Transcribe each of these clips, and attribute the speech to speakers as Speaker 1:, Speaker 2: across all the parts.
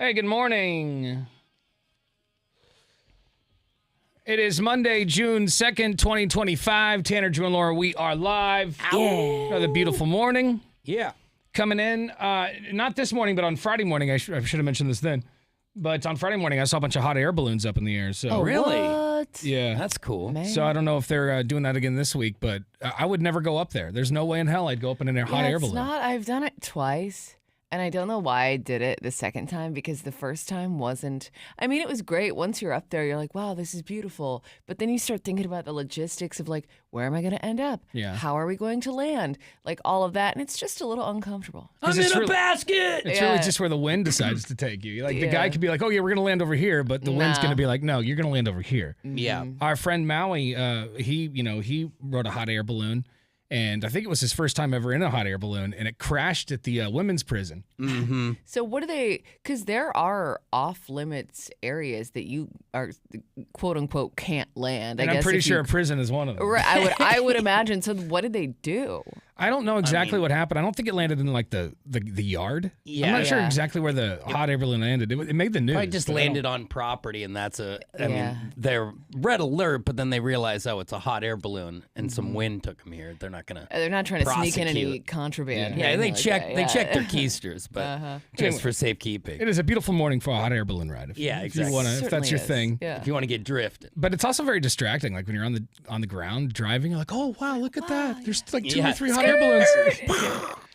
Speaker 1: Hey, good morning. It is Monday, June 2nd, 2025. Tanner, Drew, and Laura, we are live. Another beautiful morning.
Speaker 2: Yeah.
Speaker 1: Coming in, not this morning, but on Friday morning. I should have mentioned this then. But on Friday morning, I saw a bunch of hot air balloons up in the air. So
Speaker 2: Oh, really?
Speaker 3: What?
Speaker 1: yeah.
Speaker 2: That's cool.
Speaker 3: Man.
Speaker 1: So I don't know if they're doing that again this week, but I would never go up there. There's no way in hell I'd go up in a hot air balloon.
Speaker 3: I've done it twice, and I don't know why I did it the second time, because the first time wasn't. I mean, it was great. Once you're up there, you're like, wow, this is beautiful. But then you start thinking about the logistics of, like, where am I going to end up?
Speaker 1: Yeah.
Speaker 3: How are we going to land? Like, all of that. And it's just a little uncomfortable.
Speaker 2: I'm
Speaker 1: it's
Speaker 2: in a
Speaker 1: really-
Speaker 2: basket!
Speaker 1: It's really just where the wind decides to take you. Like the
Speaker 3: Yeah.
Speaker 1: guy could be like, "Oh yeah, we're gonna land over here," but the wind's
Speaker 3: Nah.
Speaker 1: gonna be like, "No, you're gonna land over here."
Speaker 2: Yeah.
Speaker 1: Our friend Maui, he rode a hot air balloon, and I think it was his first time ever in a hot air balloon, and it crashed at the women's prison.
Speaker 2: Mm-hmm.
Speaker 3: So what do they, because there are off-limits areas that you are, quote-unquote, can't land.
Speaker 1: And
Speaker 3: I
Speaker 1: I'm
Speaker 3: guess
Speaker 1: pretty
Speaker 3: if
Speaker 1: sure
Speaker 3: you-
Speaker 1: a prison is one of them.
Speaker 3: Right, I would imagine. So what did they do?
Speaker 1: I don't know exactly what happened. I don't think it landed in like the yard.
Speaker 2: Yeah.
Speaker 1: I'm not sure
Speaker 3: Yeah.
Speaker 1: exactly where the hot air balloon landed. It made the news.
Speaker 2: Probably just
Speaker 1: but I don't-
Speaker 2: landed on property, and that's I
Speaker 3: Yeah.
Speaker 2: mean, they're red alert, but then they realize, oh, it's a hot air balloon, and some wind took them here. They're not going to.
Speaker 3: They're not trying to sneak in any
Speaker 2: Prosecute.
Speaker 3: contraband.
Speaker 2: Yeah,
Speaker 3: or
Speaker 2: they
Speaker 3: anything like
Speaker 2: check.
Speaker 3: that.
Speaker 2: They
Speaker 3: Yeah.
Speaker 2: check their keisters, but
Speaker 3: Uh-huh.
Speaker 2: just
Speaker 1: Anyway.
Speaker 2: for safekeeping.
Speaker 1: It is a beautiful morning for a hot air balloon ride. If
Speaker 2: Yeah,
Speaker 1: if you
Speaker 2: exactly.
Speaker 1: wanna, if that's
Speaker 3: Certainly
Speaker 1: your
Speaker 3: is.
Speaker 1: thing.
Speaker 3: Yeah.
Speaker 2: If you want to get drifted.
Speaker 1: But it's also very distracting. Like when you're on the ground driving, you're like, "Oh wow, look at that! There's like two
Speaker 2: Yeah.
Speaker 1: or three hot air balloons."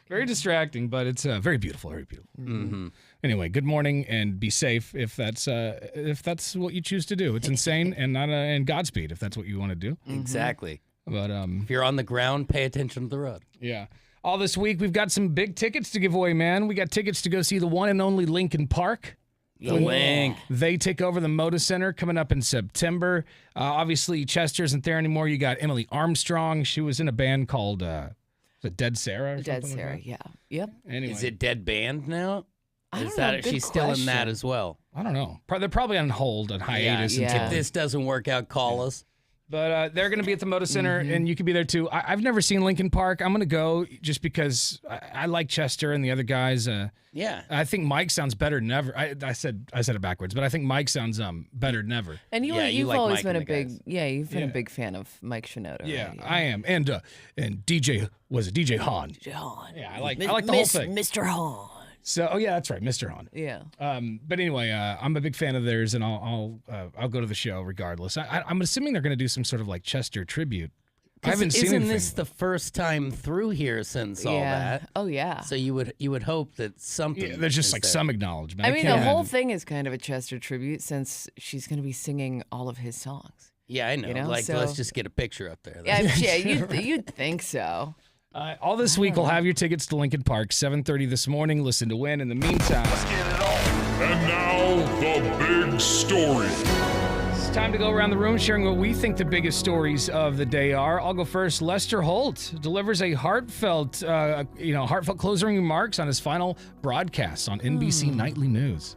Speaker 1: Very distracting, but it's very beautiful. Very beautiful.
Speaker 2: Mm-hmm.
Speaker 1: Anyway, good morning and be safe if that's what you choose to do. It's insane and not and Godspeed if that's what you want to do.
Speaker 2: Exactly.
Speaker 1: But
Speaker 2: If you're on the ground, pay attention to the road.
Speaker 1: yeah. All this week we've got some big tickets to give away, man. We got tickets to go see the one and only Linkin Park.
Speaker 2: The link.
Speaker 1: They take over the Moda Center coming up in September. Obviously, Chester isn't there anymore. You got Emily Armstrong. She was in a band called is it Dead Sarah? Or
Speaker 3: Dead
Speaker 1: something
Speaker 3: Sarah,
Speaker 1: Like
Speaker 3: yeah. Yep.
Speaker 1: that? Anyway,
Speaker 2: Is it dead band now?
Speaker 3: I
Speaker 2: Is
Speaker 3: don't know.
Speaker 2: that
Speaker 3: Good
Speaker 2: she's still in that
Speaker 3: question.
Speaker 2: as well?
Speaker 1: I don't know. They're probably on hold, on hiatus.
Speaker 3: Yeah.
Speaker 1: Until,
Speaker 2: If this doesn't work out, call us.
Speaker 1: But they're going to be at the Moda Center, and you can be there too. I've never seen Linkin Park. I'm going to go just because I like Chester and the other guys.
Speaker 2: Yeah.
Speaker 1: I think Mike sounds better than ever. I said it backwards, but I think Mike sounds better than ever.
Speaker 3: And
Speaker 2: Yeah, you
Speaker 3: you've
Speaker 2: like
Speaker 3: always
Speaker 2: Mike
Speaker 3: been
Speaker 2: and
Speaker 3: a
Speaker 2: the
Speaker 3: big,
Speaker 2: guys.
Speaker 3: you've been
Speaker 1: Yeah.
Speaker 3: a big fan of Mike Shinoda.
Speaker 1: Yeah,
Speaker 3: right?
Speaker 1: I am. And DJ was it DJ Hahn?
Speaker 3: John.
Speaker 1: Yeah, I like the whole thing.
Speaker 3: Mr. Hahn.
Speaker 1: So, oh yeah, that's right, Mr. Hahn.
Speaker 3: Yeah.
Speaker 1: But anyway, I'm a big fan of theirs, and I'll go to the show regardless. I'm assuming they're going to do some sort of like Chester tribute. I haven't seen
Speaker 2: Isn't
Speaker 1: anything.
Speaker 2: this the first time through here since all
Speaker 3: Yeah.
Speaker 2: that?
Speaker 3: Oh, yeah.
Speaker 2: So you would hope that something.
Speaker 1: Yeah, there's just
Speaker 2: is
Speaker 1: like
Speaker 2: there.
Speaker 1: some acknowledgement.
Speaker 3: I mean,
Speaker 1: can't
Speaker 3: the whole
Speaker 1: imagine-
Speaker 3: thing is kind of a Chester tribute, since she's going to be singing all of his songs.
Speaker 2: Yeah, I know.
Speaker 3: You know,
Speaker 2: like,
Speaker 3: so-
Speaker 2: let's just get a picture up there.
Speaker 3: Yeah, you'd think so.
Speaker 1: All this week, we'll have your tickets to Linkin Park, 7:30 this morning. Listen to win. In the meantime,
Speaker 4: And now, the big story.
Speaker 1: it's time to go around the room sharing what we think the biggest stories of the day are. I'll go first. Lester Holt delivers a heartfelt closing remarks on his final broadcast on NBC Nightly News.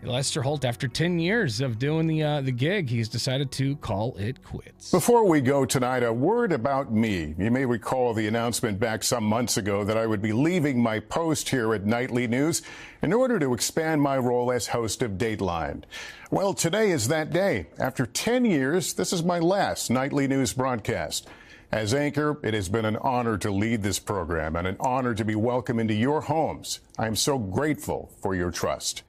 Speaker 1: Lester Holt, after 10 years of doing the gig, he's decided to call it quits.
Speaker 5: Before we go tonight, a word about me. You may recall the announcement back some months ago that I would be leaving my post here at Nightly News in order to expand my role as host of Dateline. Well, today is that day. After 10 years, this is my last Nightly News broadcast. As anchor, it has been an honor to lead this program and an honor to be welcomed into your homes. I am so grateful for your trust.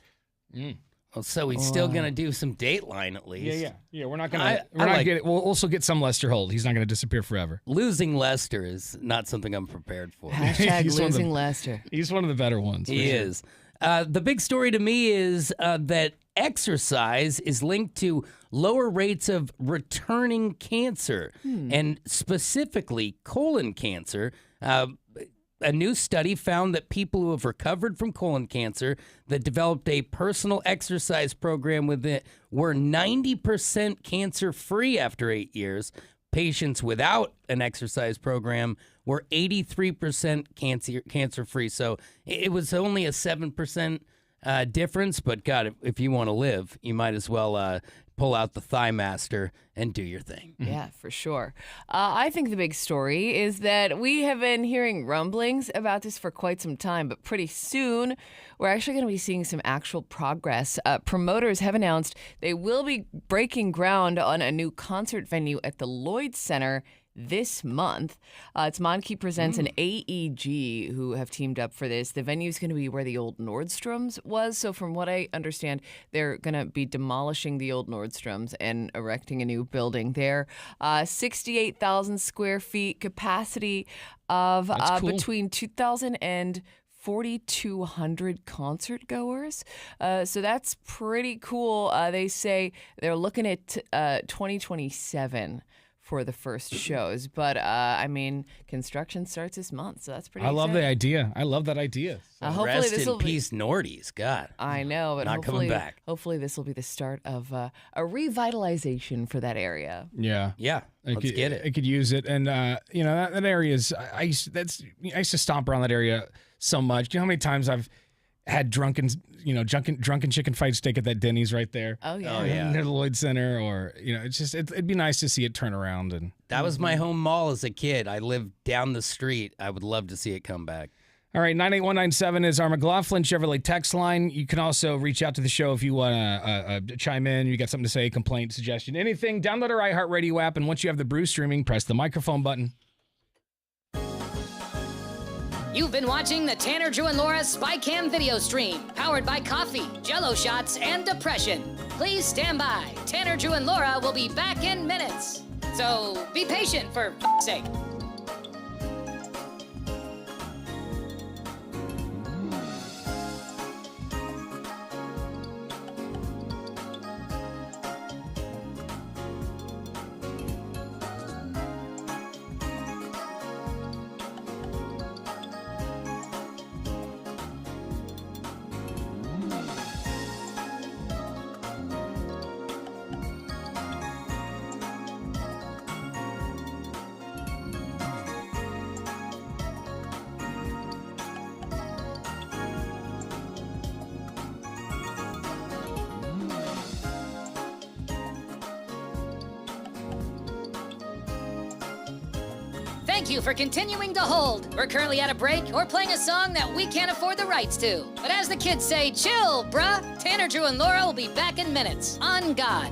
Speaker 2: Well, so he's still gonna do some Dateline at least.
Speaker 1: Yeah. We're not
Speaker 2: I
Speaker 1: gonna
Speaker 2: like-
Speaker 1: get it. We'll also get some Lester Holt. He's not gonna disappear forever.
Speaker 2: Losing Lester is not something I'm prepared for.
Speaker 3: Hashtag
Speaker 1: He's one of the-
Speaker 3: losing Lester.
Speaker 1: He's one of the better ones. for
Speaker 2: He
Speaker 1: sure.
Speaker 2: is. The big story to me is that exercise is linked to lower rates of returning cancer, and specifically colon cancer. A new study found that people who have recovered from colon cancer that developed a personal exercise program with it were 90% cancer-free after 8 years. Patients without an exercise program were 83% cancer-free. So it was only a 7% difference. But God, if you want to live, you might as well pull out the Thigh Master and do your thing.
Speaker 3: Yeah, for sure. I think the big story is that we have been hearing rumblings about this for quite some time, but pretty soon we're actually going to be seeing some actual progress. Promoters have announced they will be breaking ground on a new concert venue at the Lloyd Center this month. It's Monke Presents and AEG who have teamed up for this. The venue is going to be where the old Nordstrom's was. So from what I understand, they're going to be demolishing the old Nordstrom's and erecting a new building there. 68,000 square feet capacity of
Speaker 1: Cool.
Speaker 3: between 2,000 and 4,200 concert goers. So that's pretty cool. They say they're looking at 2027 for the first shows. But, I mean, construction starts this month, so that's pretty
Speaker 1: I love the
Speaker 3: exciting.
Speaker 1: idea. I love that idea.
Speaker 3: Hopefully
Speaker 2: Rest
Speaker 3: this
Speaker 2: in
Speaker 3: will be...
Speaker 2: peace, Nordies. God.
Speaker 3: I know, but
Speaker 2: Not
Speaker 3: hopefully,
Speaker 2: coming back.
Speaker 3: hopefully this will be the start of a revitalization for that area.
Speaker 1: Yeah.
Speaker 2: Yeah, let's get it.
Speaker 1: I could use it, and you know that area is. I used to stomp around that area so much. Do you know how many times I've had drunken chicken fried steak at that Denny's right there?
Speaker 3: Oh, yeah.
Speaker 2: Oh, yeah.
Speaker 1: Near the Lloyd Center, or it's just it'd be nice to see it turn around. And
Speaker 2: That was my home mall as a kid. I lived down the street. I would love to see it come back.
Speaker 1: all right, 98197 is our McLaughlin Chevrolet text line. You can also reach out to the show if you want to chime in. You got something to say, complaint, suggestion, anything. Download our iHeartRadio app, and once you have the Brew streaming, press the microphone button.
Speaker 6: You've been watching the Tanner, Drew, and Laura SpyCam video stream, powered by coffee, Jell-O shots, and depression. Please stand by. Tanner, Drew, and Laura will be back in minutes. So be patient, for f***'s sake. Thank you for continuing to hold. We're currently at a break or playing a song that we can't afford the rights to. But as the kids say, chill, bruh. Tanner, Drew, and Laura will be back in minutes. On God.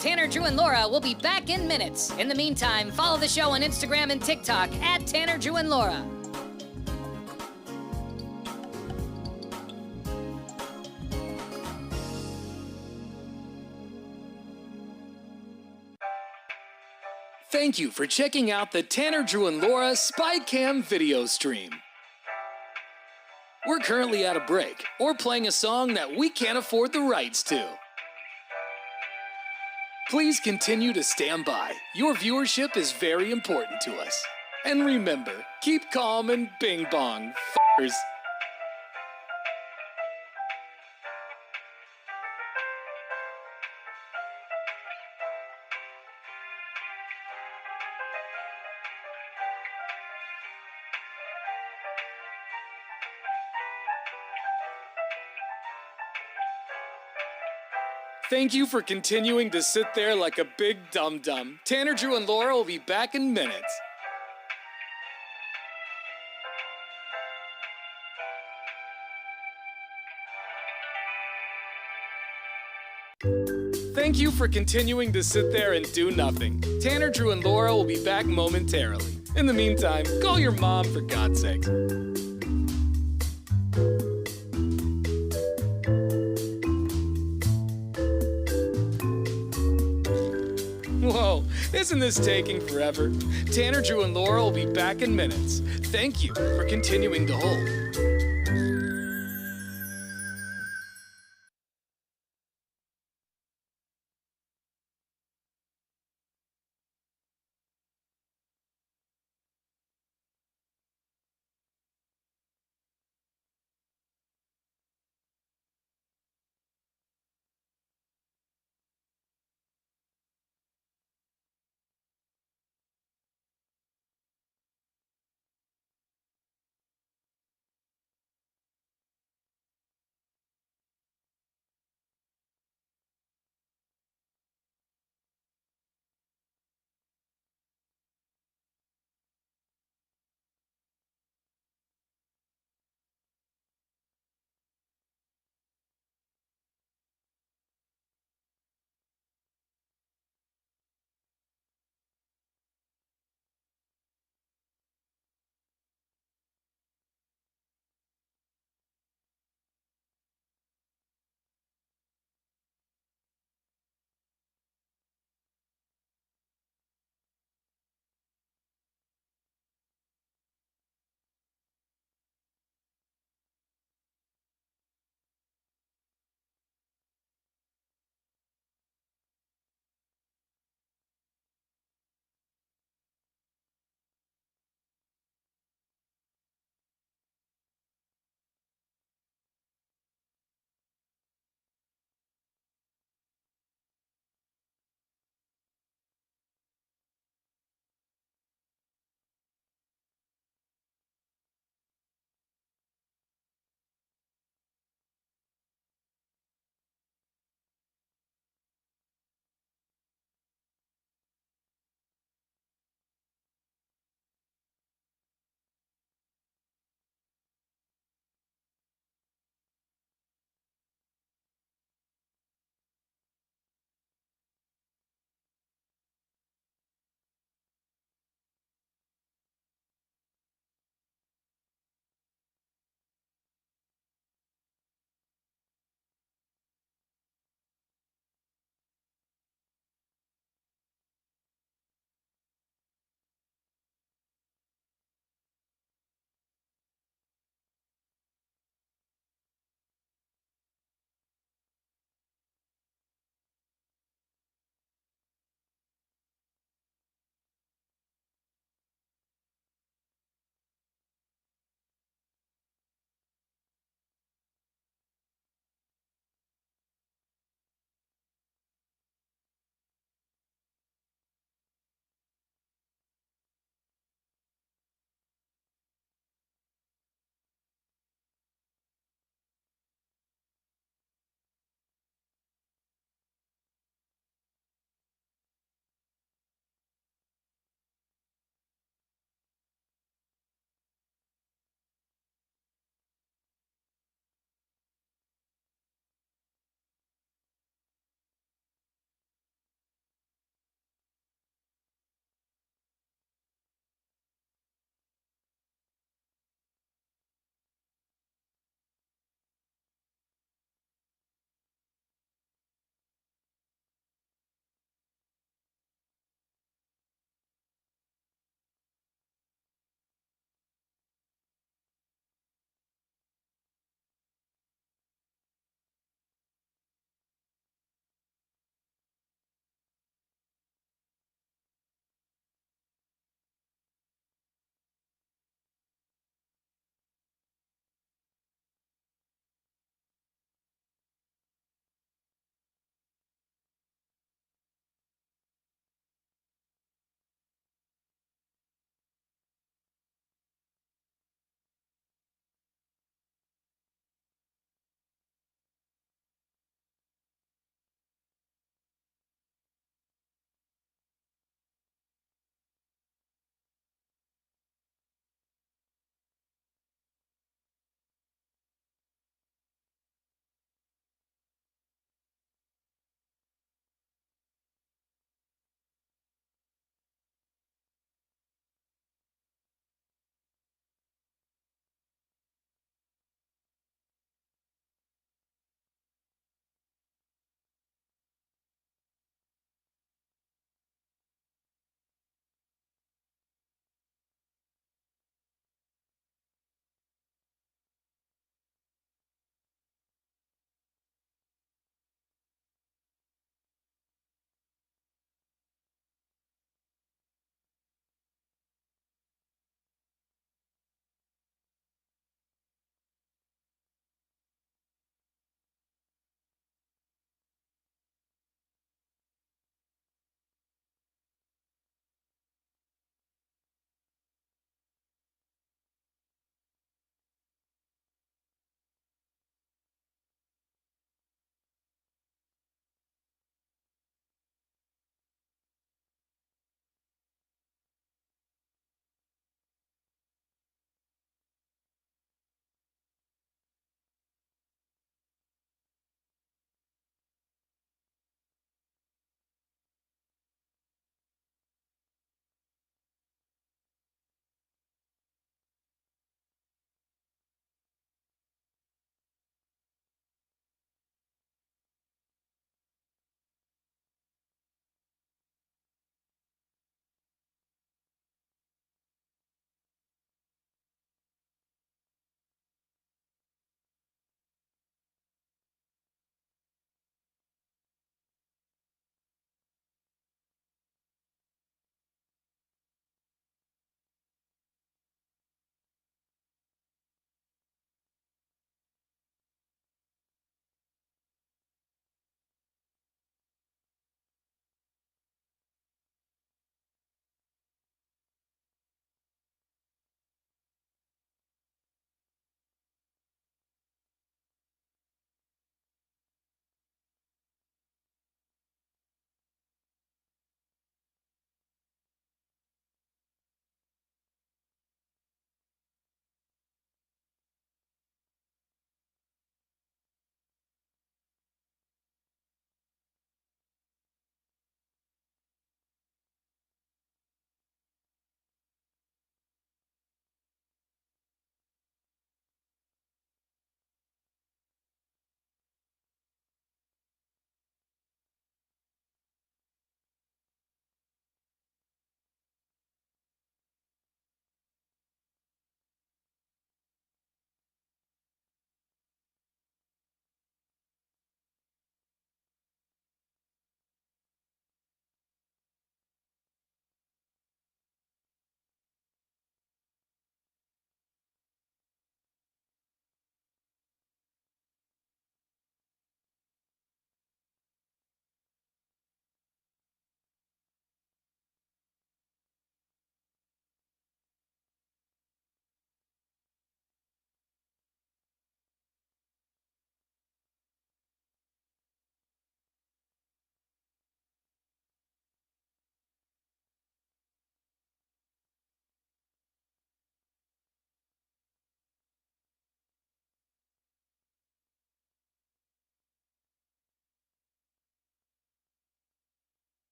Speaker 6: Tanner, Drew, and Laura will be back in minutes. In the meantime, follow the show on Instagram and TikTok at Tanner, Drew, and Laura.
Speaker 7: Thank you for checking out the Tanner, Drew, and Laura SpyCam video stream. We're currently at a break or playing a song that we can't afford the rights to. Please continue to stand by. Your viewership is very important to us. And remember, keep calm and bing bong, f***ers. Thank you for continuing to sit there like a big dum-dum. Tanner, Drew, and Laura will be back in minutes. Thank you for continuing to sit there and do nothing. Tanner, Drew, and Laura will be back momentarily. In the meantime, call your mom for God's sake. Whoa, isn't this taking forever? Tanner, Drew, and Laura will be back in minutes. Thank you for continuing to hold.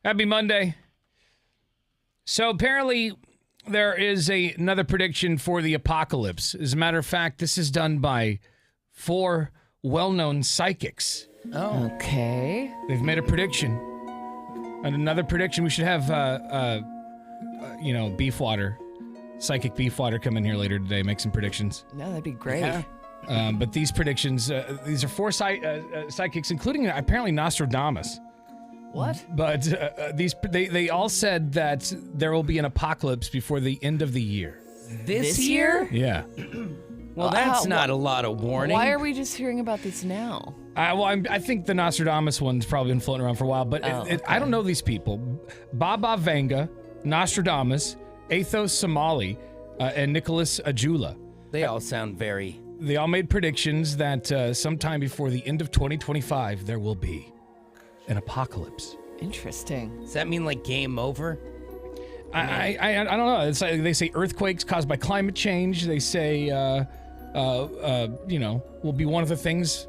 Speaker 1: Happy Monday. So apparently there is another prediction for the apocalypse. As a matter of fact, this is done by 4 well-known psychics.
Speaker 2: Oh.
Speaker 3: Okay.
Speaker 1: They've made a prediction. And another prediction, we should have, Beefwater, psychic Beefwater come in here later today, make some predictions.
Speaker 3: No, that'd be great.
Speaker 2: Yeah.
Speaker 1: But these predictions, these are 4 psychics, including apparently Nostradamus.
Speaker 3: What?
Speaker 1: But they all said that there will be an apocalypse before the end of the year.
Speaker 2: This year?
Speaker 1: Yeah.
Speaker 2: Well, that's not a lot of warning.
Speaker 3: Why are we just hearing about this now?
Speaker 1: I think the Nostradamus one's probably been floating around for a while, but I don't know these people. Baba Vanga, Nostradamus, Athos Somali, and Nicholas Ajula.
Speaker 2: They all sound very...
Speaker 1: They all made predictions that sometime before the end of 2025, there will be an apocalypse.
Speaker 3: Interesting.
Speaker 2: Does that mean like game over?
Speaker 1: I don't know. It's like they say earthquakes caused by climate change. They say, will be one of the things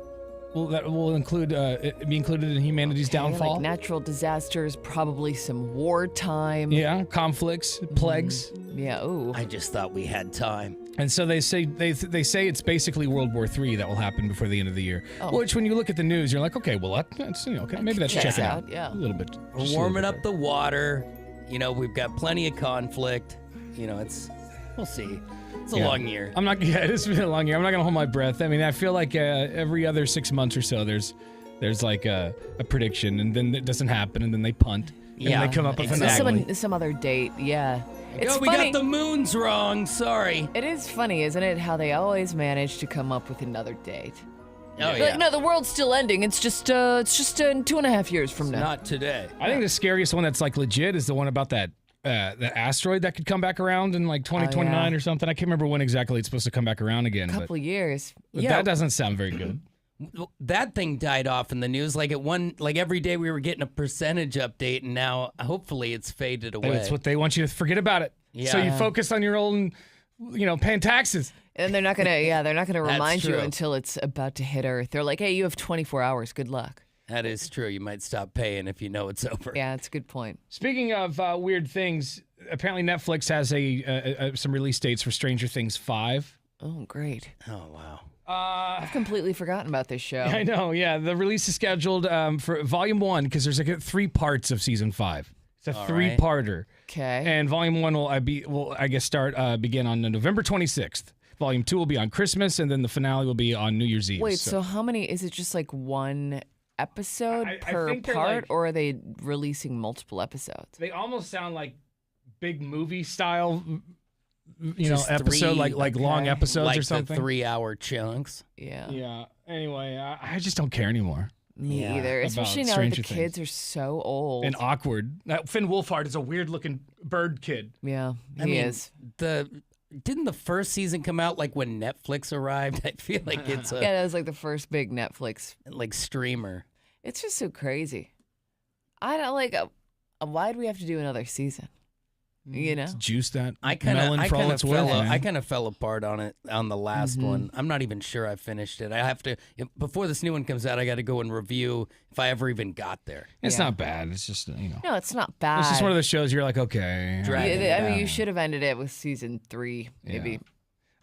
Speaker 1: that will be included in humanity's downfall.
Speaker 3: Like natural disasters, probably some wartime.
Speaker 1: Yeah, conflicts, plagues.
Speaker 3: Yeah. Ooh.
Speaker 2: I just thought we had time.
Speaker 1: And so they say it's basically World War III that will happen before the end of the year. Which, when you look at the news, you're like, okay, well, that's okay, maybe that's checking out.
Speaker 3: Yeah.
Speaker 1: A little bit.
Speaker 2: We're warming up the water. We've got plenty of conflict. We'll see. It's a long year.
Speaker 1: It's been a long year. I'm not gonna hold my breath. I mean, I feel like every other 6 months or so, there's like a prediction, and then it doesn't happen, and then they punt, and then they come up with
Speaker 3: some other date. Yeah. It's
Speaker 2: we
Speaker 3: funny.
Speaker 2: got the moons wrong. Sorry.
Speaker 3: It is funny, isn't it, how they always manage to come up with another date.
Speaker 2: Oh,
Speaker 3: Like,
Speaker 2: yeah.
Speaker 3: no, the world's still ending. It's just in 2.5 years from now.
Speaker 2: Not today.
Speaker 1: I think the scariest one that's like legit is the one about that asteroid that could come back around in like 2029 or something. I can't remember when exactly it's supposed to come back around again.
Speaker 3: Couple years.
Speaker 1: But that doesn't sound very good.
Speaker 2: That thing died off in the news. Like every day we were getting a percentage update, and now hopefully it's faded away.
Speaker 1: That's what they want you to forget about it.
Speaker 2: Yeah.
Speaker 1: So you focus on your own, paying taxes.
Speaker 3: And they're not gonna remind you
Speaker 2: true.
Speaker 3: until it's about to hit Earth. They're like, hey, you have 24 hours. Good luck.
Speaker 2: That is true. You might stop paying if you know it's over.
Speaker 3: Yeah, that's a good point.
Speaker 1: Speaking of weird things, apparently Netflix has some release dates for Stranger Things 5.
Speaker 3: Oh, great.
Speaker 2: Oh, wow.
Speaker 3: I've completely forgotten about this show.
Speaker 1: I know, yeah. The release is scheduled for Volume 1, because there's like 3 parts of Season 5. It's a 3-parter.
Speaker 3: Okay.
Speaker 1: And Volume 1 will begin on November 26th. Volume 2 will be on Christmas, and then the finale will be on New Year's Eve.
Speaker 3: Wait, so how many? Is it just like one episode per part, or are they releasing multiple episodes?
Speaker 1: They almost sound like big movie style,
Speaker 2: Just
Speaker 1: episode, like long episodes
Speaker 2: like
Speaker 1: or something.
Speaker 2: The 3-hour chunks.
Speaker 3: Yeah.
Speaker 1: Yeah. Anyway, I just don't care anymore.
Speaker 3: Me either. Especially now that the kids are so old.
Speaker 1: And awkward. Finn Wolfhard is a weird-looking bird kid.
Speaker 3: Yeah, he is.
Speaker 2: Didn't the first season come out like when Netflix arrived? I feel like it's
Speaker 3: Yeah, that was like the first big Netflix
Speaker 2: streamer.
Speaker 3: It's just so crazy. I don't like. Why do we have to do another season?
Speaker 1: Juice that
Speaker 2: I
Speaker 1: melon for all it's worth, man.
Speaker 2: I kind of fell apart on it on the last one. I'm not even sure I finished it. I have to before this new one comes out. I got to go and review if I ever even got there.
Speaker 1: It's not bad. It's just
Speaker 3: No, it's not bad.
Speaker 1: It's just one of those shows you're like, okay.
Speaker 3: You should have ended it with season 3, maybe.
Speaker 1: Yeah.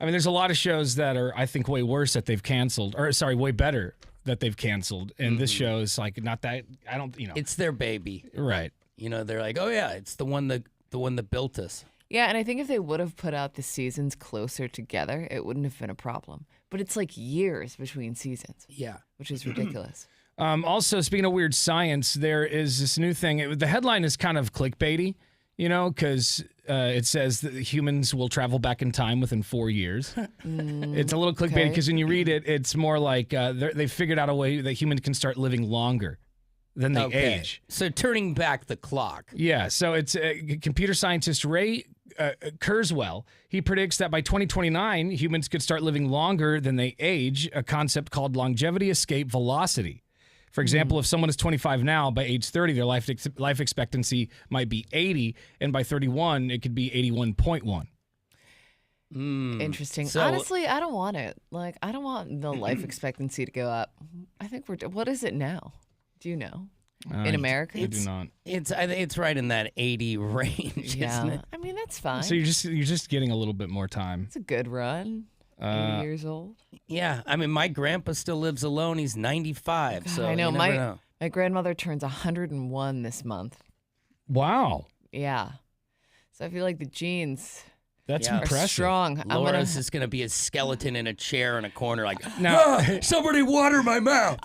Speaker 1: I mean, there's a lot of shows that are, I think, way worse that they've canceled, or sorry, way better that they've canceled. And this show is like not that. I don't.
Speaker 2: It's their baby,
Speaker 1: right?
Speaker 2: They're like, oh yeah, it's the one that built us.
Speaker 3: Yeah, and I think if they would have put out the seasons closer together, it wouldn't have been a problem. But it's like years between seasons.
Speaker 2: Yeah.
Speaker 3: Which is ridiculous.
Speaker 1: Also, speaking of weird science, there is this new thing. The headline is kind of clickbaity, because it says that humans will travel back in time within 4 years. It's a little clickbaity because when you read it, it's more like they figured out a way that humans can start living longer than they age.
Speaker 2: So turning back the clock.
Speaker 1: Yeah, so it's computer scientist Ray Kurzweil. He predicts that by 2029, humans could start living longer than they age, a concept called longevity escape velocity. For example, if someone is 25 now, by age 30, their life expectancy might be 80, and by 31, it could be 81.1.
Speaker 3: Interesting.
Speaker 2: So,
Speaker 3: honestly, I don't want it. Like, I don't want the life expectancy to go up. I think what is it now? Do you know? in America?
Speaker 1: I do not.
Speaker 2: It's right in that 80 range, isn't it?
Speaker 3: I mean, that's fine.
Speaker 1: So you're just getting a little bit more time.
Speaker 3: It's a good run. 80 years old.
Speaker 2: Yeah, I mean, my grandpa still lives alone. He's 95,
Speaker 3: God,
Speaker 2: so
Speaker 3: I know.
Speaker 2: you never know.
Speaker 3: My grandmother turns 101 this month.
Speaker 1: Wow.
Speaker 3: Yeah. So I feel like the genes
Speaker 1: That's
Speaker 2: Yeah.
Speaker 3: are
Speaker 1: impressive.
Speaker 3: strong.
Speaker 2: Laura's is going to be a skeleton in a chair in a corner like,
Speaker 1: Now,
Speaker 2: somebody water my mouth.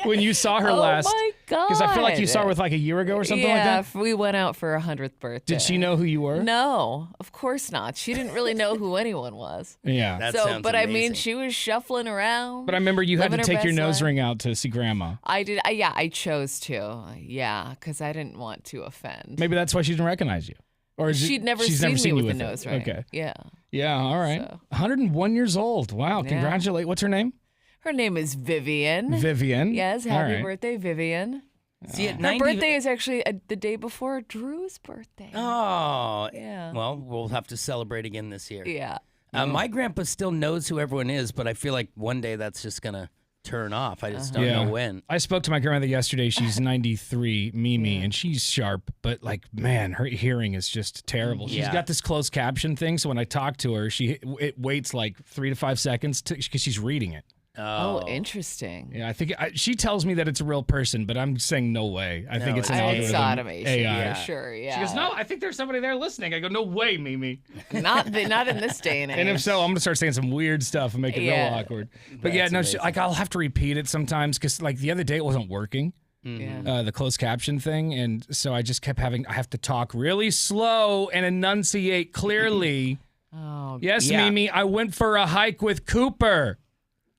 Speaker 1: when you saw her
Speaker 3: Oh
Speaker 1: last,
Speaker 3: my God.
Speaker 1: because I feel like you saw her with like a year ago or something
Speaker 3: yeah,
Speaker 1: like that.
Speaker 3: we went out for her 100th birthday.
Speaker 1: Did she know who you were?
Speaker 3: No, of course not. She didn't really know who anyone was.
Speaker 1: Yeah.
Speaker 2: That
Speaker 3: So,
Speaker 2: sounds
Speaker 3: but I
Speaker 2: amazing.
Speaker 3: mean, she was shuffling around.
Speaker 1: But I remember you had to
Speaker 3: living her
Speaker 1: take your
Speaker 3: best
Speaker 1: nose
Speaker 3: life.
Speaker 1: ring out to see Grandma.
Speaker 3: I did. Yeah, I chose to. Yeah, because I didn't want to offend.
Speaker 1: Maybe that's why she didn't recognize you. Or is
Speaker 3: She'd never
Speaker 1: she's
Speaker 3: seen
Speaker 1: never
Speaker 3: me
Speaker 1: seen
Speaker 3: with
Speaker 1: you
Speaker 3: a
Speaker 1: with it.
Speaker 3: nose ring.
Speaker 1: Okay.
Speaker 3: Yeah.
Speaker 1: Yeah. All right.
Speaker 3: So.
Speaker 1: 101 years old. Wow.
Speaker 3: Yeah.
Speaker 1: Congratulate. What's her name?
Speaker 3: Her name is Vivian.
Speaker 1: Vivian.
Speaker 3: Yes,
Speaker 1: All
Speaker 3: happy
Speaker 1: right.
Speaker 3: birthday, Vivian.
Speaker 2: See, at
Speaker 3: Her
Speaker 2: 90
Speaker 3: birthday is actually the day before Drew's birthday.
Speaker 2: Oh,
Speaker 3: Yeah.
Speaker 2: Well, we'll have to celebrate again this year.
Speaker 3: Yeah.
Speaker 2: My grandpa still knows who everyone is, but I feel like one day that's just going to turn off. I just don't
Speaker 1: Yeah.
Speaker 2: know when.
Speaker 1: I spoke to my grandmother yesterday. She's 93, Mimi, and she's sharp, but like, man, her hearing is just terrible. She's
Speaker 2: Yeah.
Speaker 1: got this closed caption thing, so when I talk to her, it waits like 3 to 5 seconds because she's reading it.
Speaker 3: Oh, interesting.
Speaker 1: Yeah, I think she tells me that it's a real person, but I'm saying no way. I think it's an
Speaker 3: I
Speaker 1: algorithm.
Speaker 3: think it's automation
Speaker 1: AI.
Speaker 3: for sure. Yeah.
Speaker 1: She goes, no, I think there's somebody there listening. I go, no way, Mimi.
Speaker 3: not in this day and age.
Speaker 1: And if so, I'm gonna start saying some weird stuff and make it real
Speaker 3: Yeah.
Speaker 1: awkward. But yeah, no, like I'll have to repeat it sometimes because like the other day it wasn't working.
Speaker 3: Yeah.
Speaker 1: The closed caption thing, and so I just kept I have to talk really slow and enunciate clearly.
Speaker 3: Oh,
Speaker 1: Yes,
Speaker 2: Yeah.
Speaker 1: Mimi, I went for a hike with Cooper.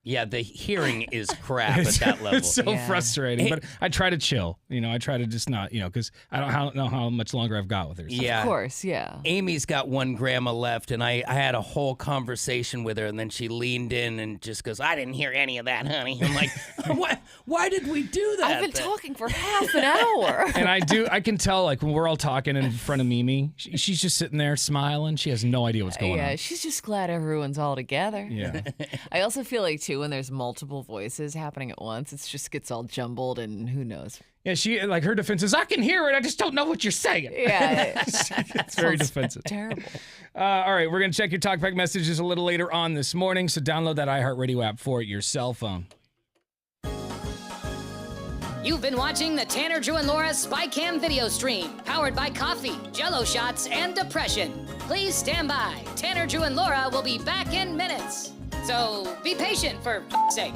Speaker 2: Yeah, the hearing is crap at that level.
Speaker 1: It's so
Speaker 3: Yeah.
Speaker 1: frustrating, but I try to chill. I try to just not, because I don't know how much longer I've got with her. So.
Speaker 2: Yeah.
Speaker 3: of course. Yeah.
Speaker 2: Amy's got one grandma left, and I had a whole conversation with her, and then she leaned in and just goes, I didn't hear any of that, honey. I'm like, why did we do that?
Speaker 3: I've been talking for half an hour.
Speaker 1: And I can tell, like, when we're all talking in front of Mimi, she's just sitting there smiling. She has no idea what's going
Speaker 3: Yeah,
Speaker 1: on.
Speaker 3: she's just glad everyone's all together.
Speaker 1: Yeah.
Speaker 3: I also feel like too when there's multiple voices happening at once, it just gets all jumbled and who knows.
Speaker 1: Yeah, she, like, her defense is, I can hear it. I just don't know what you're saying.
Speaker 3: Yeah,
Speaker 1: It's very defensive.
Speaker 3: terrible.
Speaker 1: All right, we're going to check your TalkBack messages a little later on this morning, so download that iHeartRadio app for your cell phone.
Speaker 6: You've been watching the Tanner, Drew, and Laura SpyCam video stream, powered by coffee, Jell-O shots, and depression. Please stand by. Tanner, Drew, and Laura will be back in minutes. So be patient, for f***'s sake.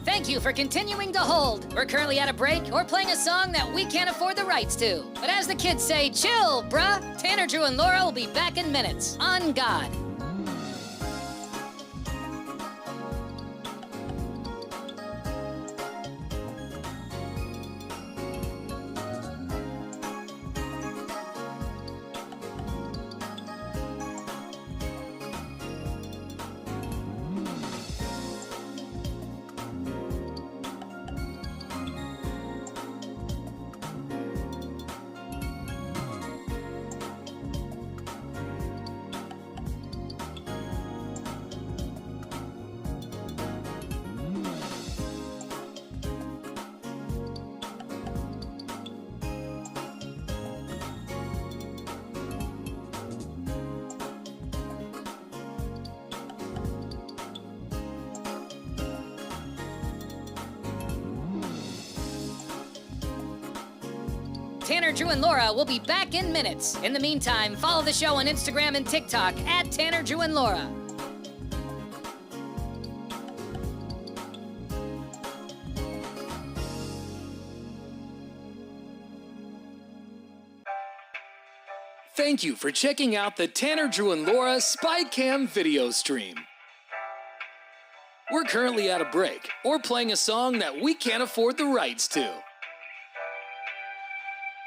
Speaker 6: Thank you for continuing to hold. We're currently at a break or playing a song that we can't afford the rights to. But as the kids say, chill, bruh. Tanner, Drew, and Laura will be back in minutes. On God. Tanner, Drew, and Laura will be back in minutes. In the meantime, follow the show on Instagram and TikTok at Tanner, Drew, and Laura.
Speaker 7: Thank you for checking out the Tanner, Drew, and Laura SpyCam video stream. We're currently at a break, or playing a song that we can't afford the rights to.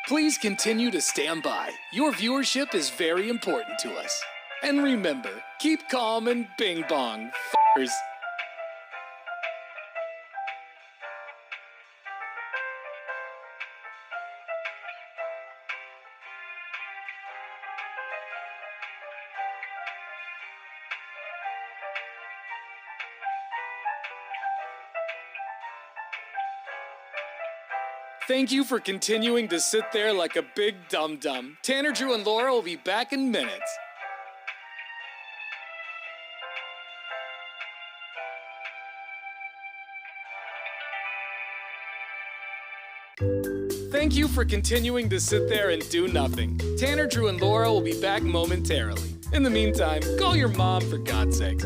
Speaker 7: Please continue to stand by. Your viewership is very important to us. And remember, keep calm and bing bong, f***ers. Thank you for continuing to sit there like a big dum-dum. Tanner, Drew, and Laura will be back in minutes. Thank you for continuing to sit there and do nothing. Tanner, Drew, and Laura will be back momentarily. In the meantime, call your mom for God's sake.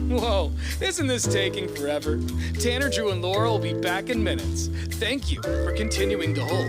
Speaker 7: Whoa, isn't this taking forever? Tanner, Drew, and Laura will be back in minutes. Thank you for continuing to hold.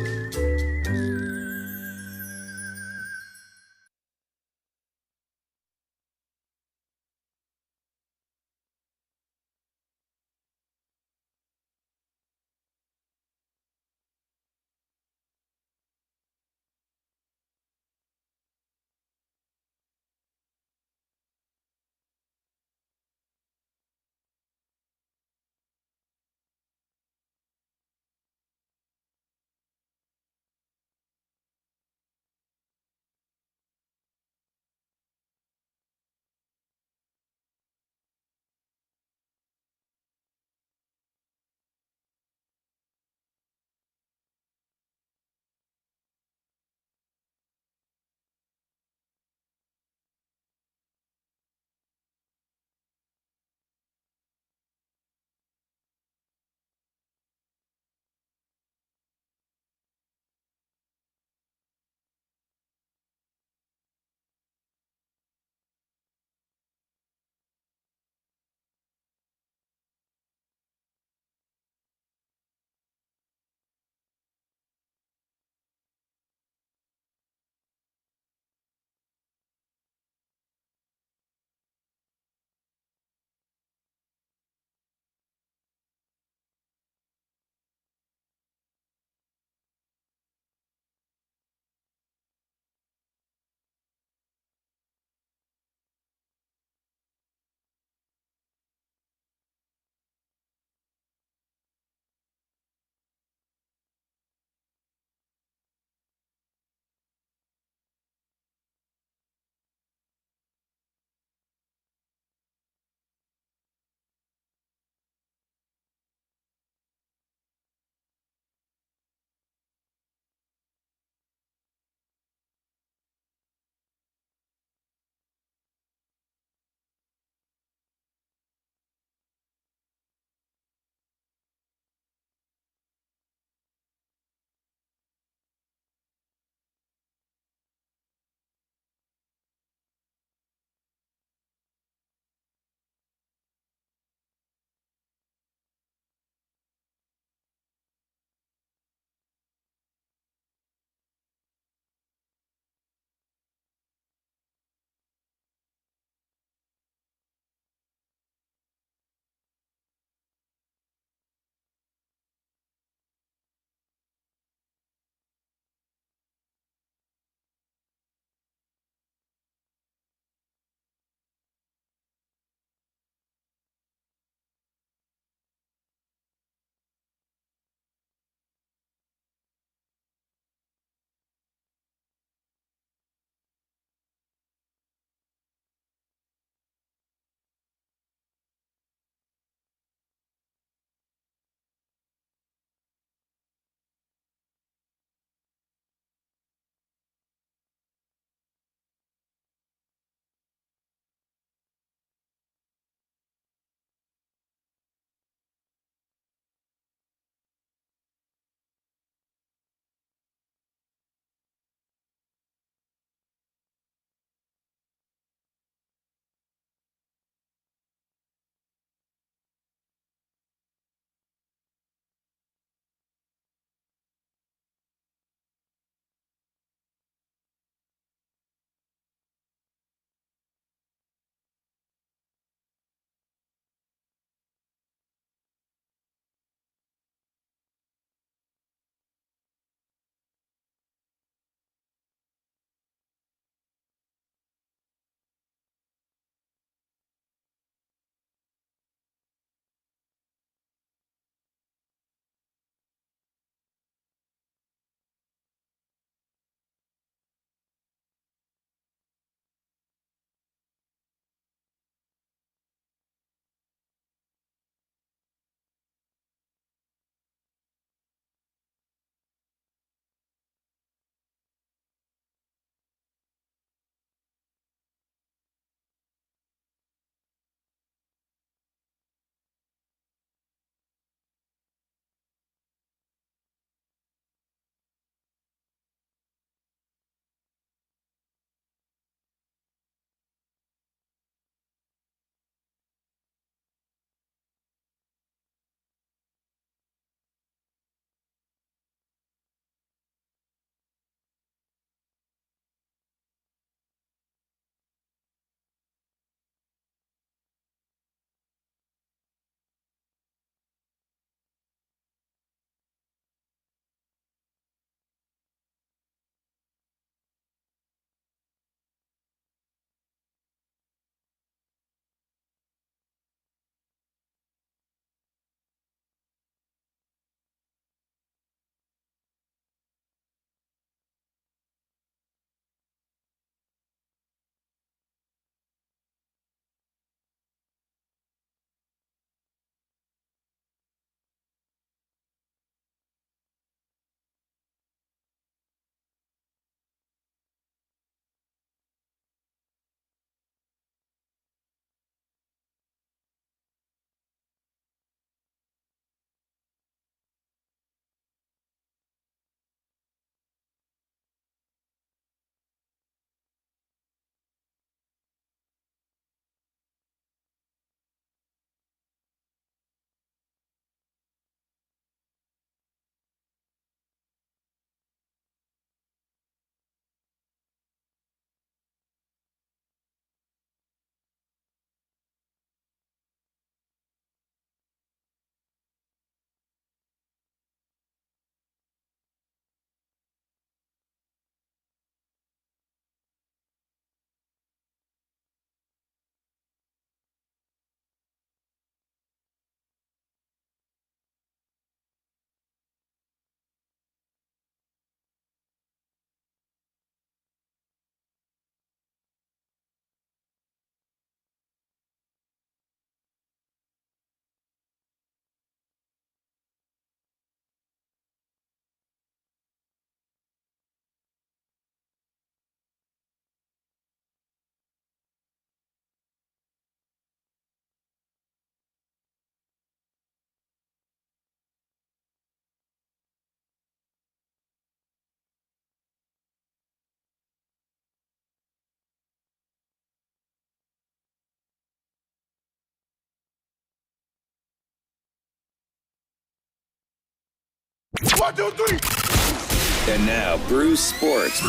Speaker 4: 1, 2, 3.
Speaker 8: And now, Bruce Sports.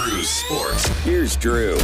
Speaker 8: Here's Drew.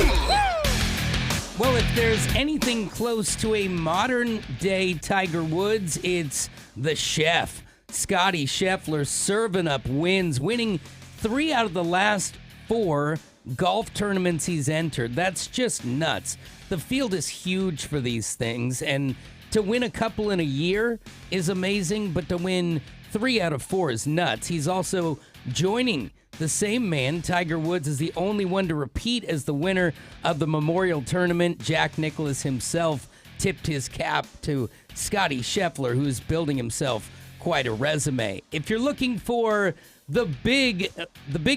Speaker 2: Well, if there's anything close to a modern-day Tiger Woods, it's the chef. Scotty Scheffler serving up wins, winning 3 out of the last 4 golf tournaments he's entered. That's just nuts. The field is huge for these things, and to win a couple in a year is amazing, but to win 3 out of 4 is nuts. He's also joining the same man. Tiger Woods is the only one to repeat as the winner of the Memorial Tournament. Jack Nicklaus himself tipped his cap to Scotty Scheffler, who's building himself quite a resume. If you're looking for the big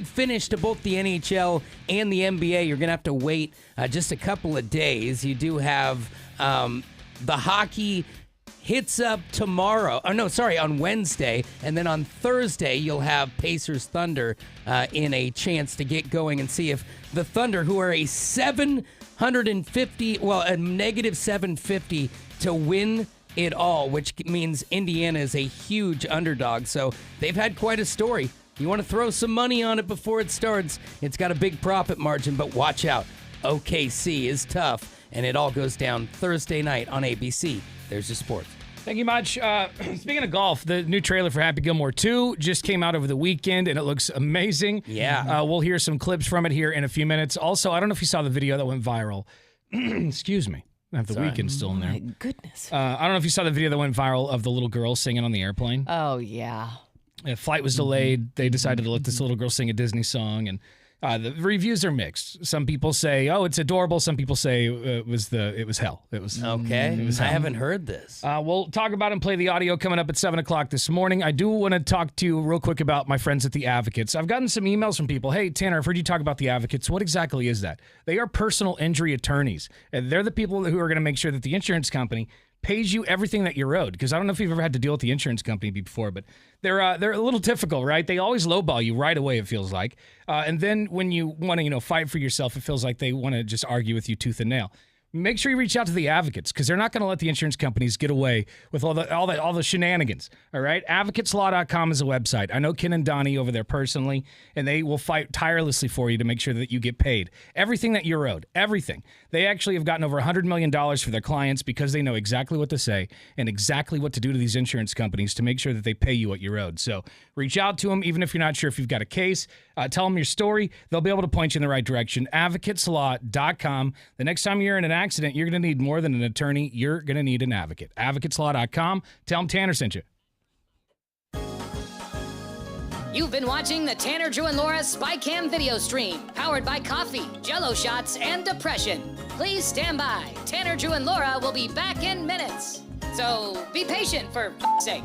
Speaker 2: finish to both the NHL and the NBA, you're going to have to wait just a couple of days. You do have the hockey hits up tomorrow. Oh, no, sorry, on Wednesday. And then on Thursday, you'll have Pacers Thunder in a chance to get going and see if the Thunder, who are a negative 750 to win it all, which means Indiana is a huge underdog. So they've had quite a story. You want to throw some money on it before it starts. It's got a big profit margin, but watch out. OKC is tough, and it all goes down Thursday night on ABC. There's your sports.
Speaker 1: Thank you much. Speaking of golf, the new trailer for Happy Gilmore 2 just came out over the weekend, and it looks amazing.
Speaker 2: Yeah.
Speaker 1: We'll hear some clips from it here in a few minutes. Also, I don't know if you saw the video that went viral. Excuse me. I have the weekend still in there.
Speaker 3: My goodness.
Speaker 1: I don't know if you saw the video that went viral of the little girl singing on the airplane.
Speaker 3: Oh, yeah.
Speaker 1: The flight was delayed. They decided to let this little girl sing a Disney song, and the reviews are mixed. Some people say, "Oh, it's adorable." Some people say it was hell. It was
Speaker 2: okay.
Speaker 1: It was
Speaker 2: I
Speaker 1: hell.
Speaker 2: haven't heard this.
Speaker 1: We'll talk about and play the audio coming up at 7 o'clock this morning. I do want to talk to you real quick about my friends at the Advocates. I've gotten some emails from people. Hey, Tanner, I've heard you talk about the Advocates. What exactly is that? They are personal injury attorneys, and they're the people who are going to make sure that the insurance company pays you everything that you're owed. Because I don't know if you've ever had to deal with the insurance company before, but they're a little difficult, right? They always lowball you right away, it feels like. And then when you want to, fight for yourself, it feels like they want to just argue with you tooth and nail. Make sure you reach out to the Advocates, because they're not going to let the insurance companies get away with all the shenanigans. All right, advocateslaw.com is a website. I know Ken and Donnie over there personally, and they will fight tirelessly for you to make sure that you get paid everything that you're owed. Everything. They actually have gotten over $100 million for their clients because they know exactly what to say and exactly what to do to these insurance companies to make sure that they pay you what you're owed. So reach out to them, even if you're not sure if you've got a case. Tell them your story. They'll be able to point you in the right direction. advocateslaw.com. The next time you're in an accident, you're going to need more than an attorney. You're going to need an advocate. advocateslaw.com. Tell them Tanner sent you.
Speaker 6: You've been watching the Tanner, Drew, and Laura SpyCam video stream, powered by coffee, Jell-O shots, and depression. Please stand by. Tanner, Drew, and Laura will be back in minutes. So be patient, for f***'s sake.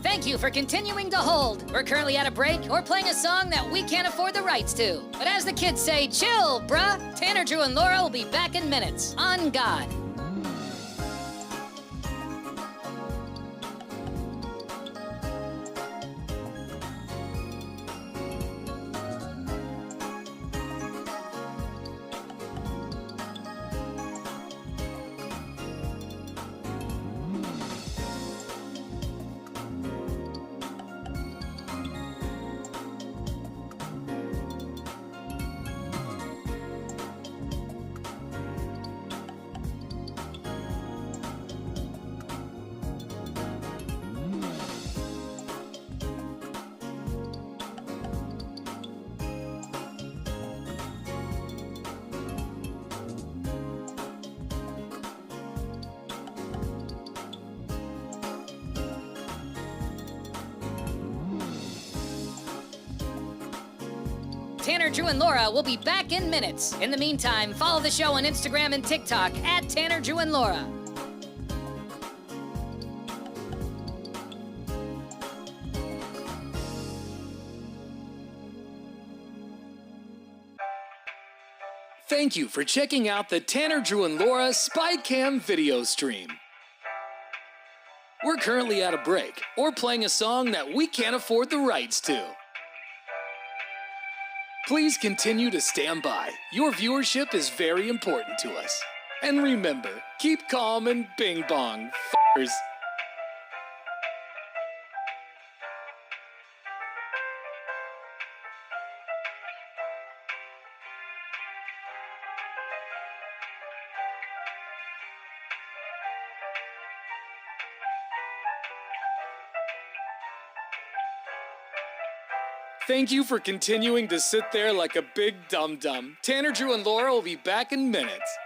Speaker 6: Thank you for continuing to hold. We're currently at a break or playing a song that we can't afford the rights to. But as the kids say, chill, bruh. Tanner, Drew, and Laura will be back in minutes. On God. Tanner, Drew, and Laura will be back in minutes. In the meantime, follow the show on Instagram and TikTok at Tanner, Drew, and Laura.
Speaker 7: Thank you for checking out the Tanner, Drew, and Laura SpyCam video stream. We're currently at a break or playing a song that we can't afford the rights to. Please continue to stand by. Your viewership is very important to us. And remember, keep calm and bing bong, f***ers. Thank you for continuing to sit there like a big dum-dum. Tanner, Drew, and Laura will be back in minutes.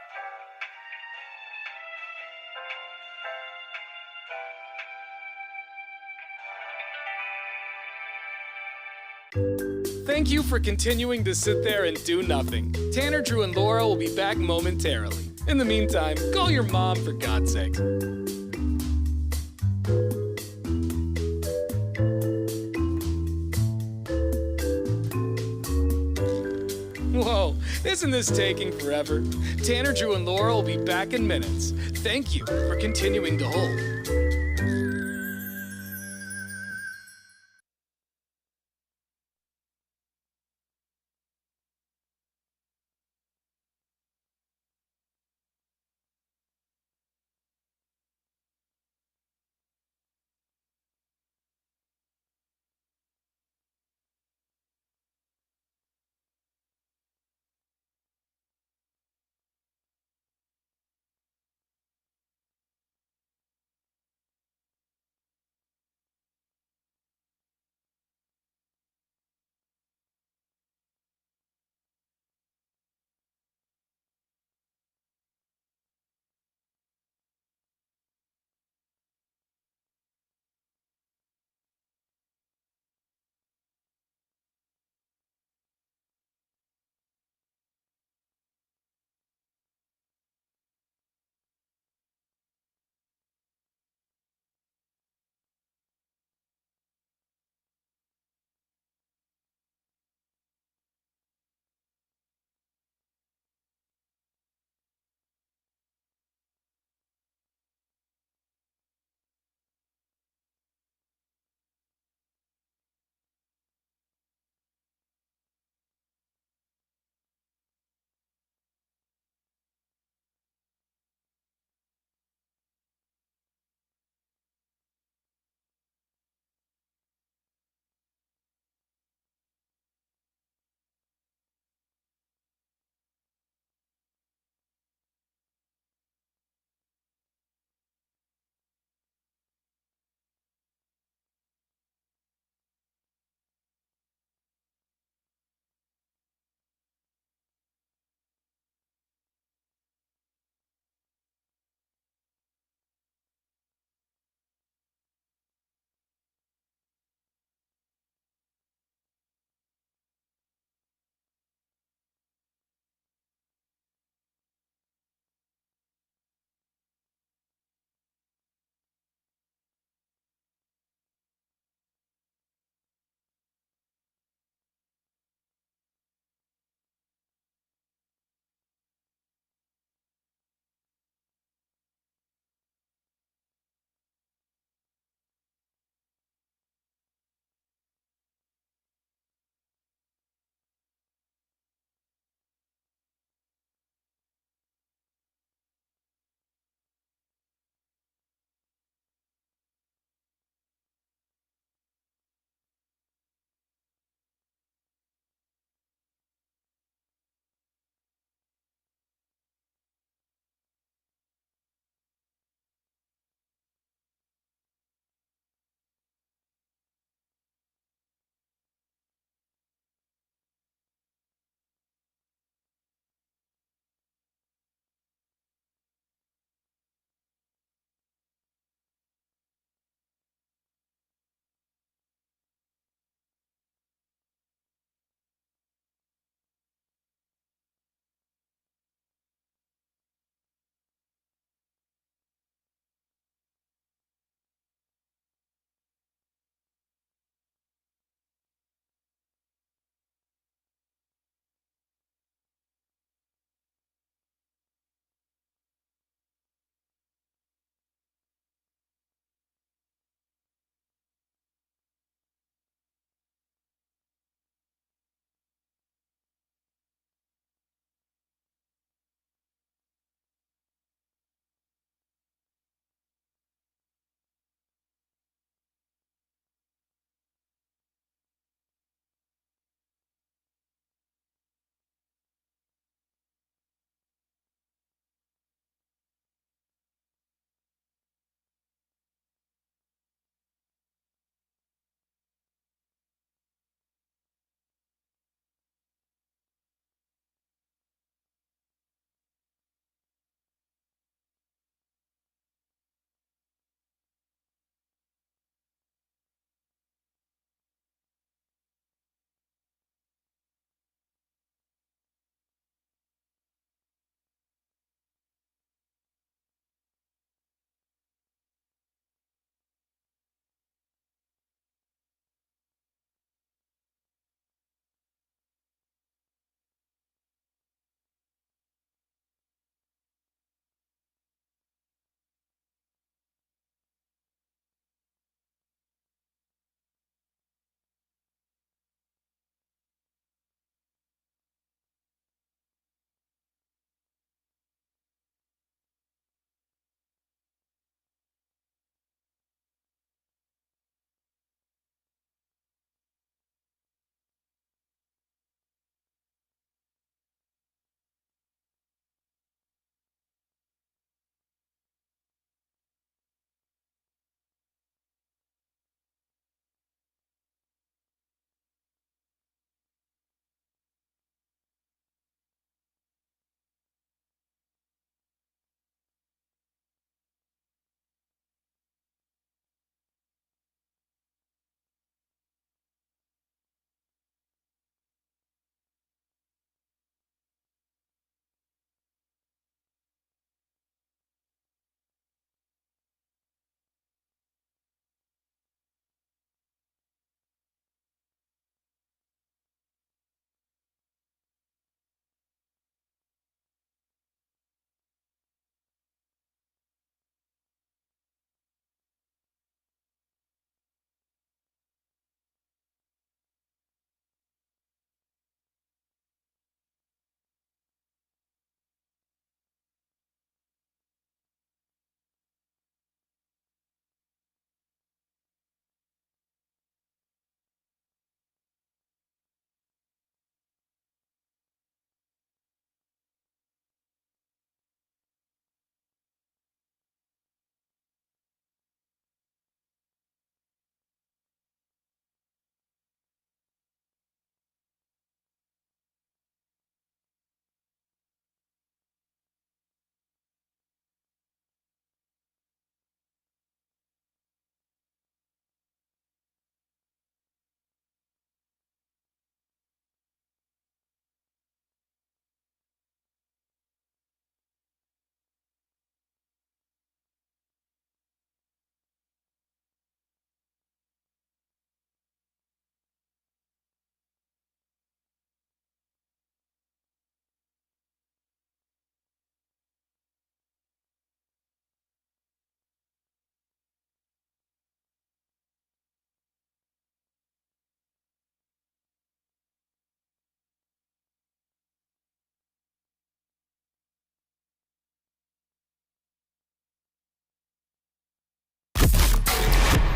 Speaker 7: Thank you for continuing to sit there and do nothing. Tanner, Drew, and Laura will be back momentarily. In the meantime, call your mom for God's sake. Whoa, isn't this taking forever? Tanner, Drew, and Laura will be back in minutes. Thank you for continuing to hold.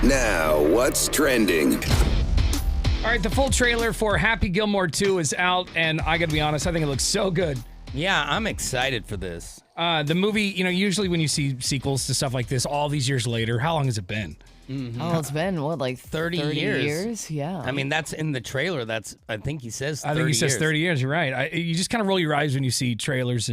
Speaker 8: Now, what's trending?
Speaker 1: All right, the full trailer for Happy Gilmore 2 is out, and I got to be honest, I think it looks so good.
Speaker 2: Yeah, I'm excited for this.
Speaker 1: The movie, usually when you see sequels to stuff like this all these years later, how long has it been?
Speaker 3: Oh, it's been, like
Speaker 2: 30
Speaker 3: years? Yeah.
Speaker 2: I mean, that's in the trailer. I think he says 30
Speaker 1: I think he says
Speaker 2: years.
Speaker 1: 30 years. You're right. You just kind of roll your eyes when you see trailers,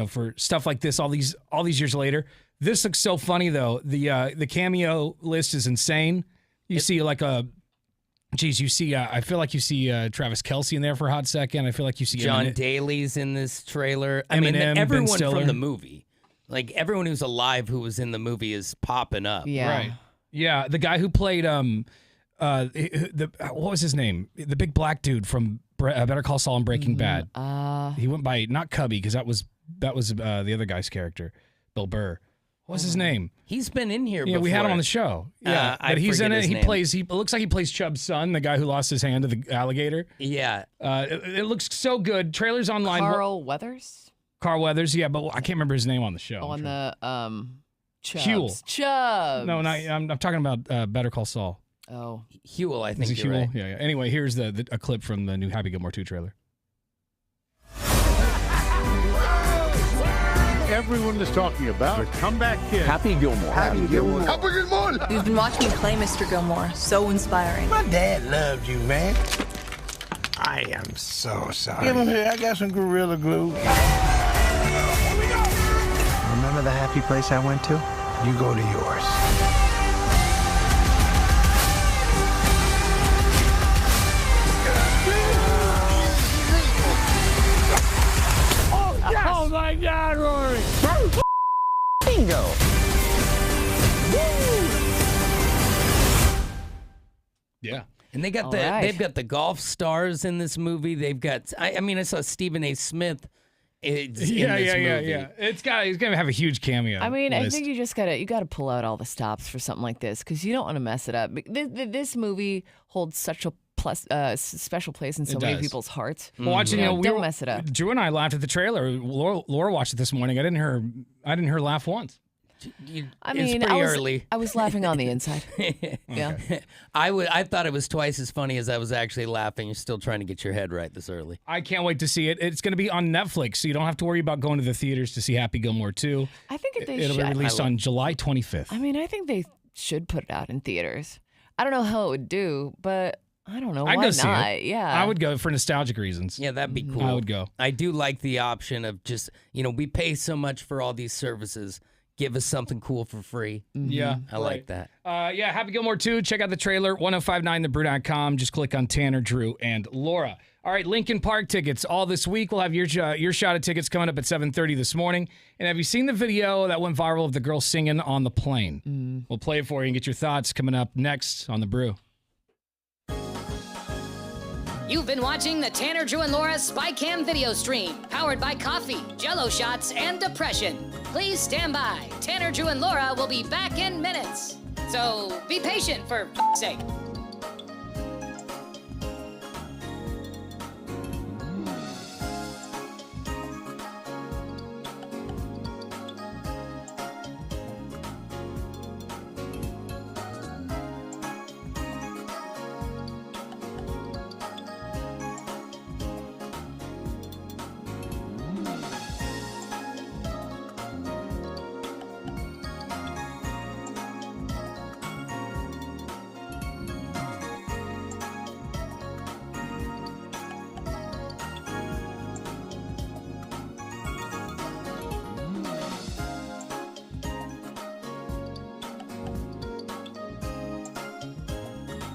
Speaker 1: for stuff like this all these years later. This looks so funny though. The cameo list is insane. You see like I feel like you see Travis Kelce in there for a hot second. I feel like you see
Speaker 2: John Daly's in this trailer. I mean,
Speaker 1: Eminem, Ben
Speaker 2: everyone
Speaker 1: Stiller.
Speaker 2: from the movie, like everyone who's alive who was in the movie, is popping up.
Speaker 3: Yeah.
Speaker 1: Right. Yeah, the guy who played what was his name? The big black dude from Better Call Saul and Breaking Bad. He went by not Cubby because that was the other guy's character, Bill Burr. What's his name?
Speaker 2: He's been in here
Speaker 1: Yeah,
Speaker 2: before.
Speaker 1: we had him on the show. Yeah,
Speaker 2: I
Speaker 1: but he's
Speaker 2: forget
Speaker 1: in it.
Speaker 2: his
Speaker 1: He
Speaker 2: name.
Speaker 1: plays. It looks like he plays Chubb's son, the guy who lost his hand to the alligator.
Speaker 2: Yeah.
Speaker 1: It looks so good. Trailers online.
Speaker 3: Carl Weathers?
Speaker 1: Carl Weathers. Yeah, but I can't remember his name on the show.
Speaker 3: Oh, on the Chubbs.
Speaker 1: Huel.
Speaker 3: Chubbs.
Speaker 1: No, I'm talking about Better Call Saul.
Speaker 3: Oh.
Speaker 2: Huel, I
Speaker 1: Is
Speaker 2: think
Speaker 1: it
Speaker 2: you're
Speaker 1: Huel?
Speaker 2: right.
Speaker 1: Yeah. Anyway, here's a clip from the new Happy Gilmore 2 trailer.
Speaker 9: Everyone is talking about the comeback kid.
Speaker 10: Happy Gilmore.
Speaker 9: Happy Gilmore.
Speaker 11: You've been watching me play Mr. Gilmore. So inspiring.
Speaker 10: My dad loved you, man.
Speaker 9: I am so sorry.
Speaker 10: Give him here. I got some Gorilla Glue.
Speaker 12: Remember the happy place I went to?
Speaker 9: You go to yours.
Speaker 10: Oh my God, Rory! Bingo!
Speaker 1: Yeah.
Speaker 2: And they got
Speaker 3: All
Speaker 2: the
Speaker 3: right.
Speaker 2: they've got the golf stars in this movie. They've got I saw Stephen A. Smith. In this movie.
Speaker 1: He's gonna have a huge cameo.
Speaker 3: I mean, I
Speaker 1: list.
Speaker 3: think you just gotta pull out all the stops for something like this because you don't want to mess it up. This movie holds such a special place in so
Speaker 1: It
Speaker 3: many
Speaker 1: does.
Speaker 3: people's hearts.
Speaker 1: Well, watching,
Speaker 3: don't mess it up.
Speaker 1: Drew and I laughed at the trailer. Laura watched it this morning. I didn't hear her laugh once.
Speaker 3: I
Speaker 2: It's
Speaker 3: mean,
Speaker 2: pretty early.
Speaker 3: I was laughing on the inside. Yeah.
Speaker 2: I thought it was twice as funny as I was actually laughing. You're still trying to get your head right this early.
Speaker 1: I can't wait to see it. It's going to be on Netflix, so you don't have to worry about going to the theaters to see Happy Gilmore 2.
Speaker 3: I think if they
Speaker 1: It'll be
Speaker 3: should.
Speaker 1: released on July 25th.
Speaker 3: I mean, I think they should put it out in theaters. I don't know how it would do, but I don't know.
Speaker 1: I'd
Speaker 3: Why
Speaker 1: go see
Speaker 3: not?
Speaker 1: it.
Speaker 3: Yeah.
Speaker 1: I would go for nostalgic reasons.
Speaker 2: Yeah, that'd be cool.
Speaker 1: I would go.
Speaker 2: I do like the option of just, we pay so much for all these services. Give us something cool for free.
Speaker 1: Yeah.
Speaker 2: I like that.
Speaker 1: Yeah, Happy Gilmore 2. Check out the trailer, 1059thebrew.com. Just click on Tanner, Drew, and Laura. All right, Lincoln Park tickets all this week. We'll have your shot at tickets coming up at 7:30 this morning. And have you seen the video that went viral of the girl singing on the plane? We'll play it for you and get your thoughts coming up next on The Brew.
Speaker 6: You've been watching the Tanner, Drew, and Laura SpyCam video stream, powered by coffee, Jello shots, and depression. Please stand by. Tanner, Drew, and Laura will be back in minutes. So be patient, for f***'s sake.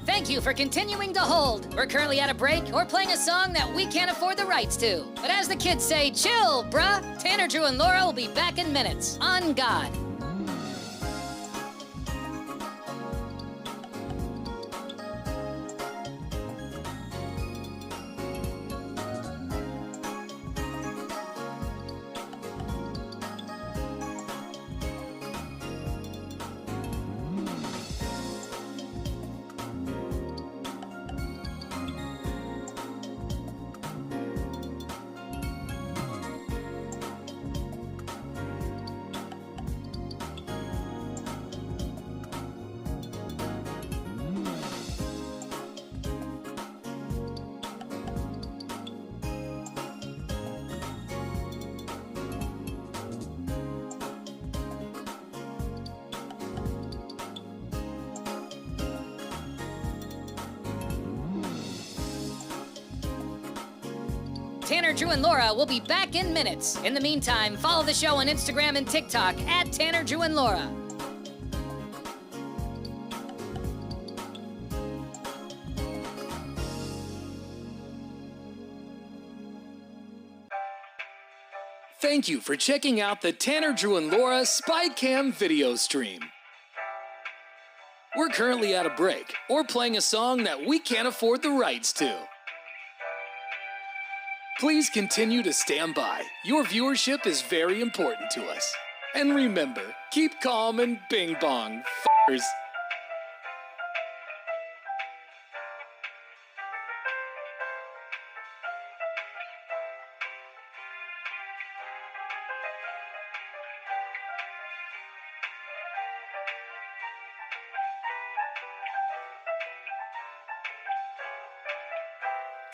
Speaker 6: Thank you for continuing to hold. We're currently at a break or playing a song that we can't afford the rights to. But as the kids say, chill, bruh. Tanner, Drew, and Laura will be back in minutes. On God. Tanner, Drew, and Laura will be back in minutes. In the meantime, follow the show on Instagram and TikTok at Tanner, Drew, and Laura.
Speaker 7: Thank you for checking out the Tanner, Drew, and Laura SpyCam video stream. We're currently at a break or playing a song that we can't afford the rights to. Please continue to stand by. Your viewership is very important to us. And remember, keep calm and bing bong, f***ers.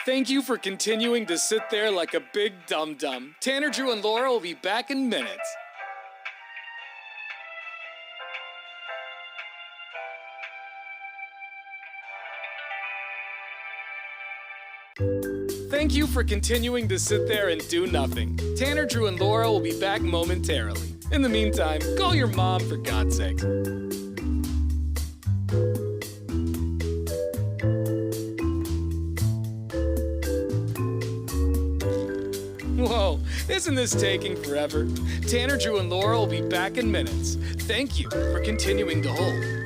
Speaker 7: Thank you for continuing to sit there like a big dum-dum. Tanner, Drew, and Laura will be back in minutes. Thank you for continuing to sit there and do nothing. Tanner, Drew, and Laura will be back momentarily. In the meantime, call your mom for God's sake. Whoa, isn't this taking forever? Tanner, Drew, and Laura will be back in minutes. Thank you for continuing to hold.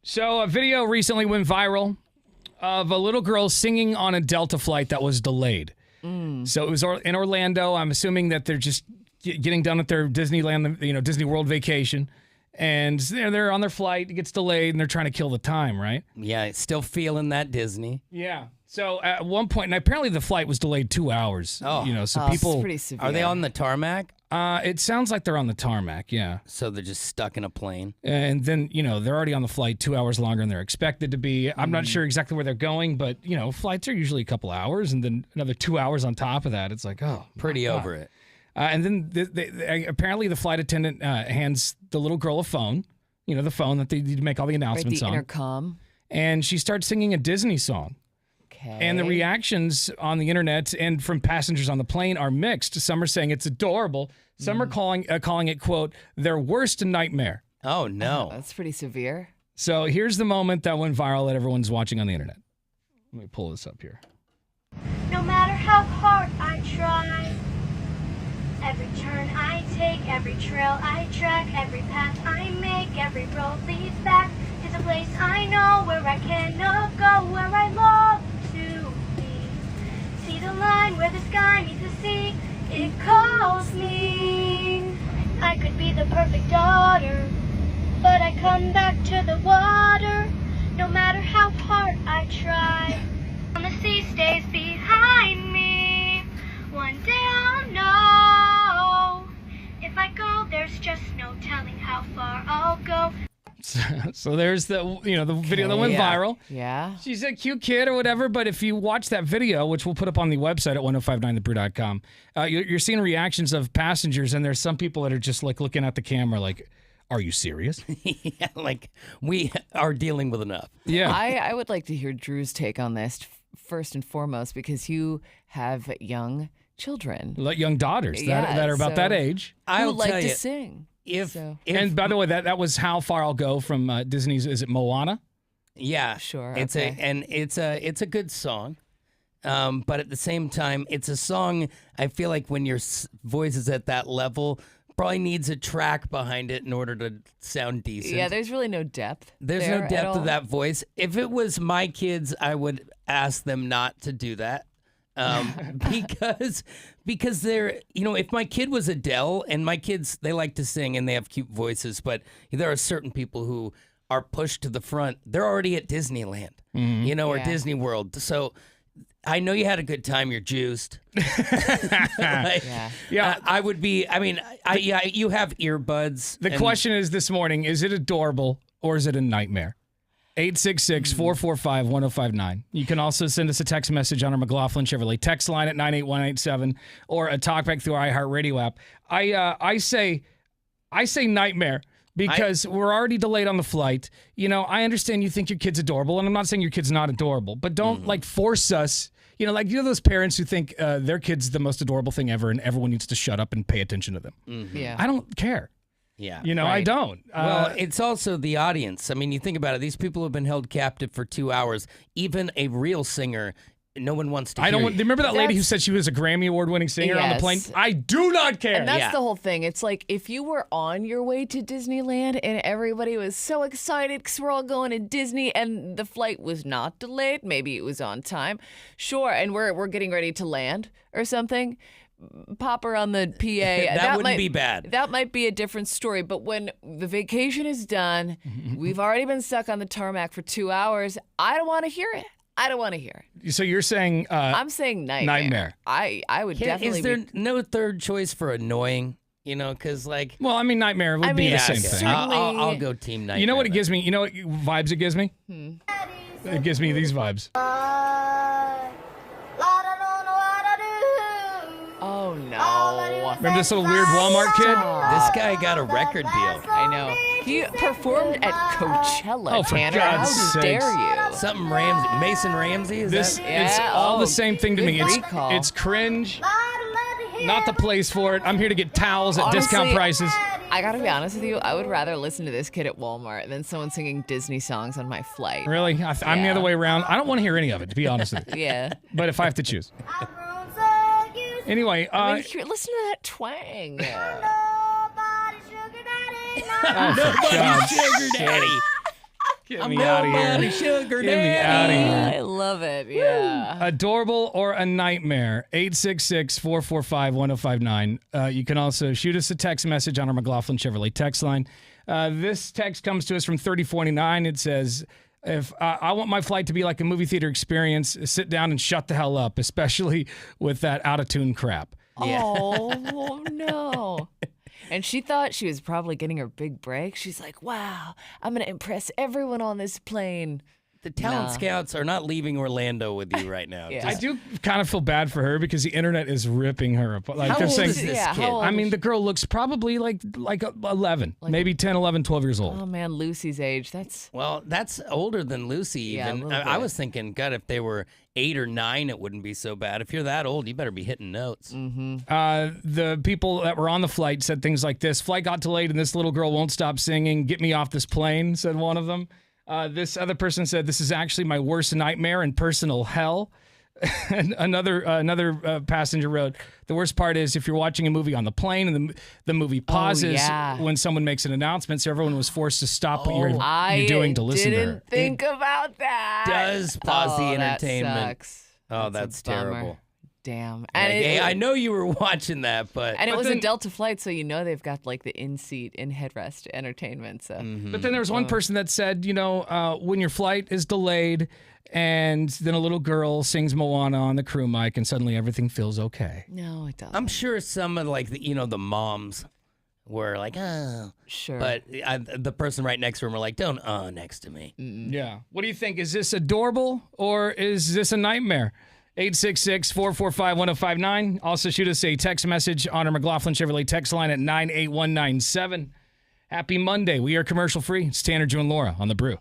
Speaker 1: So a video recently went viral of a little girl singing on a Delta flight that was delayed. So it was in Orlando. I'm assuming that they're just getting done with their Disneyland, Disney World vacation. And they're on their flight. It gets delayed, and they're trying to kill the time, right?
Speaker 2: Yeah, still feeling that Disney.
Speaker 1: Yeah. So at one point, and apparently the flight was delayed 2 hours.
Speaker 2: Oh.
Speaker 1: So people...
Speaker 3: It's pretty severe.
Speaker 2: Are they on the tarmac?
Speaker 1: It sounds like they're on the tarmac, yeah.
Speaker 2: So they're just stuck in a plane?
Speaker 1: And then, they're already on the flight 2 hours longer than they're expected to be. I'm not sure exactly where they're going, but, flights are usually a couple hours, and then another 2 hours on top of that. It's like, oh.
Speaker 2: Pretty over it.
Speaker 1: And then apparently the flight attendant hands the little girl a phone, the phone that they need to make all the announcements
Speaker 3: the
Speaker 1: on.
Speaker 3: intercom.
Speaker 1: And she starts singing a Disney song.
Speaker 3: Okay.
Speaker 1: And the reactions on the internet and from passengers on the plane are mixed. Some are saying it's adorable. Some are calling it, quote, their worst nightmare.
Speaker 2: Oh, no.
Speaker 3: That's pretty severe.
Speaker 1: So here's the moment that went viral that everyone's watching on the internet. Let me pull this up here.
Speaker 13: No matter how hard I try, every turn I take, every trail I track, every path I make, every road leads back to the place I know where I cannot go, where I long to be. See the line where the sky meets the sea, it calls me. I could be the perfect daughter, but I come back to the water. No matter how hard I try, and the sea stays behind me. One day I'll know. If I go, there's just no telling how far I'll go.
Speaker 1: So there's the video that went viral.
Speaker 3: Yeah.
Speaker 1: She's a cute kid or whatever, but if you watch that video, which we'll put up on the website at 1059thebrew.com, you're seeing reactions of passengers, and there's some people that are just like looking at the camera like, are you serious?
Speaker 2: Yeah, like we are dealing with enough.
Speaker 1: Yeah.
Speaker 3: I would like to hear Drew's take on this first and foremost, because you have young children.
Speaker 1: Like young daughters that are about that age.
Speaker 3: I would like
Speaker 2: tell
Speaker 3: to
Speaker 2: you,
Speaker 3: sing.
Speaker 1: And by the way, that was How Far I'll Go from Disney's, is it Moana?
Speaker 2: Yeah,
Speaker 3: sure.
Speaker 2: It's it's a good song, but at the same time, it's a song. I feel like when your voice is at that level, probably needs a track behind it in order to sound decent.
Speaker 3: Yeah, there's really no depth.
Speaker 2: There's no depth of that voice. If it was my kids, I would ask them not to do that. Because they're, if my kid was Adele, and my kids, they like to sing and they have cute voices, but there are certain people who are pushed to the front. They're already at Disneyland, or Disney World. So I know you had a good time. You're juiced. I would be. I mean, you have earbuds.
Speaker 1: The question is this morning: is it adorable or is it a nightmare? 866-445-1059. You can also send us a text message on our McLaughlin Chevrolet text line at 98187 or a talkback through our iHeartRadio app. I say nightmare. Because we're already delayed on the flight. I understand you think your kid's adorable, and I'm not saying your kid's not adorable, but don't force us. Those parents who think their kid's the most adorable thing ever, and everyone needs to shut up and pay attention to them.
Speaker 3: Mm-hmm. Yeah,
Speaker 1: I don't care.
Speaker 2: Yeah,
Speaker 1: I don't.
Speaker 2: Well, it's also the audience. I mean, you think about it. These people have been held captive for 2 hours. Even a real singer. No one wants to hear you.
Speaker 1: Remember that lady who said she was a Grammy Award-winning singer on the plane? I do not care.
Speaker 3: And that's the whole thing. It's like if you were on your way to Disneyland and everybody was so excited because we're all going to Disney and the flight was not delayed, maybe it was on time, sure, and we're getting ready to land or something, pop her on the PA.
Speaker 2: that wouldn't be bad.
Speaker 3: That might be a different story. But when the vacation is done, we've already been stuck on the tarmac for 2 hours, I don't want to hear it. I don't want to hear it.
Speaker 1: So you're saying...
Speaker 3: I'm saying nightmare. I would definitely...
Speaker 2: Is there no third choice for annoying? Because
Speaker 1: Well, I mean, nightmare would be the same thing.
Speaker 2: I'll go team nightmare.
Speaker 1: You know what it gives me? You know what vibes it gives me? It gives me these vibes.
Speaker 3: Oh, no.
Speaker 1: Remember this little weird Walmart kid?
Speaker 2: This guy got a record deal.
Speaker 3: I know. He performed at Coachella,
Speaker 1: Oh, for
Speaker 3: Tanner.
Speaker 1: God's
Speaker 3: How
Speaker 1: sakes.
Speaker 3: dare you?
Speaker 2: Something Ramsey. Mason Ramsey?
Speaker 1: It's all the same thing to me. It's cringe. Not the place for it. I'm here to get towels at discount prices.
Speaker 3: I gotta be honest with you. I would rather listen to this kid at Walmart than someone singing Disney songs on my flight.
Speaker 1: Really? I'm the other way around. I don't want to hear any of it, to be honest with you.
Speaker 3: Yeah.
Speaker 1: But if I have to choose. Anyway,
Speaker 3: listen to that twang.
Speaker 2: Nobody's sugar daddy.
Speaker 1: Get me out of here.
Speaker 2: Sugar
Speaker 1: Get me out of here.
Speaker 3: I love it. Yeah.
Speaker 1: Adorable or a nightmare? 866-445-1059. You can also shoot us a text message on our McLaughlin Chevrolet text line. This text comes to us from 3049. It says, if I want my flight to be like a movie theater experience, sit down and shut the hell up, especially with that out-of-tune crap.
Speaker 2: Yeah.
Speaker 3: Oh, no. And she thought she was probably getting her big break. She's like, wow, I'm going to impress everyone on this plane.
Speaker 2: The talent scouts are not leaving Orlando with you right now.
Speaker 3: Yeah.
Speaker 1: I do kind of feel bad for her because the internet is ripping her apart. Like,
Speaker 2: How
Speaker 1: they're
Speaker 2: old
Speaker 1: saying,
Speaker 2: is this kid?
Speaker 1: I mean, the girl looks probably like 11, maybe 10, 11, 12 years old.
Speaker 3: Oh, man, Lucy's age.
Speaker 2: Well, that's older than Lucy
Speaker 3: Yeah, a
Speaker 2: even.
Speaker 3: little
Speaker 2: I
Speaker 3: bit.
Speaker 2: was thinking, God, if they were 8 or 9, it wouldn't be so bad. If you're that old, you better be hitting notes.
Speaker 1: The people that were on the flight said things like this: flight got delayed and this little girl won't stop singing, "Get me off this plane," said one of them. This other person said, "This is actually my worst nightmare and personal hell." And another passenger wrote, "The worst part is if you're watching a movie on the plane and the movie pauses when someone makes an announcement, so everyone was forced to stop what you're doing to listen to her."
Speaker 3: I didn't think about that.
Speaker 2: Does pause the
Speaker 3: That
Speaker 2: entertainment.
Speaker 3: sucks.
Speaker 2: Oh,
Speaker 3: That's
Speaker 2: that's
Speaker 3: a bummer.
Speaker 2: terrible.
Speaker 3: Damn.
Speaker 2: And I know you were watching that, but
Speaker 3: And it was a Delta flight, so you know they've got like the in-seat, in-headrest entertainment. So.
Speaker 1: But then there was one person that said, when your flight is delayed and then a little girl sings Moana on the crew mic and suddenly everything feels okay.
Speaker 3: No, it doesn't.
Speaker 2: I'm sure some of the moms were like, oh.
Speaker 3: Sure.
Speaker 2: But the person right next to him were like, don't next to me.
Speaker 1: Yeah. What do you think? Is this adorable or is this a nightmare? 866-445-1059. Also shoot us a text message on our McLaughlin Chevrolet text line at 98197. Happy Monday. We are commercial free. It's Tanner, Drew, and Laura on The Brew.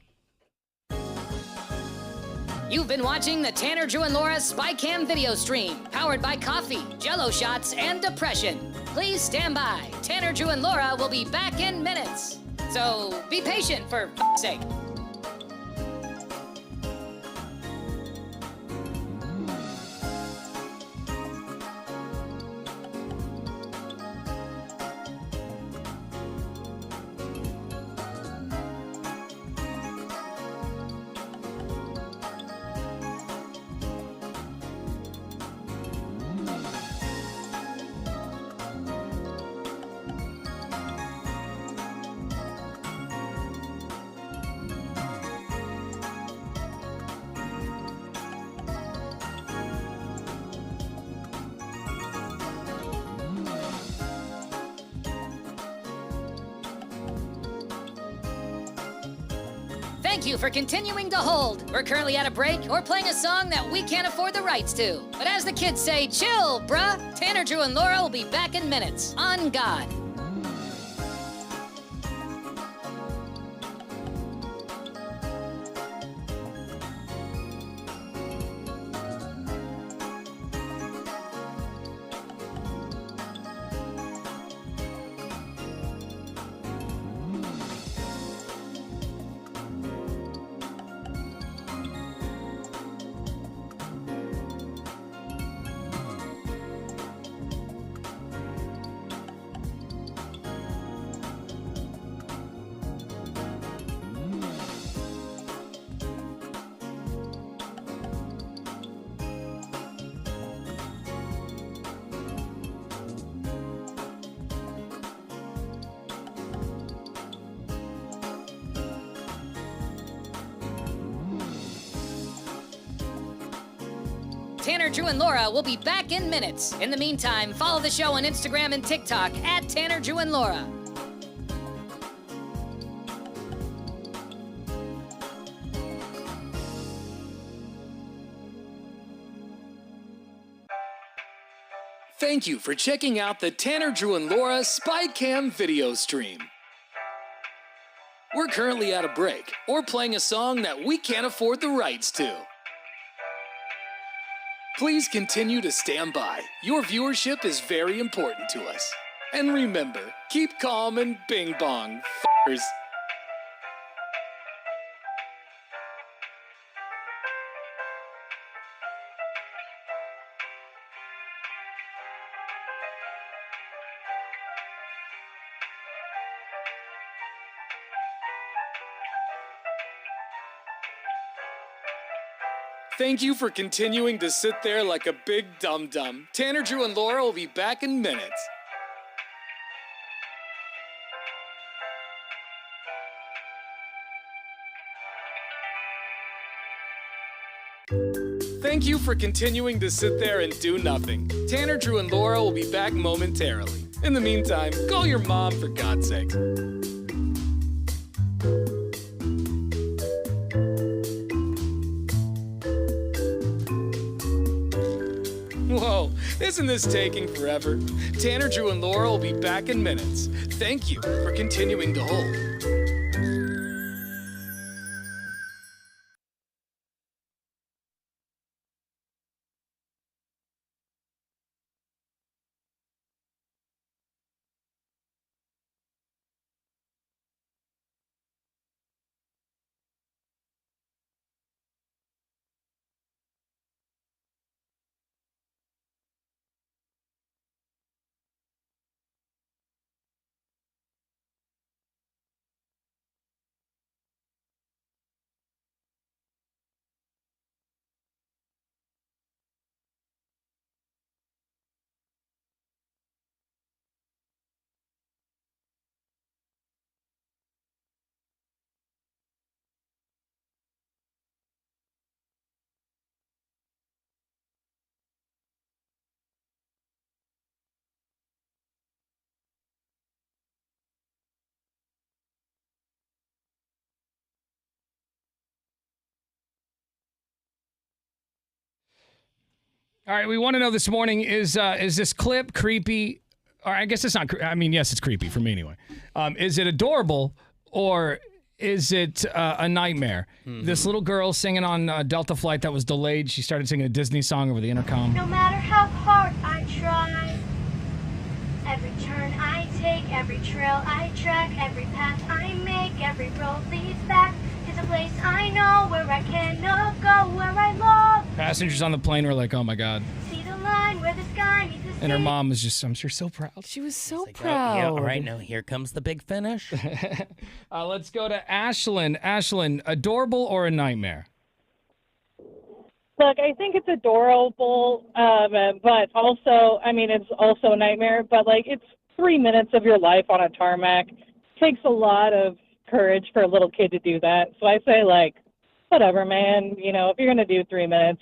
Speaker 6: You've been watching the Tanner, Drew, and Laura SpyCam video stream, powered by coffee, Jello shots, and depression. Please stand by. Tanner, Drew, and Laura will be back in minutes. So be patient for f***'s sake. Thank you for continuing to hold. We're currently at a break or playing a song that we can't afford the rights to. But as the kids say, chill, bruh. Tanner, Drew, and Laura will be back in minutes. On God. Tanner, Drew, and Laura will be back in minutes. In the meantime, follow the show on Instagram and TikTok at Tanner, Drew, and Laura.
Speaker 7: Thank you for checking out the Tanner, Drew, and Laura SpyCam video stream. We're currently at a break or playing a song that we can't afford the rights to. Please continue to stand by. Your viewership is very important to us. And remember, keep calm and bing bong, f***ers. Thank you for continuing to sit there like a big dum-dum. Tanner, Drew, and Laura will be back in minutes. Thank you for continuing to sit there and do nothing. Tanner, Drew, and Laura will be back momentarily. In the meantime, call your mom for God's sake. Whoa, isn't this taking forever? Tanner, Drew, and Laura will be back in minutes. Thank you for continuing to hold.
Speaker 1: All right, we want to know this morning, is this clip creepy? Or I guess it's not, I mean, yes, it's creepy for me anyway. Is it adorable or is it a nightmare? Mm-hmm. This little girl singing on a Delta flight that was delayed, she started singing a Disney song over the intercom.
Speaker 13: No matter how hard I try, every turn I take, every trail I track, every path I make, every road leads back to the place I know where I cannot go, where I love.
Speaker 1: Passengers on the plane were like, oh my God.
Speaker 13: See the line where the sky meets the sea.
Speaker 1: And her mom was just, I'm sure, so proud.
Speaker 3: She was so
Speaker 2: Like,
Speaker 3: proud.
Speaker 2: oh, yeah, all right, now here comes the big finish.
Speaker 1: Let's go to Ashlyn. Ashlyn, adorable or a nightmare?
Speaker 14: Look, I think it's adorable, but also, I mean, it's also a nightmare. But, like, it's 3 minutes of your life on a tarmac. Takes a lot of courage for a little kid to do that. So I say, like, whatever, man. You know, if you're going to do 3 minutes,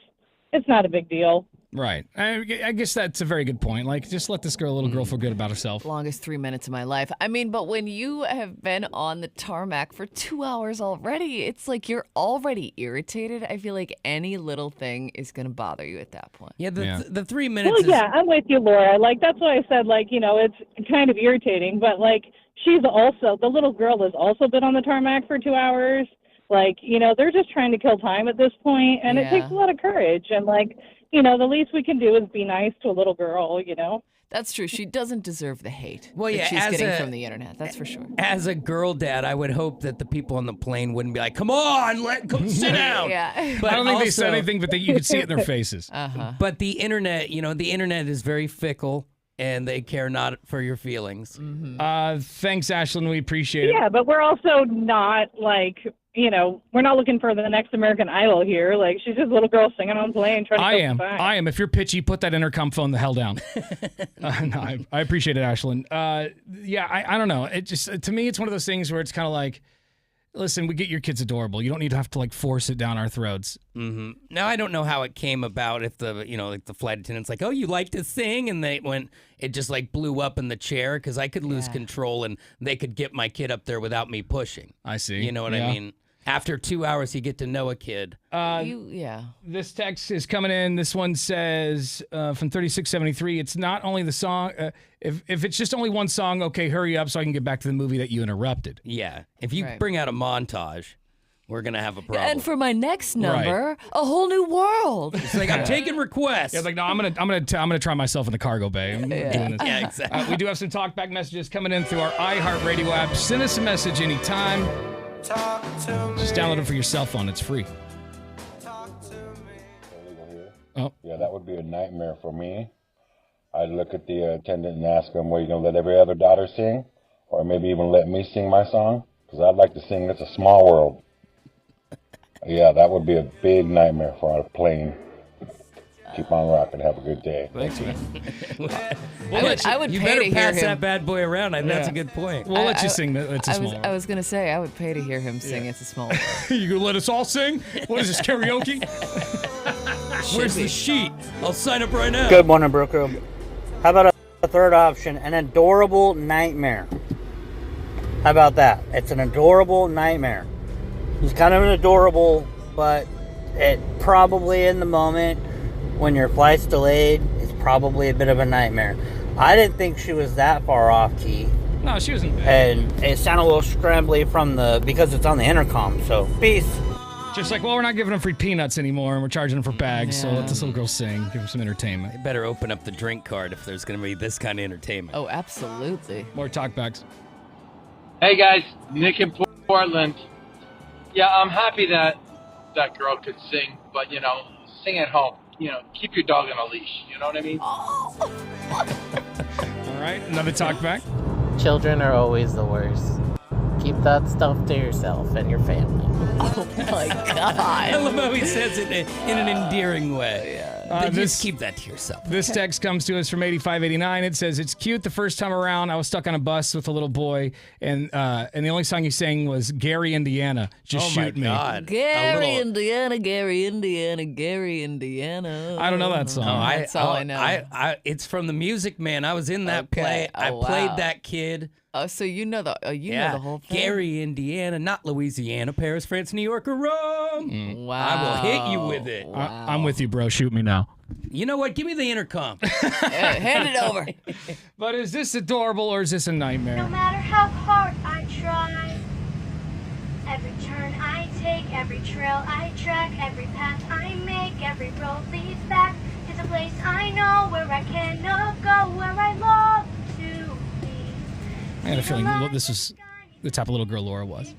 Speaker 14: it's not a big deal.
Speaker 1: Right. I guess that's a very good point. Like, just let this little girl feel good about herself.
Speaker 3: Longest 3 minutes of my life. I mean, but when you have been on the tarmac for 2 hours already, it's like you're already irritated. I feel like any little thing is going to bother you at that point.
Speaker 2: Yeah, the 3 minutes
Speaker 14: Well, yeah, I'm with you, Laura. Like, that's why I said, like, you know, it's kind of irritating. But, like, the little girl has also been on the tarmac for 2 hours. Like, you know, they're just trying to kill time at this point, and it takes a lot of courage. And, like, you know, the least we can do is be nice to a little girl, you know?
Speaker 3: That's true. She doesn't deserve the hate
Speaker 2: well,
Speaker 3: that she's getting from the internet. That's for sure.
Speaker 2: As a girl dad, I would hope that the people on the plane wouldn't be like, come on, come sit down.
Speaker 3: Yeah.
Speaker 1: But I don't think they said anything, but you could see it in their faces.
Speaker 3: Uh-huh.
Speaker 2: But the internet, you know, the internet is very fickle, and they care not for your feelings.
Speaker 3: Mm-hmm.
Speaker 1: Thanks, Ashlyn. We appreciate it.
Speaker 14: Yeah, but we're also not, like, you know, we're not looking for the next American Idol here. Like, she's just a little girl singing on the plane trying to kill time.
Speaker 1: I am. If you're pitchy, put that intercom phone the hell down. No, I appreciate it, Ashlyn. Yeah, I don't know. It just, to me, it's one of those things where it's kind of like, listen, we get your kids adorable. You don't need to have to, like, force it down our throats.
Speaker 2: Mm-hmm. Now, I don't know how it came about. If the, you know, like the flight attendant's like, oh, you like to sing? And it just, like, blew up in the chair because I could lose control and they could get my kid up there without me pushing.
Speaker 1: I see.
Speaker 2: You know what I mean? After 2 hours, you get to know a kid.
Speaker 1: This text is coming in. This one says from 3673, it's not only the song. If it's just only one song, okay, hurry up so I can get back to the movie that you interrupted.
Speaker 2: Yeah. If you bring out a montage, we're going to have a problem.
Speaker 3: And for my next number, A Whole New World.
Speaker 2: It's like, I'm taking requests.
Speaker 1: Yeah, like, no, I'm gonna try myself in the cargo bay. I'm doing this.
Speaker 2: Yeah, exactly.
Speaker 1: We do have some talkback messages coming in through our iHeartRadio app. Send us a message anytime. Just download it for your cell phone. It's free.
Speaker 15: Oh. Yeah, that would be a nightmare for me. I'd look at the attendant and ask him, well, you going to let every other daughter sing? Or maybe even let me sing my song? Because I'd like to sing It's a Small World. Yeah, that would be a big nightmare for a plane. Keep on rocking. Have a good day.
Speaker 1: Thanks, man.
Speaker 3: I would
Speaker 2: You
Speaker 3: pay
Speaker 2: better
Speaker 3: to hear
Speaker 2: pass
Speaker 3: him.
Speaker 2: that bad boy around. That's a good point.
Speaker 1: We'll let you sing that. It's a small
Speaker 3: I was gonna say I would pay to hear him sing It's a Small World.
Speaker 1: You gonna let us all sing? What is this, karaoke?
Speaker 2: Where's the sheet? I'll sign up right now.
Speaker 16: Good morning, Bro Crew. How about a third option? An adorable nightmare. How about that? It's an adorable nightmare. He's kind of an adorable, but it probably in the moment when your flight's delayed, it's probably a bit of a nightmare. I didn't think she was that far off key.
Speaker 1: No, she wasn't bad.
Speaker 16: And it sounded a little scrambly because it's on the intercom. So, peace.
Speaker 1: Just like, well, we're not giving them free peanuts anymore, and we're charging them for bags, so let this little girl sing, give her some entertainment.
Speaker 2: You better open up the drink card if there's going to be this kind of entertainment.
Speaker 3: Oh, absolutely.
Speaker 1: More talkbacks.
Speaker 17: Hey guys, Nick in Portland. Yeah, I'm happy that that girl could sing, but sing at home. Keep your dog on a leash. You know what I mean?
Speaker 1: All right, another talkback.
Speaker 18: Children are always the worst. Keep that stuff to yourself and your family.
Speaker 3: Oh my God.
Speaker 2: I love how he says it in an endearing way. Just keep that to yourself.
Speaker 1: This text comes to us from 8589. It says, it's cute the first time around. I was stuck on a bus with a little boy, and the only song he sang was Gary, Indiana. Just shoot me.
Speaker 2: God.
Speaker 3: Gary, Indiana, Gary, Indiana, Gary, Indiana.
Speaker 1: I don't know that song.
Speaker 3: That's all I know.
Speaker 2: It's from The Music Man. I was in that play. I played that kid.
Speaker 3: Oh, so you know the know the whole thing.
Speaker 2: Gary, Indiana, not Louisiana, Paris, France, New York, or Rome.
Speaker 3: Wow.
Speaker 2: I will hit you with it.
Speaker 3: Wow.
Speaker 1: I'm with you, bro. Shoot me now.
Speaker 2: You know what? Give me the intercom.
Speaker 3: Hand it over.
Speaker 1: But is this adorable or is this a nightmare?
Speaker 13: No matter how hard I try, every turn I take, every trail I track, every path I make, every road leads back to the place I know where I cannot go, where I love to be.
Speaker 1: I had a feeling this was the type of little girl Laura was.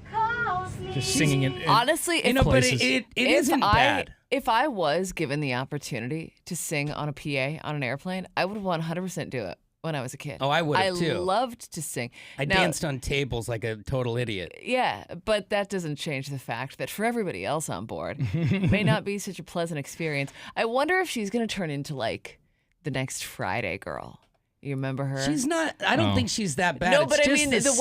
Speaker 1: Just singing it.
Speaker 3: Honestly,
Speaker 2: but it isn't bad.
Speaker 3: If I was given the opportunity to sing on a PA on an airplane, I would 100% do it when I was a kid.
Speaker 2: Oh, I would have too.
Speaker 3: I loved to sing.
Speaker 2: I danced on tables like a total idiot.
Speaker 3: Yeah, but that doesn't change the fact that for everybody else on board, it may not be such a pleasant experience. I wonder if she's going to turn into like the next Friday girl. You remember her?
Speaker 2: She's not. I don't think she's that bad.
Speaker 3: No, but
Speaker 2: it's
Speaker 3: I
Speaker 2: just
Speaker 3: mean
Speaker 2: the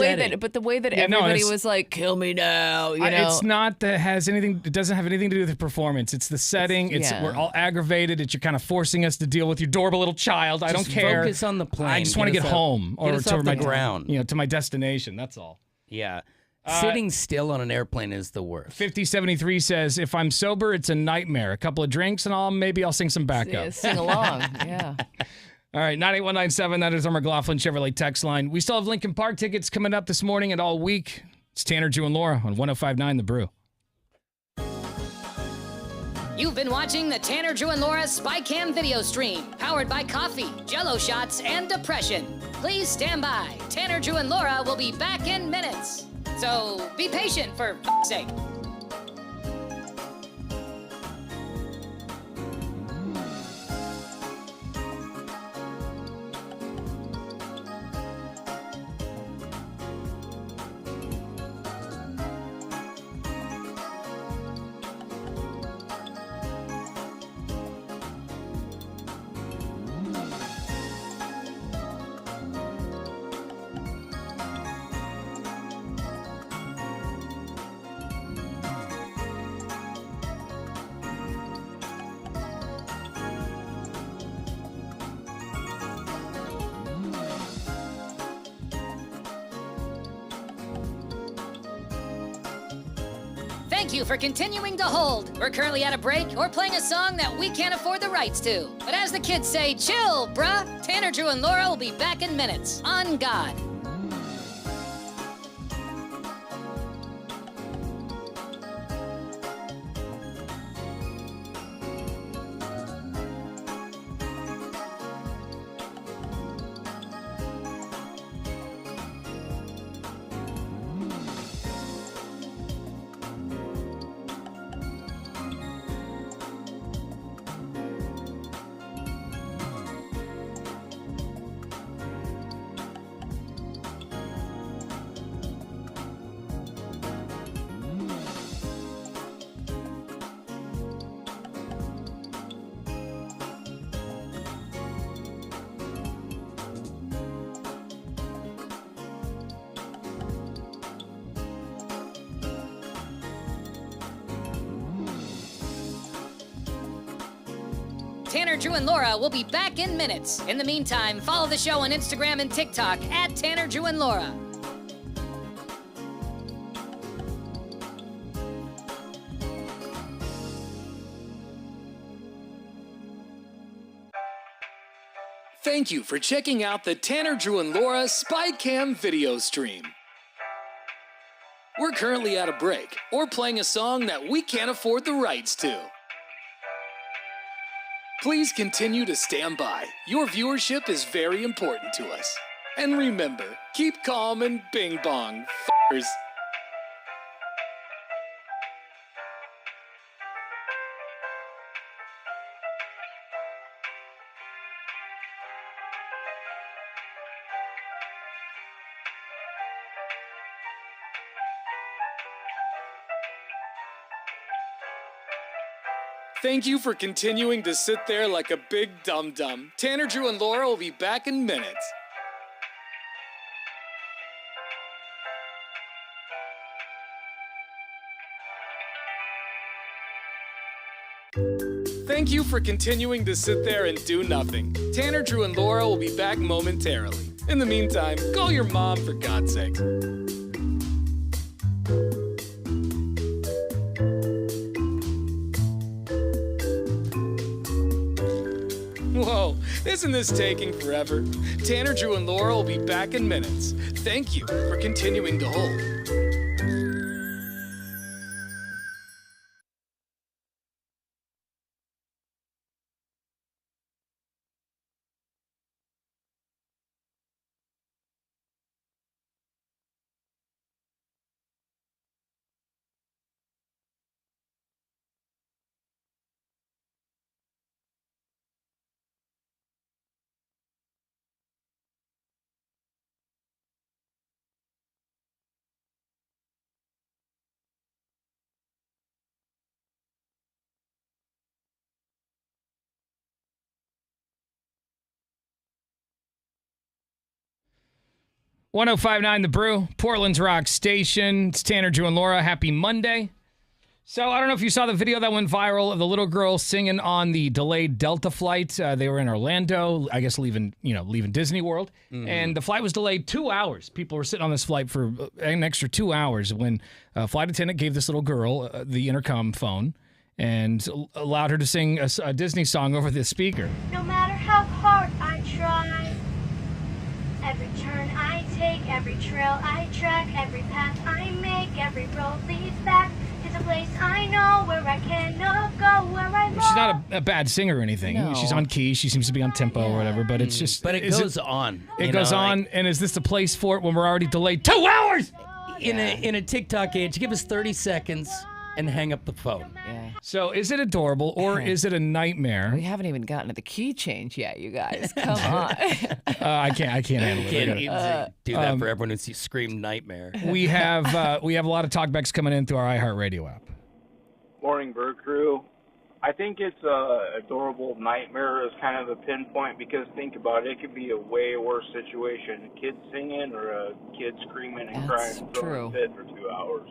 Speaker 3: way that everybody was like, "Kill me now," you know.
Speaker 1: It's not that has anything. It doesn't have anything to do with the performance. It's the setting. We're all aggravated. You're kind of forcing us to deal with your adorable little child. I don't care.
Speaker 2: Focus on the plane.
Speaker 1: I just want to get home or to my
Speaker 2: ground.
Speaker 1: To my destination. That's all.
Speaker 2: Yeah. Sitting still on an airplane is the worst.
Speaker 1: 5073 says, if I'm sober, it's a nightmare. A couple of drinks and maybe I'll sing some backup.
Speaker 3: Yeah, sing along. Yeah.
Speaker 1: All right, 98197, that is our McLaughlin Chevrolet text line. We still have Lincoln Park tickets coming up this morning and all week. It's Tanner, Drew, and Laura on 105.9 The Brew.
Speaker 6: You've been watching the Tanner, Drew, and Laura SpyCam video stream, powered by coffee, Jell-O shots, and depression. Please stand by. Tanner, Drew, and Laura will be back in minutes. So be patient, for f***'s sake. Thank you for continuing to hold. We're currently at a break or playing a song that we can't afford the rights to. But as the kids say, chill, bruh. Tanner, Drew, and Laura will be back in minutes. On God. Tanner, Drew, and Laura will be back in minutes. In the meantime, follow the show on Instagram and TikTok at Tanner, Drew, and Laura.
Speaker 7: Thank you for checking out the Tanner, Drew, and Laura SpyCam video stream. We're currently at a break or playing a song that we can't afford the rights to. Please continue to stand by. Your viewership is very important to us. And remember, keep calm and bing bong, f***ers. Thank you for continuing to sit there like a big dum-dum. Tanner, Drew, and Laura will be back in minutes. Thank you for continuing to sit there and do nothing. Tanner, Drew, and Laura will be back momentarily. In the meantime, call your mom for God's sake. Whoa, isn't this taking forever? Tanner, Drew, and Laura will be back in minutes. Thank you for continuing to hold. .1059 The Brew, Portland's rock station. It's Tanner, Drew, and Laura. Happy Monday. So I don't know if you saw the video that went viral of the little girl singing on the delayed Delta flight. They were in Orlando, I guess leaving Disney World. Mm-hmm. And the flight was delayed 2 hours. People were sitting on this flight for an extra 2 hours when a flight attendant gave this little girl the intercom phone and allowed her to sing a Disney song over the speaker.
Speaker 13: No matter how hard I try, every turn I take, every trail I track, every path I make, every road leads back to the place I know where I cannot go, where I love.
Speaker 1: She's not a bad singer or anything.
Speaker 3: No.
Speaker 1: She's on key. She seems to be on tempo or whatever, but it's just...
Speaker 2: But it goes on.
Speaker 1: It goes on, and is this the place for it when we're already delayed 2 hours?
Speaker 2: In a TikTok age, give us 30 seconds and hang up the phone.
Speaker 3: Yeah.
Speaker 1: So is it adorable or is it a nightmare?
Speaker 3: We haven't even gotten to the key change yet, you guys. Come on.
Speaker 1: I can't handle it.
Speaker 2: Can't do that for everyone who screamed nightmare.
Speaker 1: We have a lot of talkbacks coming in through our iHeartRadio app.
Speaker 19: Morning, Brew Crew. I think it's a adorable nightmare is kind of a pinpoint because think about it, it could be a way worse situation. A kid singing or a kid screaming and crying and throwing a fit for 2 hours.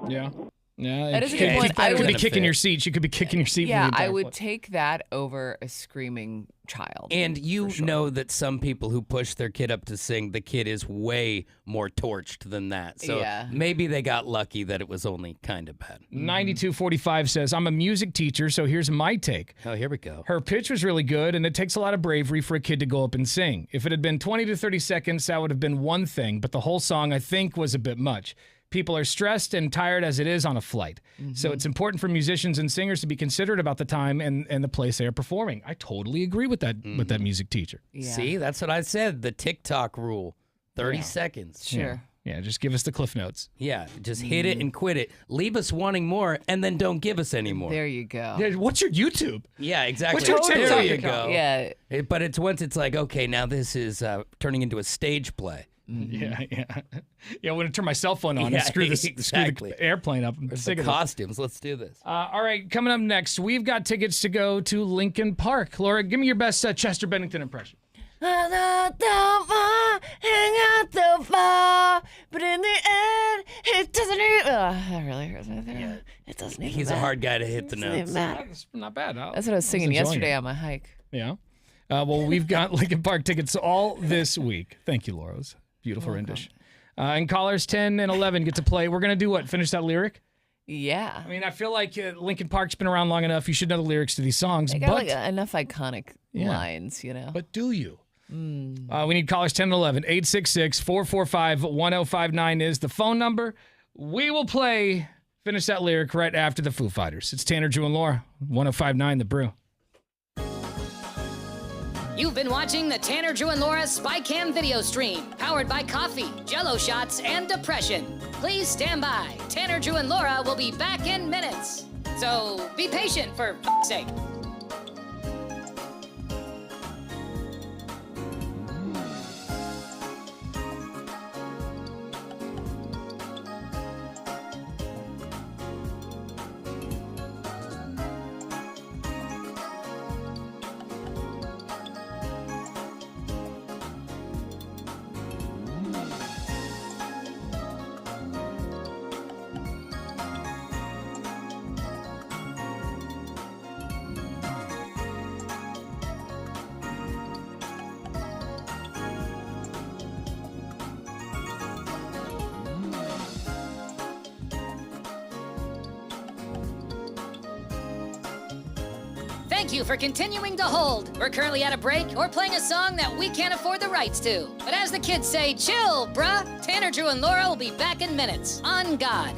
Speaker 1: Yeah. Yeah,
Speaker 3: that is a good point.
Speaker 1: You could be kicking your seat. You could be kicking your seat.
Speaker 3: Yeah, I would take that over a screaming child.
Speaker 2: And you know that some people who push their kid up to sing, the kid is way more torched than that. So maybe they got lucky that it was only kind of bad.
Speaker 1: 9245 says, I'm a music teacher, so here's my take.
Speaker 2: Oh, here we go.
Speaker 1: Her pitch was really good, and it takes a lot of bravery for a kid to go up and sing. If it had been 20 to 30 seconds, that would have been one thing, but the whole song, I think, was a bit much. People are stressed and tired as it is on a flight. Mm-hmm. So it's important for musicians and singers to be considerate about the time and the place they are performing. I totally agree with that with that music teacher.
Speaker 2: Yeah. See, that's what I said. The TikTok rule. 30 seconds.
Speaker 3: Sure.
Speaker 1: Yeah, just give us the cliff notes.
Speaker 2: Yeah, just hit it and quit it. Leave us wanting more and then don't give us any more.
Speaker 3: There you go.
Speaker 1: Yeah, what's your YouTube?
Speaker 2: Yeah, exactly.
Speaker 1: What's your TikTok?
Speaker 2: There you go.
Speaker 3: Yeah.
Speaker 2: But it's once it's like, okay, now this is turning into a stage play.
Speaker 1: Mm-hmm. Yeah. I'm going to turn my cell phone on and screw the airplane up.
Speaker 2: The costumes. Let's do this.
Speaker 1: All right, coming up next, we've got tickets to go to Lincoln Park. Laura, give me your best Chester Bennington impression.
Speaker 3: Hang out the far, but in the end, It doesn't even. That really hurts my throat. Yeah. It doesn't even
Speaker 2: He's
Speaker 3: matter.
Speaker 2: a hard guy to hit the
Speaker 3: It doesn't even
Speaker 2: notes.
Speaker 3: matter.
Speaker 7: That's not bad.
Speaker 3: That's what I was singing yesterday on my hike.
Speaker 7: Yeah. Well, we've got Lincoln Park tickets all this week. Thank you, Laura. It was a beautiful rendition. And callers 10 and 11 get to play. We're going to do what? Finish that lyric?
Speaker 3: Yeah.
Speaker 7: I mean, I feel like Lincoln Park's been around long enough. You should know the lyrics to these songs.
Speaker 3: They got like enough iconic lines, you know.
Speaker 7: But do you? We need callers 10 and 11. 866-445-1059 is the phone number. We will play Finish That Lyric right after the Foo Fighters. It's Tanner, Drew, and Laura. 1059 The Brew.
Speaker 6: You've been watching the Tanner, Drew, and Laura SpyCam video stream, powered by coffee, Jello shots, and depression. Please stand by. Tanner, Drew, and Laura will be back in minutes. So be patient, for f***'s sake. Thank you for continuing to hold. We're currently at a break or playing a song that we can't afford the rights to. But as the kids say, chill, bruh. Tanner, Drew, and Laura will be back in minutes. On God.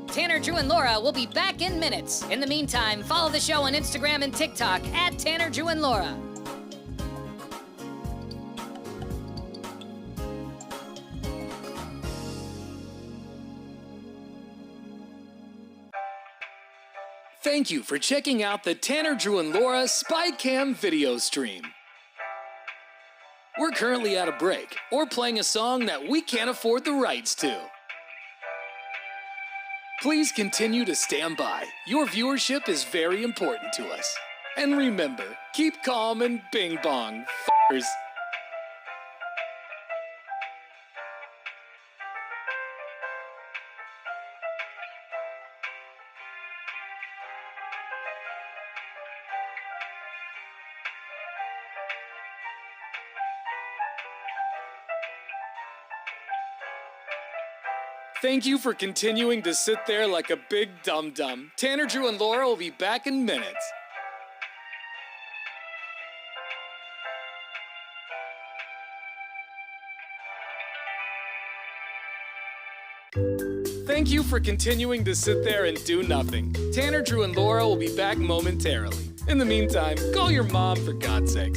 Speaker 6: Tanner, Drew, and Laura will be back in minutes. In the meantime, follow the show on Instagram and TikTok at Tanner, Drew, and Laura.
Speaker 20: Thank you for checking out the Tanner, Drew, and Laura SpyCam video stream. We're currently at a break or playing a song that we can't afford the rights to. Please continue to stand by. Your viewership is very important to us. And remember, keep calm and bing bong, f***ers. Thank you for continuing to sit there like a big dum-dum. Tanner, Drew, and Laura will be back in minutes. Thank you for continuing to sit there and do nothing. Tanner, Drew, and Laura will be back momentarily. In the meantime, call your mom for God's sake.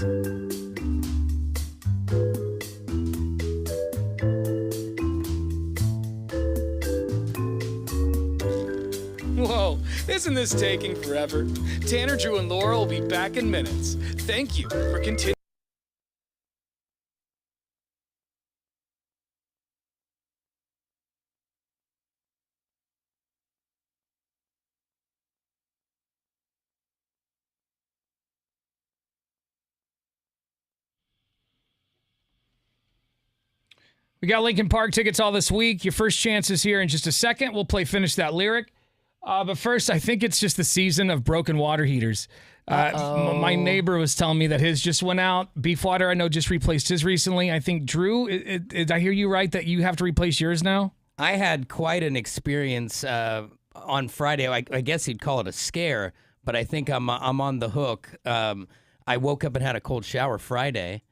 Speaker 20: Whoa, isn't this taking forever? Tanner, Drew, and Laura will be back in minutes. Thank you for continuing.
Speaker 7: We got Lincoln Park tickets all this week. Your first chance is here in just a second. We'll play Finish That Lyric. But first, I think it's just the season of broken water heaters. My neighbor was telling me that his just went out. Beef Water, I know, just replaced his recently. I think, Drew, did I hear you right that you have to replace yours now?
Speaker 2: I had quite an experience on Friday. I guess you'd call it a scare. but I think I'm on the hook. I woke up and had a cold shower Friday,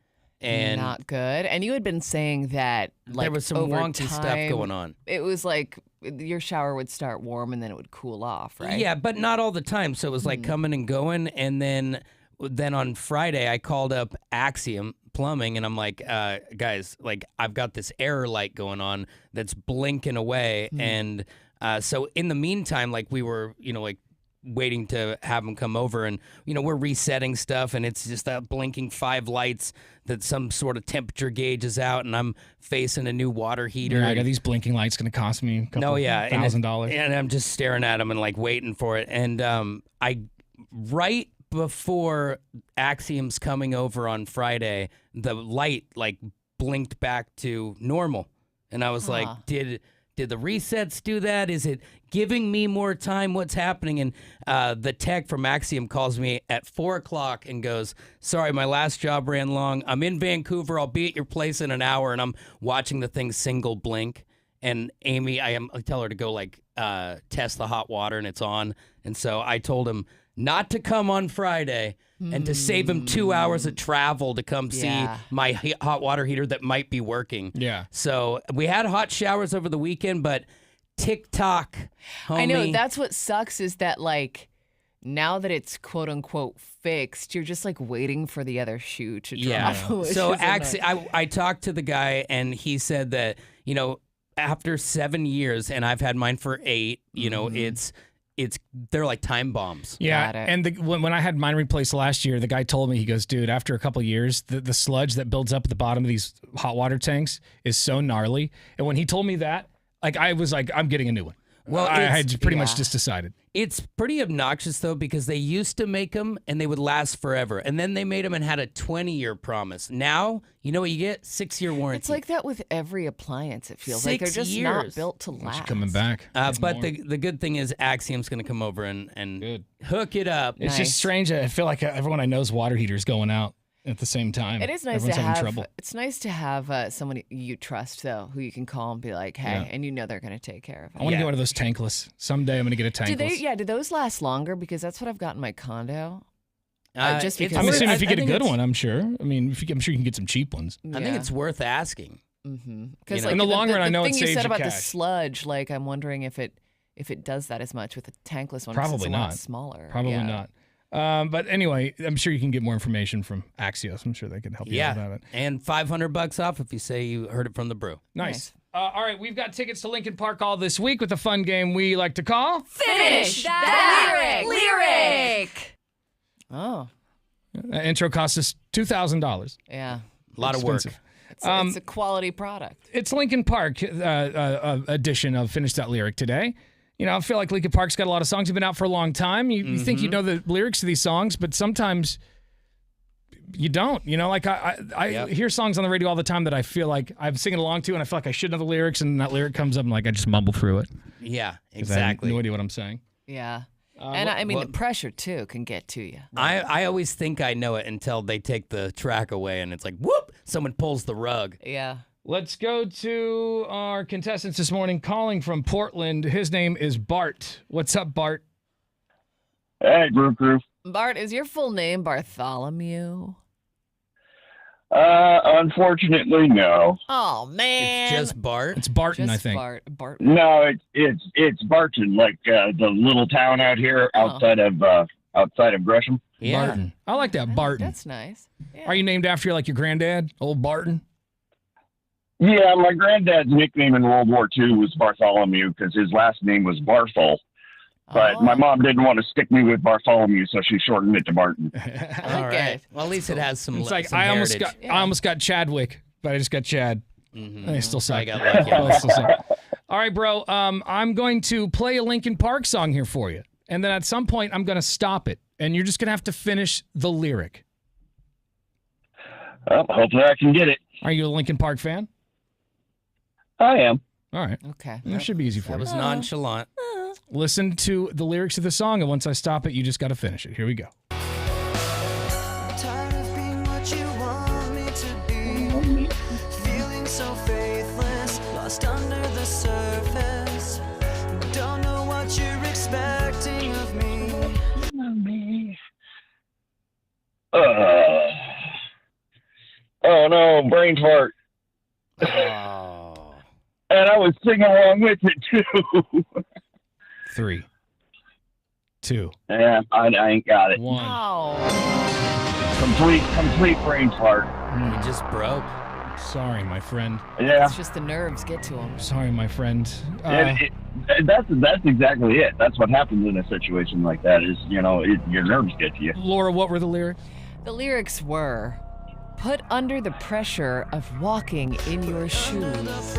Speaker 2: and
Speaker 3: not good. And you had been saying that like
Speaker 2: there was some
Speaker 3: over
Speaker 2: wonky
Speaker 3: time,
Speaker 2: stuff going on.
Speaker 3: It was like your shower would start warm and then it would cool off, right?
Speaker 2: Yeah, but not all the time. So it was like coming and going, and then on Friday I called up Axiom Plumbing, and I'm like, guys, like I've got this error light going on that's blinking away, and so in the meantime, like we were, like waiting to have them come over, and we're resetting stuff, and it's just that blinking 5 lights that some sort of temperature gauge is out, and I'm facing a new water heater.
Speaker 1: Yeah, I got these blinking lights going to cost me a couple $1,000.
Speaker 2: And I'm just staring at them and like waiting for it, and I right before Axiom's coming over on Friday, the light like blinked back to normal, and I was like, did the resets do that? Is it giving me more time? What's happening? And the tech from Axiom calls me at 4:00 and goes, sorry, my last job ran long. I'm in Vancouver. I'll be at your place in an hour. And I'm watching the thing single blink. And Amy, I tell her to go like test the hot water, and it's on. And so I told him not to come on Friday and to save him 2 hours of travel to come see my hot water heater that might be working.
Speaker 1: Yeah.
Speaker 2: So we had hot showers over the weekend, but TikTok, homie.
Speaker 3: I know, that's what sucks is that like now that it's quote unquote fixed, you're just like waiting for the other shoe to drop.
Speaker 2: So I talked to the guy, and he said that, after 7 years, and I've had mine for 8, they're like time bombs.
Speaker 1: Yeah, and when I had mine replaced last year, the guy told me, he goes, dude, after a couple of years, the sludge that builds up at the bottom of these hot water tanks is so gnarly. And when he told me that, like I was like, I'm getting a new one. Well, I had pretty much just decided.
Speaker 2: It's pretty obnoxious, though, because they used to make them and they would last forever. And then they made them and had a 20-year promise. Now, you know what you get? 6-year warranty.
Speaker 3: It's like that with every appliance, it feels like. They're just not built to last.
Speaker 1: Coming back.
Speaker 2: But the good thing is Axiom's going to come over and hook it up.
Speaker 1: It's just strange. I feel like everyone I know's water heater's going out at the same time.
Speaker 3: It is nice
Speaker 1: Everyone's
Speaker 3: to
Speaker 1: having
Speaker 3: have.
Speaker 1: trouble.
Speaker 3: It's nice to have someone you trust, though, who you can call and be like, "Hey," and they're going to take care of it.
Speaker 1: I want to get one of those tankless. Someday I'm going to get a tankless.
Speaker 3: Do those last longer? Because that's what I've got in my condo.
Speaker 1: Just because I'm assuming if you get a good one, I'm sure. I mean, I'm sure you can get some cheap ones.
Speaker 2: I think it's worth asking.
Speaker 3: Because
Speaker 1: in the long run, I know it saves you
Speaker 3: you said about
Speaker 1: cash.
Speaker 3: the sludge, like I'm wondering if it does that as much with a tankless one.
Speaker 1: Probably
Speaker 3: it's a
Speaker 1: not.
Speaker 3: lot smaller.
Speaker 1: Probably not. But anyway, I'm sure you can get more information from Axios. I'm sure they can help you out about it.
Speaker 2: And $500 off if you say you heard it from the brew.
Speaker 1: Nice. All right, we've got tickets to Lincoln Park all this week with a fun game we like to call
Speaker 13: Finish That Lyric!
Speaker 3: Oh.
Speaker 1: That intro cost us $2,000.
Speaker 3: Yeah.
Speaker 2: A lot of work.
Speaker 3: It's a quality product.
Speaker 1: It's Lincoln Park edition of Finish That Lyric today. I feel like Lincoln Park's got a lot of songs that have been out for a long time. You think you know the lyrics to these songs, but sometimes you don't. Like I hear songs on the radio all the time that I feel like I'm singing along to, and I feel like I should know the lyrics, and that lyric comes up, and like I just mumble through it.
Speaker 2: Yeah,
Speaker 1: exactly. I have no idea what I'm saying.
Speaker 3: Yeah. And I mean, the pressure, too, can get to you.
Speaker 2: I always think I know it until they take the track away, and it's like, whoop, someone pulls the rug.
Speaker 3: Yeah.
Speaker 1: Let's go to our contestants this morning calling from Portland. His name is Bart. What's up, Bart?
Speaker 21: Hey, Brew Crew.
Speaker 3: Bart, is your full name Bartholomew?
Speaker 21: Unfortunately, no.
Speaker 3: Oh, man.
Speaker 2: It's just Bart?
Speaker 1: It's Barton, I think.
Speaker 3: Bart.
Speaker 21: No, it's Barton, like the little town out here outside of Gresham.
Speaker 2: Yeah.
Speaker 1: Barton. I like that, Barton.
Speaker 3: That's nice. Yeah.
Speaker 1: Are you named after your granddad, old Barton?
Speaker 21: Yeah, my granddad's nickname in World War II was Bartholomew because his last name was Barthol. But my mom didn't want to stick me with Bartholomew, so she shortened it to Barton.
Speaker 2: All right. Well, at least it has some.
Speaker 1: It's like
Speaker 2: some
Speaker 1: I
Speaker 2: heritage.
Speaker 1: almost got Chadwick, but I just got Chad. I still suck.
Speaker 2: I got lucky.
Speaker 1: All right, bro. I'm going to play a Linkin Park song here for you, and then at some point I'm going to stop it, and you're just going to have to finish the lyric.
Speaker 21: Well, hopefully I can get it.
Speaker 1: Are you a Linkin Park fan?
Speaker 21: I am.
Speaker 1: All right.
Speaker 3: Okay.
Speaker 1: That should be easy for you.
Speaker 2: That was nonchalant.
Speaker 1: Listen to the lyrics of the song, and once I stop it, you just got to finish it. Here we go.
Speaker 22: Tired of being what you want me to be. Feeling so faithless, lost under the surface. Don't know what you're expecting of me.
Speaker 21: Oh no, brain fart.
Speaker 2: Oh.
Speaker 21: And I was singing along with it too.
Speaker 7: 3, 2,
Speaker 21: Yeah, I ain't got it.
Speaker 7: 1.
Speaker 21: Complete brain fart.
Speaker 2: He just broke.
Speaker 7: Sorry, my friend.
Speaker 21: Yeah.
Speaker 3: It's just the nerves get to him.
Speaker 7: Sorry, my friend.
Speaker 21: That's exactly it. That's what happens in a situation like that. Is your nerves get to you.
Speaker 7: Laura, what were the lyrics?
Speaker 3: The lyrics were, put under the pressure of walking in your shoes.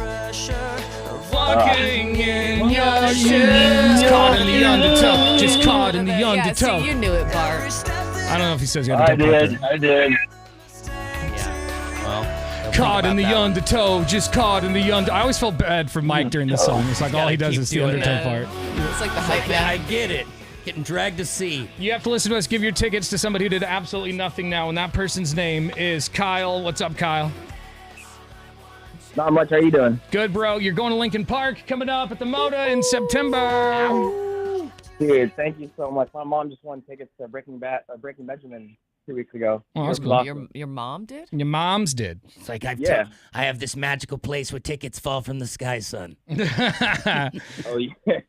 Speaker 7: Walking in your shoes. Caught in the undertow. Just caught in the
Speaker 3: Yeah,
Speaker 7: undertow.
Speaker 3: see, you knew it, Bart.
Speaker 7: I don't know if he says the
Speaker 21: I
Speaker 7: undertow.
Speaker 21: did.
Speaker 2: Well,
Speaker 7: Caught in the undertow. Just caught in the under. I always felt bad for Mike during this song. It's like all he does is the undertow part.
Speaker 3: It's like the hype
Speaker 2: Yeah, I
Speaker 3: man.
Speaker 2: get it. Getting dragged to sea.
Speaker 7: You have to listen to us give your tickets to somebody who did absolutely nothing now, and that person's name is Kyle. What's up, Kyle?
Speaker 4: Not much. How you doing?
Speaker 7: Good, bro. You're going to Lincoln Park coming up at the Moda in September.
Speaker 4: Dude, thank you so much. My mom just won tickets to Breaking Benjamin 2 weeks ago.
Speaker 7: Oh, that's
Speaker 4: It
Speaker 7: cool.
Speaker 4: was awesome.
Speaker 3: Your mom did?
Speaker 7: Your mom's did.
Speaker 2: It's like I have this magical place where tickets fall from the sky, son.
Speaker 4: Oh, yeah.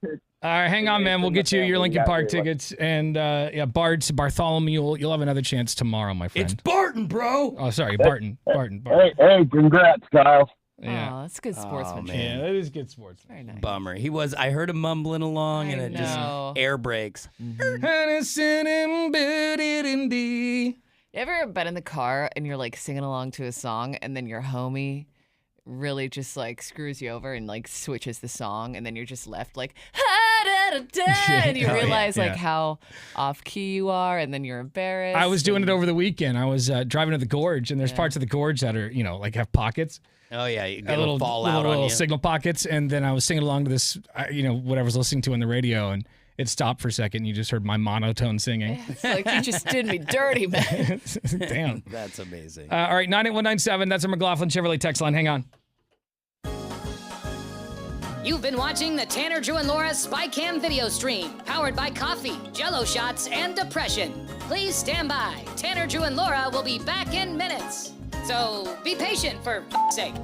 Speaker 7: All right, hang on, man. We'll get you your Lincoln
Speaker 4: got
Speaker 7: Park
Speaker 4: very
Speaker 7: tickets. And, Bartholomew, you'll have another chance tomorrow, my friend.
Speaker 2: It's Barton, bro.
Speaker 7: Oh, sorry, Barton.
Speaker 21: Hey, congrats, Kyle.
Speaker 7: Yeah.
Speaker 3: Oh, that's good sportsmanship.
Speaker 7: Yeah, that is good sports.
Speaker 3: Very nice.
Speaker 2: Bummer. I heard him mumbling along, and it just air brakes.
Speaker 3: You ever been in the car and you're like singing along to a song and then your homie really just like screws you over and like switches the song and then you're just left like and you realize like how off key you are and then you're embarrassed.
Speaker 7: I was doing it over the weekend. I was driving to the gorge, and there's parts of the gorge that are, like have pockets.
Speaker 2: Oh, yeah. You
Speaker 7: A
Speaker 2: get
Speaker 7: little
Speaker 2: a fallout on
Speaker 7: little
Speaker 2: you.
Speaker 7: signal pockets, and then I was singing along to this, what I was listening to on the radio, and it stopped for a second. And you just heard my monotone singing.
Speaker 3: It's like you just did me dirty, man.
Speaker 7: Damn.
Speaker 2: That's amazing.
Speaker 7: All right, 98197. That's our McLaughlin Chevrolet text line. Hang on.
Speaker 6: You've been watching the Tanner, Drew, and Laura SpyCam video stream, powered by coffee, Jello shots, and depression. Please stand by. Tanner, Drew, and Laura will be back in minutes. So be patient, for f***'s sake.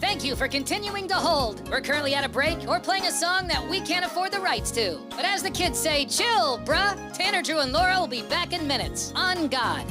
Speaker 6: Thank you for continuing to hold. We're currently at a break or playing a song that we can't afford the rights to. But as the kids say, chill, bruh. Tanner, Drew, and Laura will be back in minutes. On God.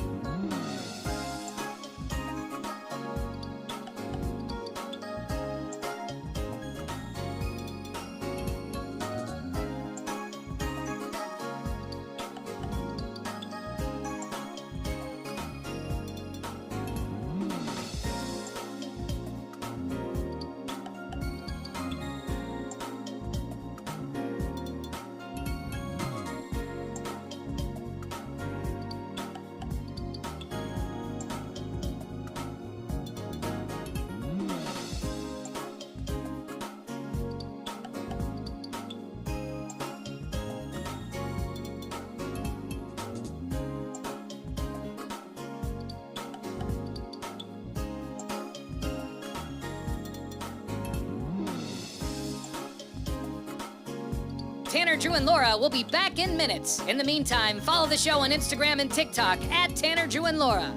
Speaker 6: Tanner, Drew, and Laura will be back in minutes. In the meantime, follow the show on Instagram and TikTok at Tanner, Drew, and Laura.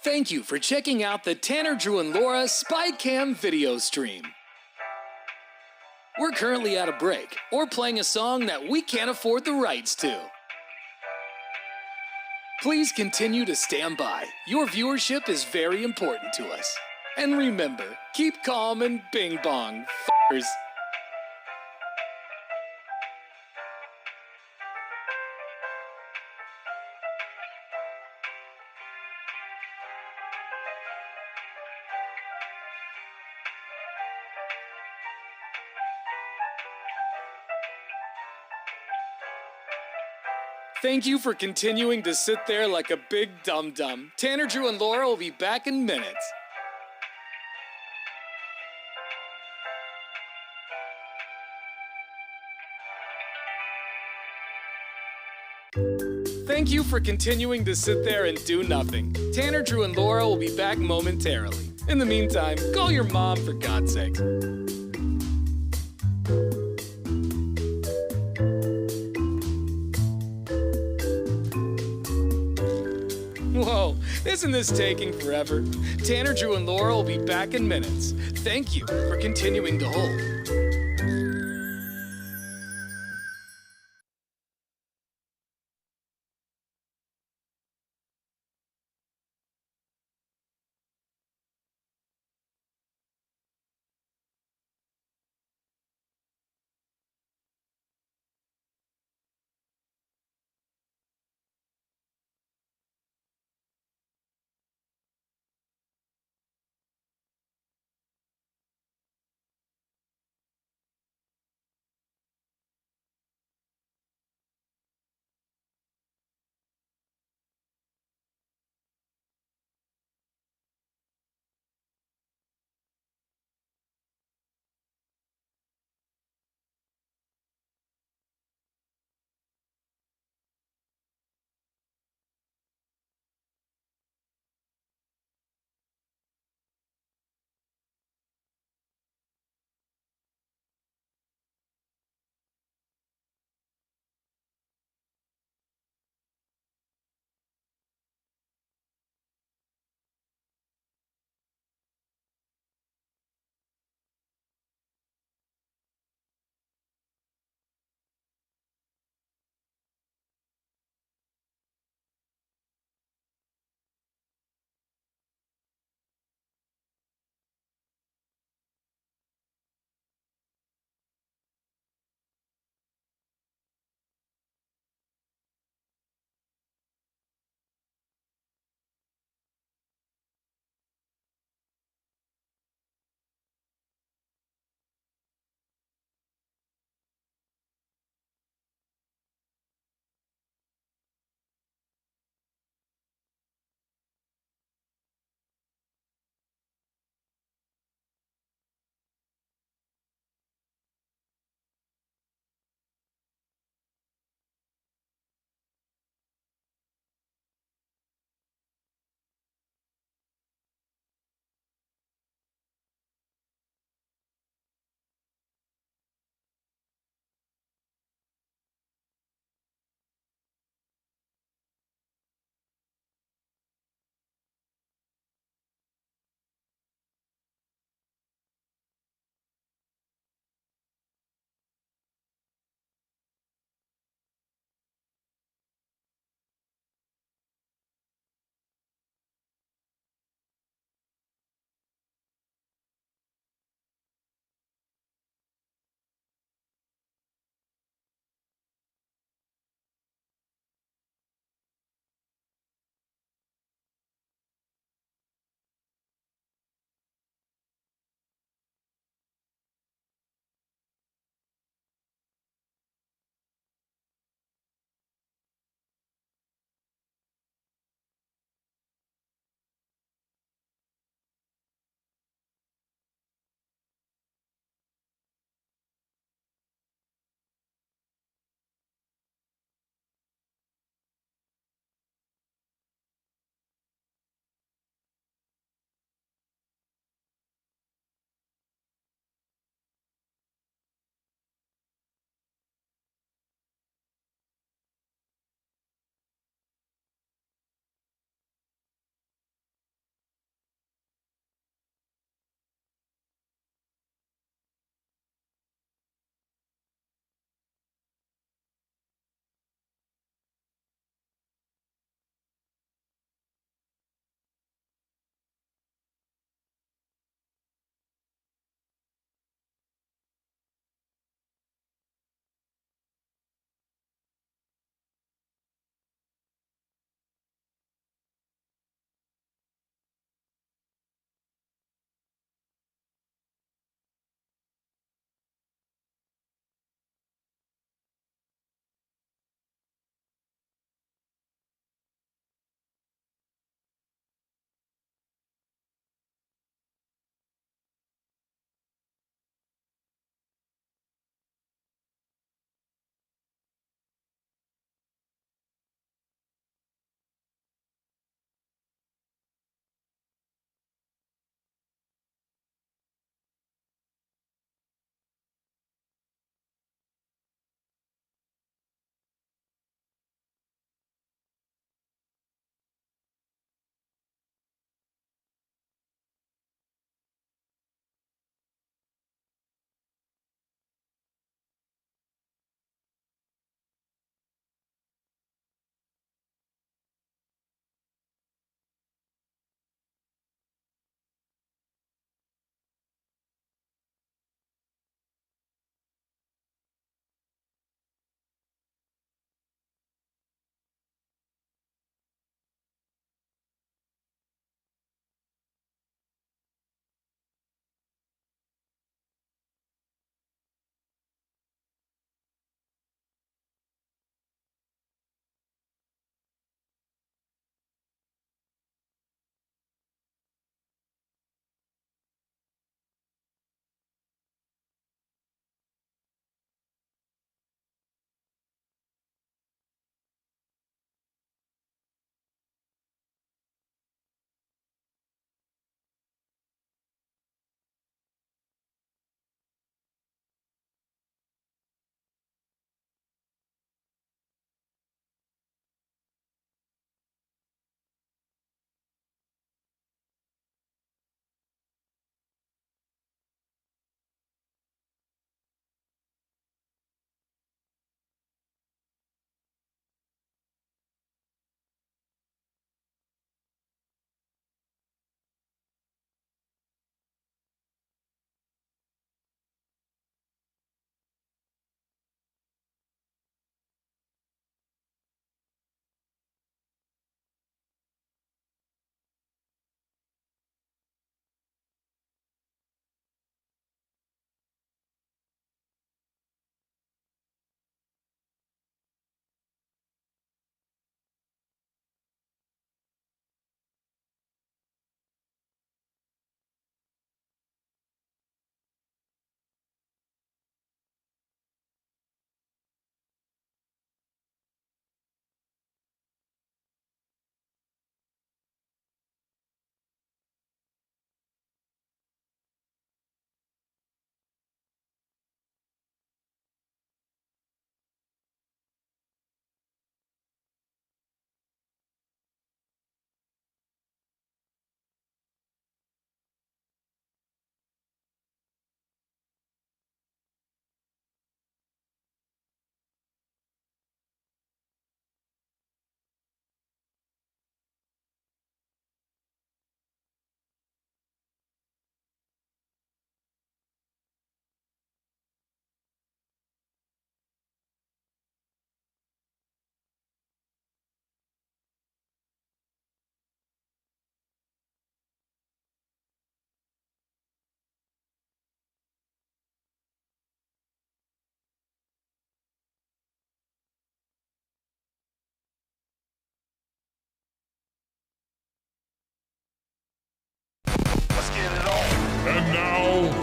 Speaker 20: Thank you for checking out the Tanner, Drew, and Laura SpyCam video stream. We're currently at a break or playing a song that we can't afford the rights to. Please continue to stand by. Your viewership is very important to us. And remember, keep calm and bing bong, f***ers. Thank you for continuing to sit there like a big dum-dum. Tanner, Drew, and Laura will be back in minutes. Thank you for continuing to sit there and do nothing. Tanner, Drew, and Laura will be back momentarily. In the meantime, call your mom for God's sake. Whoa, isn't this taking forever? Tanner, Drew, and Laura will be back in minutes. Thank you for continuing to hold.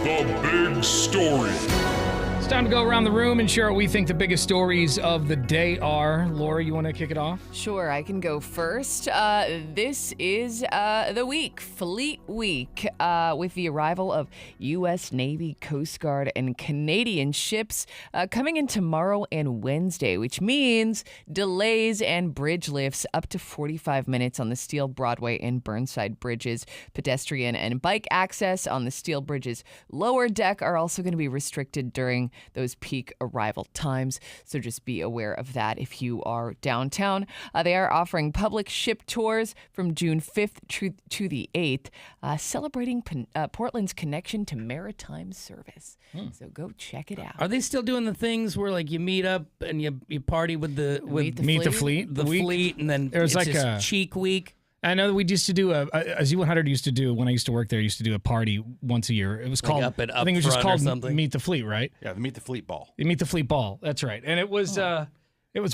Speaker 5: The big story.
Speaker 1: It's time to go around the room and share what we think the biggest stories of the day are. Laura, you want to kick it off?
Speaker 3: Sure, I can go first. This is the week, Fleet Week, with the arrival of U.S. Navy, Coast Guard, and Canadian ships coming in tomorrow and Wednesday, which means delays and bridge lifts up to 45 minutes on the Steel Broadway and Burnside bridges. Pedestrian and bike access on the steel bridge's lower deck are also going to be restricted during those peak arrival times. So just be aware of that if you are downtown. They are offering public ship tours from June 5th to the 8th, celebrating Portland's connection to maritime service. So go check it out.
Speaker 2: Are they still doing the things where like you meet up and you party with the
Speaker 1: Meet the fleet?
Speaker 2: the fleet, and then
Speaker 1: There's
Speaker 2: it's
Speaker 1: like
Speaker 2: just
Speaker 1: a
Speaker 2: cheek week?
Speaker 1: I know that we used to do a Z100 used to do when I used to work there. Used to do a party once a year. It was
Speaker 2: Like
Speaker 1: called
Speaker 2: up
Speaker 1: I think it was just
Speaker 2: front or
Speaker 1: called
Speaker 2: something?
Speaker 1: Meet the Fleet, right?
Speaker 8: Yeah, the Meet the Fleet Ball.
Speaker 1: The Meet the Fleet Ball. That's right. And it was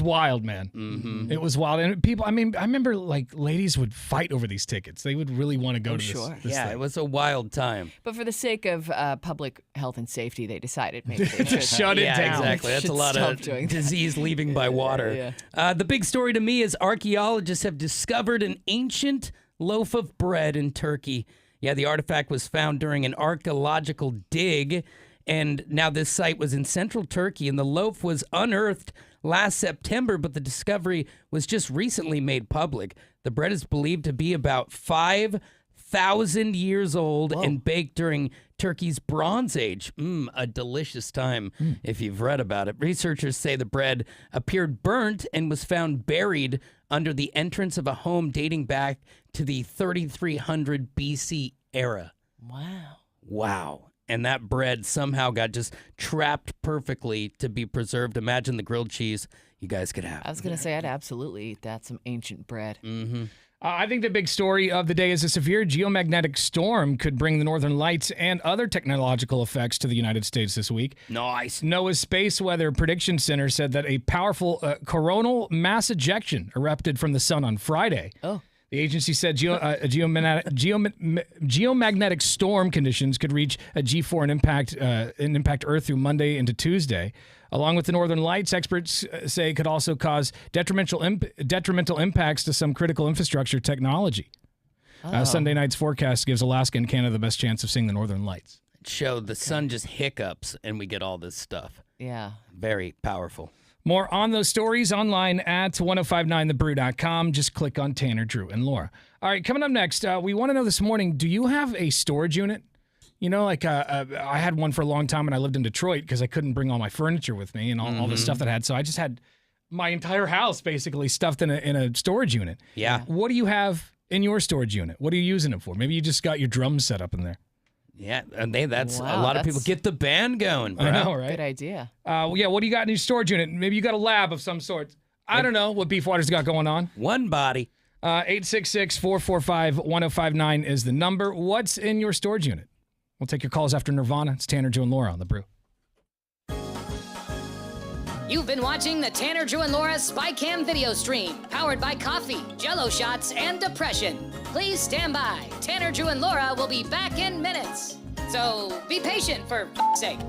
Speaker 1: wild, man.
Speaker 2: Mm-hmm.
Speaker 1: It was wild, and people. I mean, I remember like ladies would fight over these tickets. They would really want to go to this.
Speaker 2: Yeah,
Speaker 1: thing.
Speaker 2: it was a wild time.
Speaker 3: But for the sake of public health and safety, they decided maybe they should
Speaker 1: Shut it
Speaker 2: Yeah,
Speaker 1: down.
Speaker 2: exactly. That's a
Speaker 3: Should
Speaker 2: lot
Speaker 3: stop
Speaker 2: of
Speaker 3: doing that.
Speaker 2: disease leaving by water. The big story to me is archaeologists have discovered an ancient loaf of bread in Turkey. Yeah, the artifact was found during an archaeological dig, and now this site was in central Turkey, and the loaf was unearthed last September, but the discovery was just recently made public. The bread is believed to be about 5,000 years old and baked during Turkey's Bronze Age. A delicious time if you've read about it. Researchers say the bread appeared burnt and was found buried under the entrance of a home dating back to the 3300 BC era. Wow. And that bread somehow got just trapped perfectly to be preserved. Imagine the grilled cheese you guys could have.
Speaker 3: I was going to say I'd absolutely eat that, some ancient bread.
Speaker 2: Mm-hmm.
Speaker 1: I think the big story of the day is a severe geomagnetic storm could bring the northern lights and other technological effects to the United States this week.
Speaker 2: Nice.
Speaker 1: NOAA's Space Weather Prediction Center said that a powerful coronal mass ejection erupted from the sun on Friday.
Speaker 3: Oh.
Speaker 1: The agency said geomagnetic storm conditions could reach a G4 and impact Earth through Monday into Tuesday. Along with the northern lights, experts say could also cause detrimental impacts to some critical infrastructure technology. Sunday night's forecast gives Alaska and Canada the best chance of seeing the northern lights.
Speaker 2: Show the sun just hiccups and we get all this stuff.
Speaker 3: Yeah.
Speaker 2: Very powerful.
Speaker 1: More on those stories online at 1059thebrew.com. Just click on Tanner, Drew, and Laura. All right, coming up next, we want to know this morning, do you have a storage unit? You know, like I had one for a long time when I lived in Detroit because I couldn't bring all my furniture with me and all the stuff that I had. So I just had my entire house basically stuffed in a storage unit.
Speaker 2: Yeah.
Speaker 1: What do you have in your storage unit? What are you using it for? Maybe you just got your drums set up in there.
Speaker 2: Yeah, and that's a
Speaker 3: Wow,
Speaker 2: lot of people
Speaker 3: that's-
Speaker 2: get the band going, bro.
Speaker 1: I know, right?
Speaker 3: Good idea.
Speaker 1: Yeah, what do you got in your storage unit? Maybe you got a lab of some sort. I don't know what Beefwater's got going on.
Speaker 2: One body.
Speaker 1: 866-445-1059 is the number. What's in your storage unit? We'll take your calls after Nirvana. It's Tanner, Drew, and Laura on The Brew.
Speaker 6: You've been watching the Tanner, Drew, and Laura SpyCam video stream, powered by coffee, Jello shots, and depression. Please stand by. Tanner, Drew, and Laura will be back in minutes. So be patient, for f***'s sake.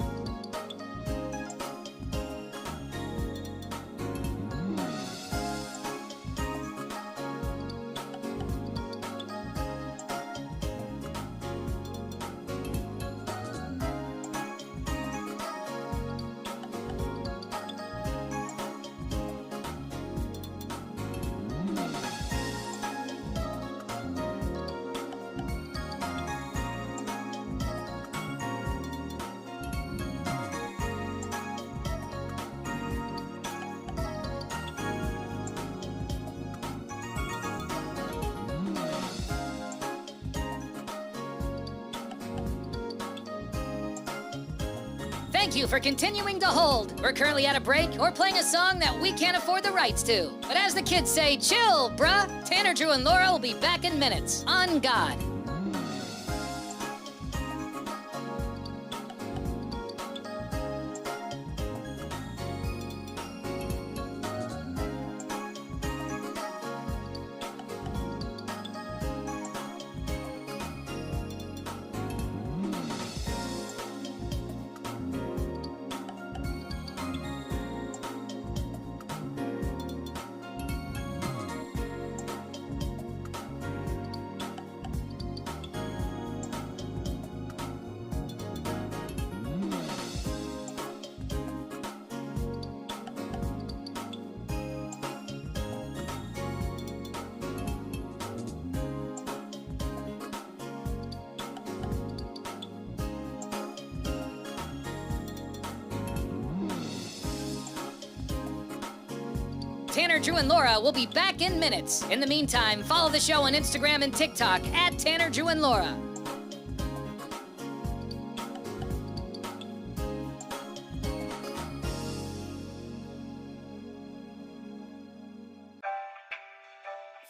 Speaker 6: Thank you for continuing to hold. We're currently at a break or playing a song that we can't afford the rights to. But as the kids say, chill, bruh. Tanner, Drew, and Laura will be back in minutes. On God. Tanner, Drew, and Laura will be back in minutes. In the meantime, follow the show on Instagram and TikTok at Tanner, Drew, and Laura.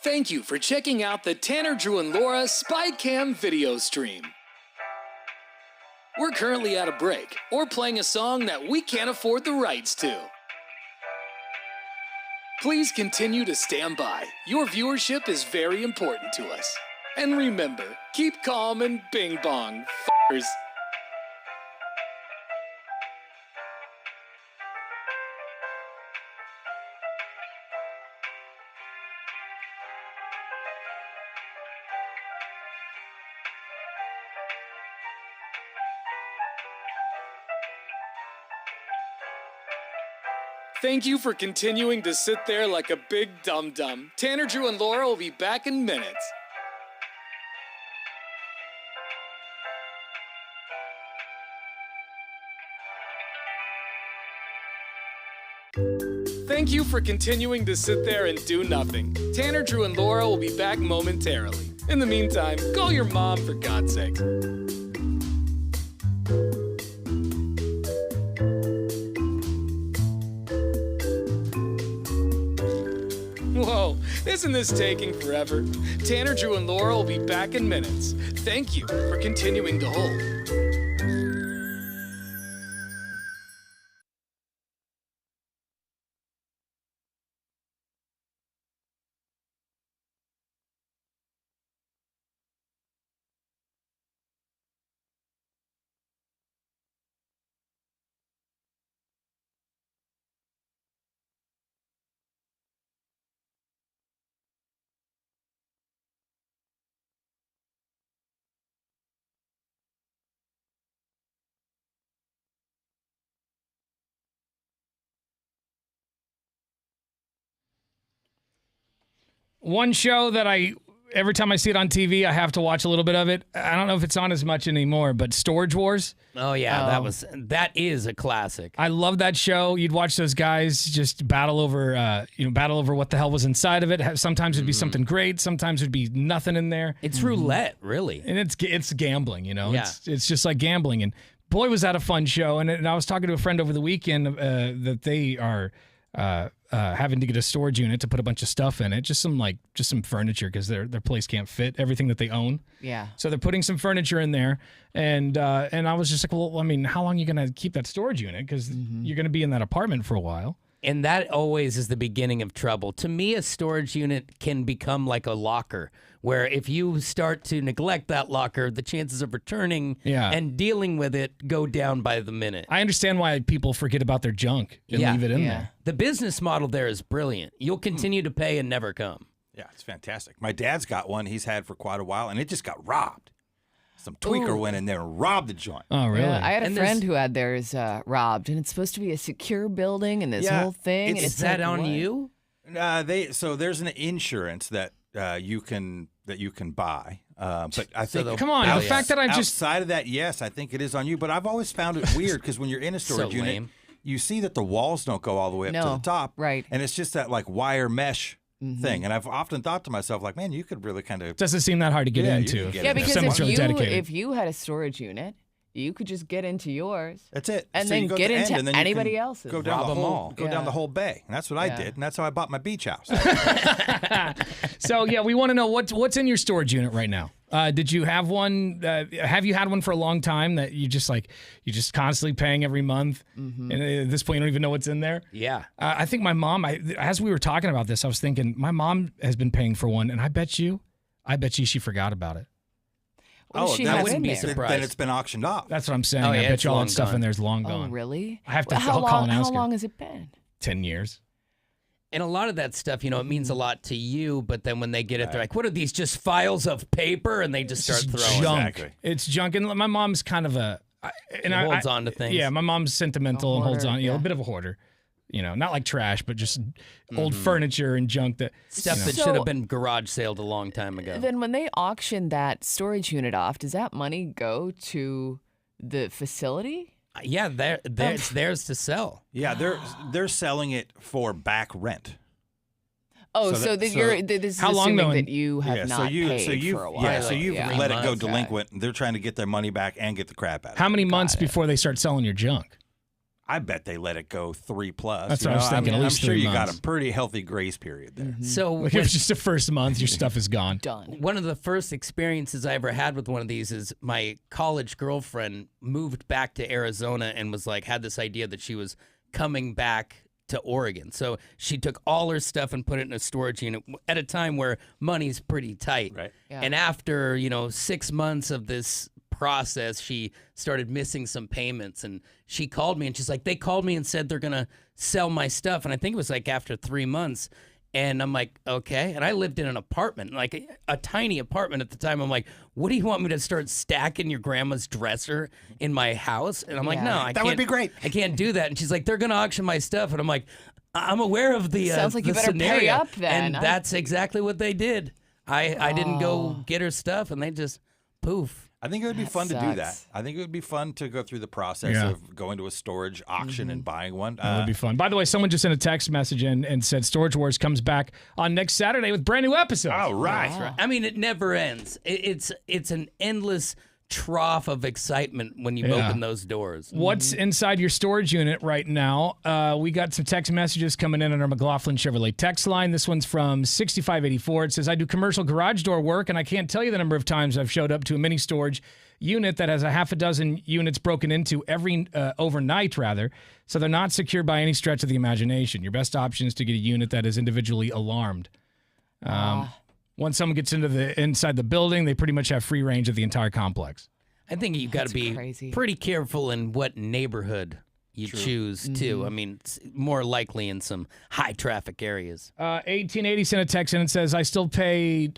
Speaker 20: Thank you for checking out the Tanner, Drew, and Laura SpyCam video stream. We're currently at a break or playing a song that we can't afford the rights to. Please continue to stand by. Your viewership is very important to us. And remember, keep calm and bing bong, f***ers. Thank you for continuing to sit there like a big dum-dum. Tanner, Drew, and Laura will be back in minutes. Thank you for continuing to sit there and do nothing. Tanner, Drew, and Laura will be back momentarily. In the meantime, call your mom for God's sake. Whoa, isn't this taking forever? Tanner, Drew, and Laura will be back in minutes. Thank you for continuing to hold.
Speaker 7: One show that every time I see it on TV, I have to watch a little bit of it. I don't know if it's on as much anymore, but Storage Wars.
Speaker 2: Oh yeah, that is a classic.
Speaker 7: I love that show. You'd watch those guys just battle over what the hell was inside of it. Sometimes it'd be something great. Sometimes it'd be nothing in there.
Speaker 2: It's roulette, really,
Speaker 7: and it's gambling.
Speaker 2: Yeah.
Speaker 7: It's just like gambling. And boy, was that a fun show. And I was talking to a friend over the weekend that they are. Having to get a storage unit to put a bunch of stuff in it, just some furniture because their place can't fit everything that they own.
Speaker 3: Yeah.
Speaker 7: So they're putting some furniture in there, and I was just like, well, I mean, how long are you gonna keep that storage unit? Because you're gonna be in that apartment for a while.
Speaker 2: And that always is the beginning of trouble. To me, a storage unit can become like a locker, where if you start to neglect that locker, the chances of returning and dealing with it go down by the minute.
Speaker 7: I understand why people forget about their junk and leave it in there.
Speaker 2: The business model there is brilliant. You'll continue to pay and never come.
Speaker 8: Yeah, it's fantastic. My dad's got one he's had for quite a while, and it just got robbed. Some tweaker went in there and robbed the joint.
Speaker 7: Oh, really?
Speaker 3: Yeah, I had a friend who had theirs robbed, and it's supposed to be a secure building and this whole thing.
Speaker 2: Is that on you?
Speaker 8: So there's an insurance that you can buy, but I think
Speaker 7: come on, the fact that I just
Speaker 8: outside of that, yes, I think it is on you. But I've always found it weird because when you're in a storage unit, you see that the walls don't go all the way up to the top,
Speaker 3: right?
Speaker 8: And it's just that like wire mesh thing. And I've often thought to myself, like, man, you could really kind of
Speaker 7: doesn't seem that hard to get into.
Speaker 3: Because if you had a storage unit, you could just get into yours.
Speaker 8: That's it.
Speaker 3: And
Speaker 8: so
Speaker 3: then
Speaker 8: you go
Speaker 3: get
Speaker 8: to the
Speaker 3: into
Speaker 8: end, and then
Speaker 3: anybody
Speaker 8: you can
Speaker 3: else's.
Speaker 8: Go down
Speaker 2: Rob
Speaker 8: the
Speaker 2: them
Speaker 8: whole,
Speaker 2: all.
Speaker 8: go down the whole bay. And that's what I did. And that's how I bought my beach house.
Speaker 7: So yeah, we want to know what's in your storage unit right now. Did you have one? Have you had one for a long time that you just constantly paying every month, and at this point you don't even know what's in there?
Speaker 2: Yeah.
Speaker 7: I think my mom. As we were talking about this, I was thinking my mom has been paying for one, and I bet you she forgot about it.
Speaker 8: I wouldn't be surprised. Then it's been auctioned off.
Speaker 7: That's what I'm saying. I bet you all that stuff in there is long gone.
Speaker 3: Oh, really?
Speaker 7: I have to
Speaker 3: call
Speaker 7: and ask
Speaker 3: How
Speaker 7: her.
Speaker 3: long has it been?
Speaker 7: 10 years.
Speaker 2: And a lot of that stuff, it means a lot to you, but then when they get it, they're like, what are these, just files of paper? And they just start throwing
Speaker 7: junk.
Speaker 2: Exactly.
Speaker 7: It's junk. And my mom's kind of
Speaker 2: holds on to things.
Speaker 7: Yeah, my mom's sentimental and holds on, a bit of a hoarder. Not like trash, but just old furniture and junk that
Speaker 2: stuff that should have been garage saled a long time ago.
Speaker 3: Then when they auction that storage unit off, does that money go to the facility?
Speaker 2: Yeah, it's theirs to sell.
Speaker 8: Yeah, they're selling it for back rent.
Speaker 3: Oh, so this is
Speaker 7: how long,
Speaker 3: assuming
Speaker 7: though,
Speaker 3: that you have not paid for a while.
Speaker 8: Yeah, so you've let it go
Speaker 3: Okay.
Speaker 8: delinquent. They're trying to get their money back and get the crap out of it.
Speaker 7: How many months before they start selling your junk?
Speaker 8: I bet they let it go 3+.
Speaker 7: That's what I was thinking, at
Speaker 8: I'm
Speaker 7: least
Speaker 8: sure
Speaker 7: 3
Speaker 8: you got
Speaker 7: months.
Speaker 8: a pretty healthy grace period there.
Speaker 2: So
Speaker 7: Like, if it's just the first month, your stuff is gone.
Speaker 3: Done.
Speaker 2: One of the first experiences I ever had with one of these is my college girlfriend moved back to Arizona and was like, had this idea that she was coming back to Oregon. So she took all her stuff and put it in a storage unit at a time where money's pretty tight.
Speaker 8: Right.
Speaker 3: Yeah.
Speaker 2: And after, 6 months of this process, she started missing some payments, and she called me and she's like, they called me and said they're going to sell my stuff. And I think it was like after 3 months. And I'm like, okay. And I lived in an apartment, like a tiny apartment at the time. I'm like, what do you want me to start stacking your grandma's dresser in my house? And I'm like, no, I can't.
Speaker 8: That would be great.
Speaker 2: I can't do that. And she's like, they're going to auction my stuff. And I'm like, I'm aware of the
Speaker 3: Sounds like
Speaker 2: the
Speaker 3: you better
Speaker 2: scenario.
Speaker 3: pay up then.
Speaker 2: And that's exactly what they did. I didn't go get her stuff, and they just poof.
Speaker 8: I think it would be fun to do that.
Speaker 3: sucks.
Speaker 8: I think it would be fun to go through the process
Speaker 7: Yeah.
Speaker 8: of going to a storage auction and buying one.
Speaker 7: That would be fun. By the way, someone just sent a text message and said Storage Wars comes back on next Saturday with brand new episodes.
Speaker 8: Oh, right.
Speaker 2: Right. I mean, it never ends. It's an endless trough of excitement when you
Speaker 7: Yeah.
Speaker 2: open those doors.
Speaker 7: What's inside your storage unit right now? We got some text messages coming in on our McLaughlin Chevrolet text line. This one's from 6584. It says, I do commercial garage door work, and I can't tell you the number of times I've showed up to a mini storage unit that has a half a dozen units broken into every overnight, rather. So they're not secured by any stretch of the imagination. Your best option is to get a unit that is individually alarmed. Once someone gets inside the building, they pretty much have free range of the entire complex.
Speaker 2: I think you've got to be
Speaker 3: crazy.
Speaker 2: pretty careful in what neighborhood you choose, too. I mean, it's more likely in some high traffic areas.
Speaker 7: 1880 sent a text in and says, I still pay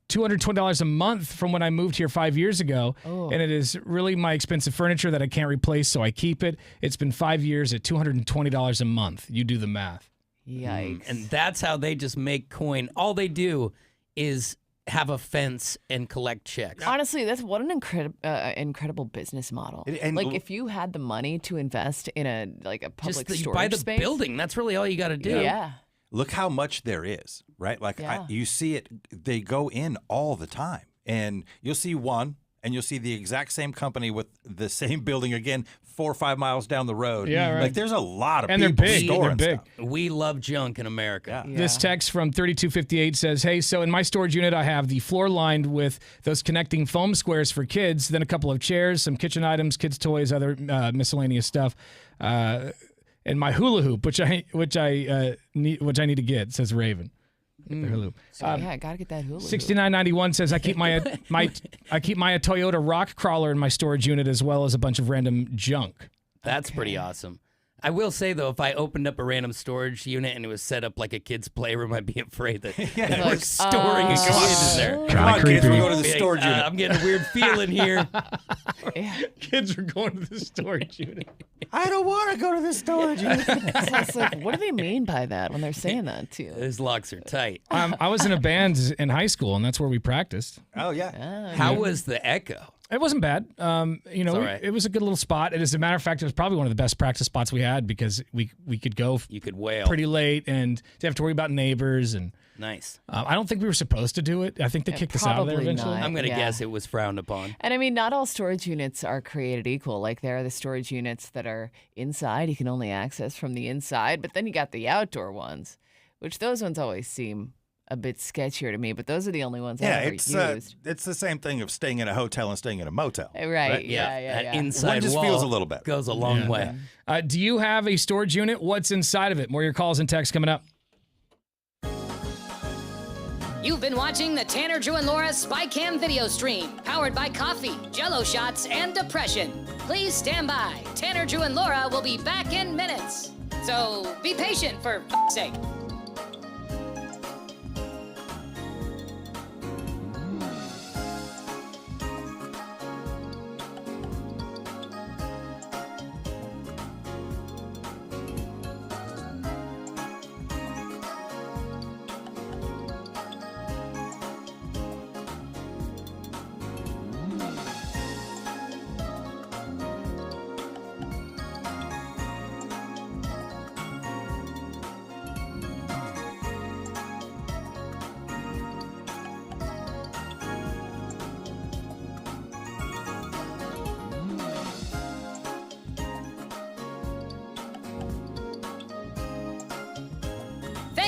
Speaker 7: $220 a month from when I moved here 5 years ago.
Speaker 3: Oh.
Speaker 7: And it is really my expensive furniture that I can't replace, so I keep it. It's been 5 years at $220 a month. You do the math.
Speaker 3: Yikes.
Speaker 2: And that's how they just make coin. All they do is have a fence and collect checks.
Speaker 3: Honestly, that's what an incredible business model.
Speaker 8: And-
Speaker 3: like if you had the money to invest in a public
Speaker 2: Just
Speaker 3: storage
Speaker 2: buy the
Speaker 3: space.
Speaker 2: building. That's really all you got to do.
Speaker 3: Yeah.
Speaker 8: Look how much there is, right? Like
Speaker 3: Yeah.
Speaker 8: you see it, they go in all the time. And you'll see one, and you'll see the exact same company with the same building again 4 or 5 miles down the road.
Speaker 7: Yeah, right.
Speaker 8: Like there's a lot of
Speaker 7: And they're
Speaker 8: people
Speaker 7: big.
Speaker 8: storing
Speaker 7: They're big.
Speaker 8: stuff.
Speaker 2: We love junk in America.
Speaker 3: Yeah.
Speaker 7: This text from 3258 says, hey, so in my storage unit, I have the floor lined with those connecting foam squares for kids, then a couple of chairs, some kitchen items, kids' toys, other miscellaneous stuff, and my hula hoop, which I need to get, says Raven. Get the hula hoop.
Speaker 3: So yeah, I gotta get that hula.
Speaker 7: 6991 says I keep my Toyota rock crawler in my storage unit as well as a bunch of random junk.
Speaker 2: That's pretty awesome. I will say, though, if I opened up a random storage unit and it was set up like a a playroom, I'd be afraid that we're storing a kid in there.
Speaker 8: Come on, kids, we're going to the
Speaker 2: Be like,
Speaker 8: storage unit.
Speaker 2: I'm getting a weird feeling here.
Speaker 7: Kids are going to the storage unit.
Speaker 8: I don't want to go to the storage unit.
Speaker 3: So it's like, what do they mean by that when they're saying that to you?
Speaker 2: Those locks are tight.
Speaker 7: I was in a band in high school, and that's where we practiced.
Speaker 8: Oh, yeah.
Speaker 2: How was the echo?
Speaker 7: It wasn't bad.
Speaker 2: all right.
Speaker 7: It was a good little spot. And as a matter of fact, it was probably one of the best practice spots we had because we could go
Speaker 2: You could wail.
Speaker 7: pretty late and didn't have to worry about neighbors. And
Speaker 2: Nice.
Speaker 7: I don't think we were supposed to do it. I think they kicked us out of there
Speaker 3: probably
Speaker 7: eventually.
Speaker 3: not.
Speaker 2: I'm going to
Speaker 3: Yeah.
Speaker 2: guess it was frowned upon.
Speaker 3: And I mean, not all storage units are created equal. Like there are the storage units that are inside, you can only access from the inside, but then you got the outdoor ones, which those ones always seem a bit sketchier to me, but those are the only ones
Speaker 8: Yeah,
Speaker 3: I've ever used.
Speaker 8: it's the same thing of staying in a hotel and staying in a motel.
Speaker 3: Right, yeah.
Speaker 2: That inside
Speaker 8: One just
Speaker 2: wall
Speaker 8: feels a little better.
Speaker 2: goes a long way.
Speaker 7: Do you have a storage unit? What's inside of it? More of your calls and texts coming up.
Speaker 6: You've been watching the Tanner, Drew, and Laura SpyCam video stream, powered by coffee, Jell-O shots, and depression. Please stand by. Tanner, Drew, and Laura will be back in minutes. So be patient, for f***'s sake.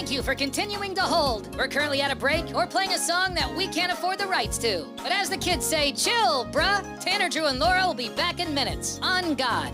Speaker 6: Thank you for continuing to hold. We're currently at a break or playing a song that we can't afford the rights to. But as the kids say, chill, bruh. Tanner, Drew, and Laura will be back in minutes. On God.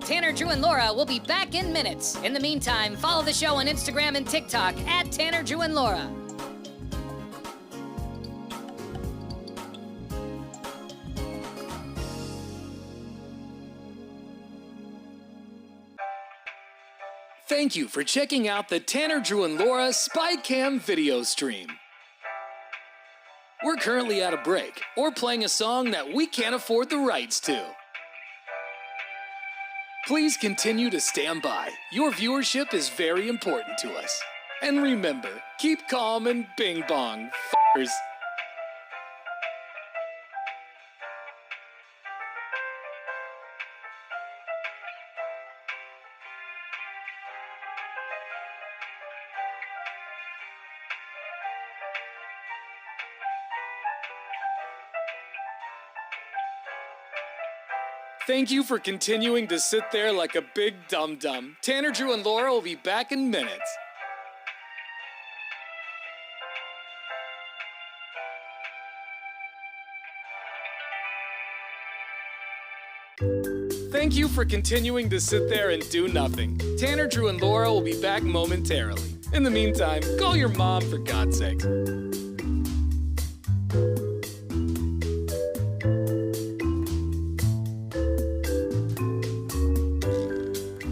Speaker 6: Tanner, Drew, and Laura will be back in minutes. In the meantime, follow the show on Instagram and TikTok at Tanner, Drew, and Laura.
Speaker 20: Thank you for checking out the Tanner, Drew, and Laura SpyCam video stream. We're currently at a break or playing a song that we can't afford the rights to. Please continue to stand by. Your viewership is very important to us. And remember, keep calm and bing bong, f***ers. Thank you for continuing to sit there like a big dum-dum. Tanner, Drew, and Laura will be back in minutes. Thank you for continuing to sit there and do nothing. Tanner, Drew, and Laura will be back momentarily. In the meantime, call your mom for God's sake.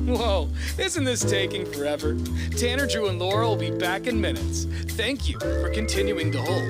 Speaker 20: Whoa, isn't this taking forever? Tanner, Drew, and Laura will be back in minutes. Thank you for continuing to hold.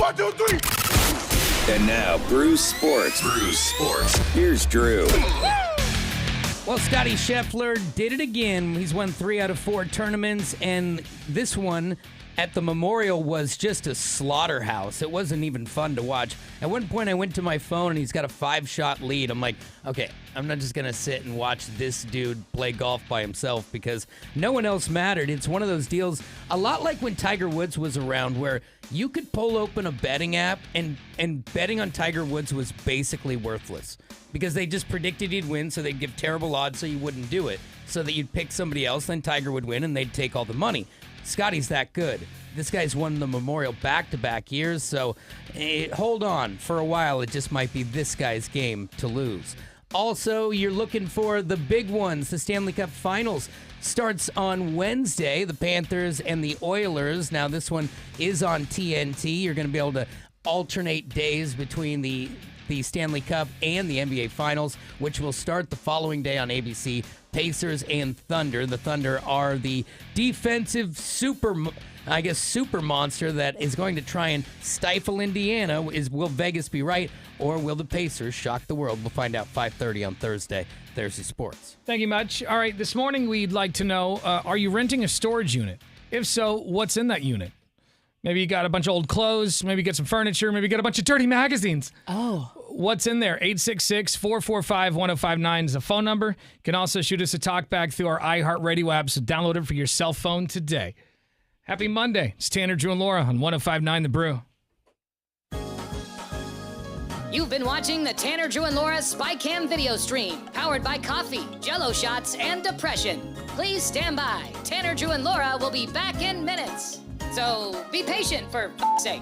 Speaker 5: 1, 2, 3.
Speaker 11: And now, Bruce Sports. Here's Drew.
Speaker 2: Well, Scotty Scheffler did it again. He's won 3 out of 4 tournaments, and this one at the Memorial was just a slaughterhouse. It wasn't even fun to watch. At one point, I went to my phone, and he's got a 5-shot lead. I'm like, okay, I'm not just going to sit and watch this dude play golf by himself because no one else mattered. It's one of those deals, a lot like when Tiger Woods was around, where you could pull open a betting app, and betting on Tiger Woods was basically worthless because they just predicted he'd win, so they'd give terrible odds so you wouldn't do it, so that you'd pick somebody else, then Tiger would win, and they'd take all the money. Scotty's that good. This guy's won the Memorial back-to-back years, so hold on. For a while, it just might be this guy's game to lose. Also, you're looking for the big ones. The Stanley Cup Finals starts on Wednesday, the Panthers and the Oilers. Now, this one is on TNT. You're going to be able to alternate days between the Stanley Cup and the NBA Finals, which will start the following day on ABC. Pacers and Thunder. The Thunder are the defensive super monster that is going to try and stifle Indiana. Will Vegas be right, or will the Pacers shock the world? We'll find out 5:30 on Thursday. There's your sports.
Speaker 7: Thank you much. All right, this morning we'd like to know, are you renting a storage unit? If so, what's in that unit? Maybe you got a bunch of old clothes, maybe you got some furniture, maybe you got a bunch of dirty magazines.
Speaker 3: Oh.
Speaker 7: What's in there? 866-445-1059 is the phone number. You can also shoot us a talk back through our iHeartRadio app, so download it for your cell phone today. Happy Monday. It's Tanner, Drew, and Laura on 105.9 The Brew.
Speaker 6: You've been watching the Tanner, Drew, and Laura SpyCam video stream, powered by coffee, Jell-O shots, and depression. Please stand by. Tanner, Drew, and Laura will be back in minutes. So be patient, for f***'s sake.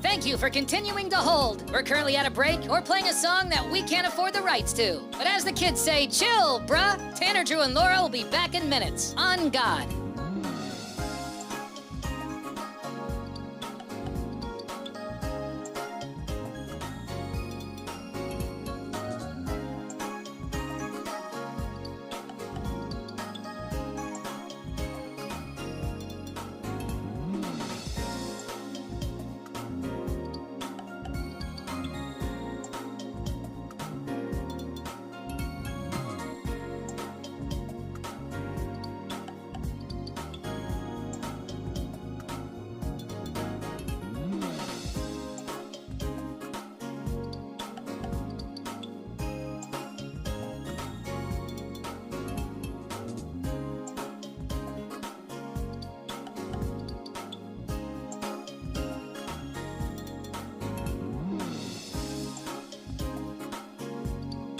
Speaker 6: Thank you for continuing to hold. We're currently at a break or playing a song that we can't afford the rights to. But as the kids say, chill, bruh. Tanner, Drew, and Laura will be back in minutes. On God.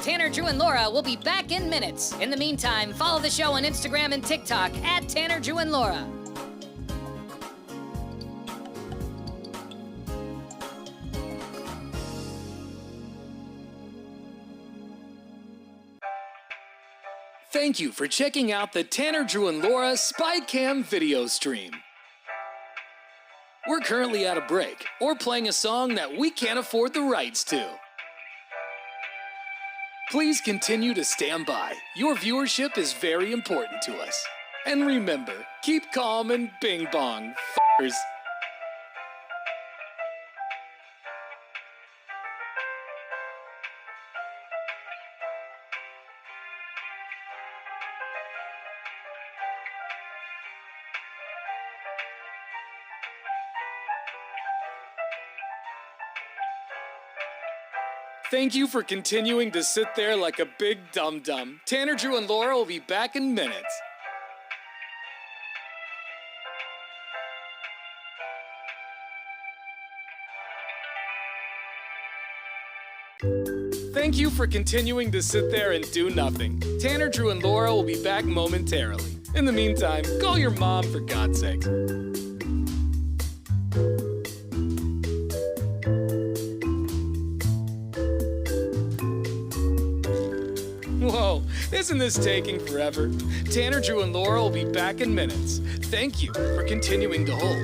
Speaker 6: Tanner, Drew, and Laura will be back in minutes. In the meantime, follow the show on Instagram and TikTok at Tanner, Drew, and Laura.
Speaker 20: Thank you for checking out the Tanner, Drew, and Laura SpyCam video stream. We're currently at a break or playing a song that we can't afford the rights to. Please continue to stand by. Your viewership is very important to us. And remember, keep calm and bing bong, f***ers. Thank you for continuing to sit there like a big dum-dum. Tanner, Drew, and Laura will be back in minutes. Thank you for continuing to sit there and do nothing. Tanner, Drew, and Laura will be back momentarily. In the meantime, call your mom for God's sake. Whoa, isn't this taking forever? Tanner, Drew, and Laura will be back in minutes. Thank you for continuing to hold.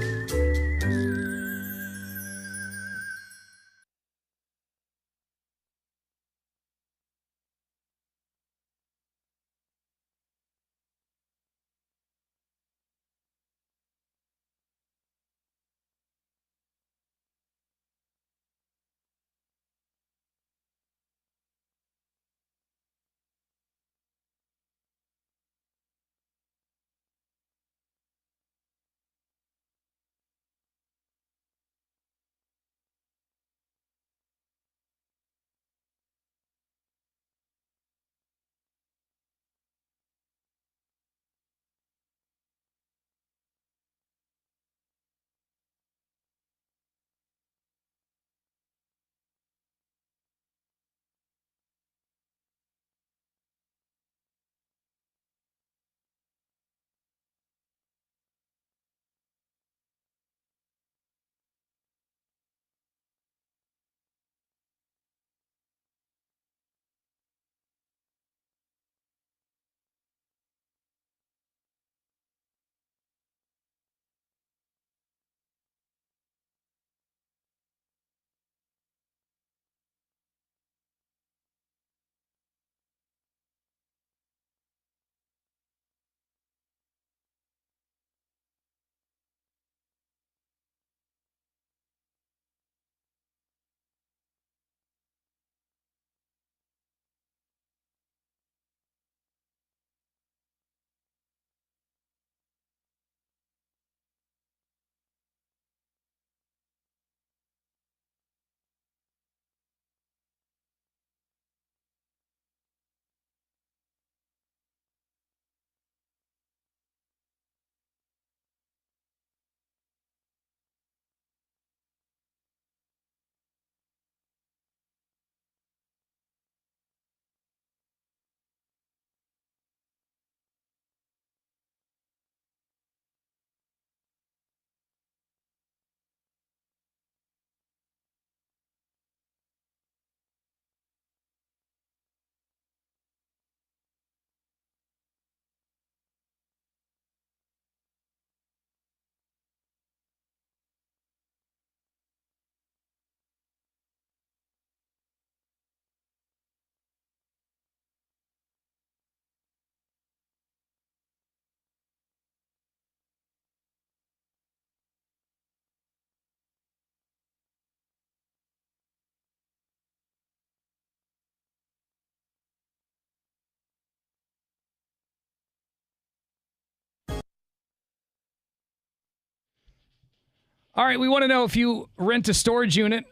Speaker 7: All right, we want to know if you rent a storage unit,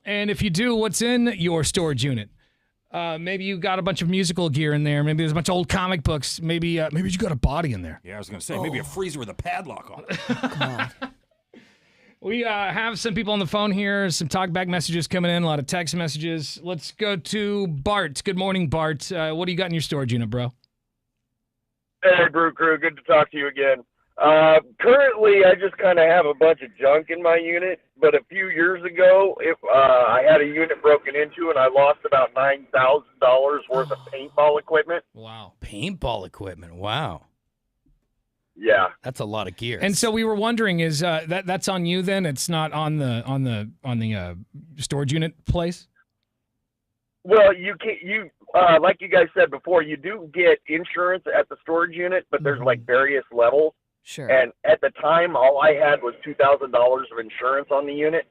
Speaker 7: and if you do, what's in your storage unit? Maybe you got a bunch of musical gear in there. Maybe there's a bunch of old comic books. Maybe you got a body in there.
Speaker 8: Yeah, I was going to say, maybe a freezer with a padlock on it.
Speaker 7: We have some people on the phone here, some talkback messages coming in, a lot of text messages. Let's go to Bart. Good morning, Bart. What do you got in your storage unit, bro?
Speaker 9: Hey, Brew Crew. Good to talk to you again. Currently, I just kind of have a bunch of junk in my unit, but a few years ago, I had a unit broken into, and I lost about $9,000 worth of paintball equipment.
Speaker 2: Wow. Paintball equipment. Wow.
Speaker 9: Yeah.
Speaker 2: That's a lot of gear.
Speaker 7: And so we were wondering, is that's on you then? It's not on the storage unit place?
Speaker 9: Well, like you guys said before, you do get insurance at the storage unit, but there's like various levels.
Speaker 3: Sure.
Speaker 9: And at the time, all I had was $2,000 of insurance on the unit.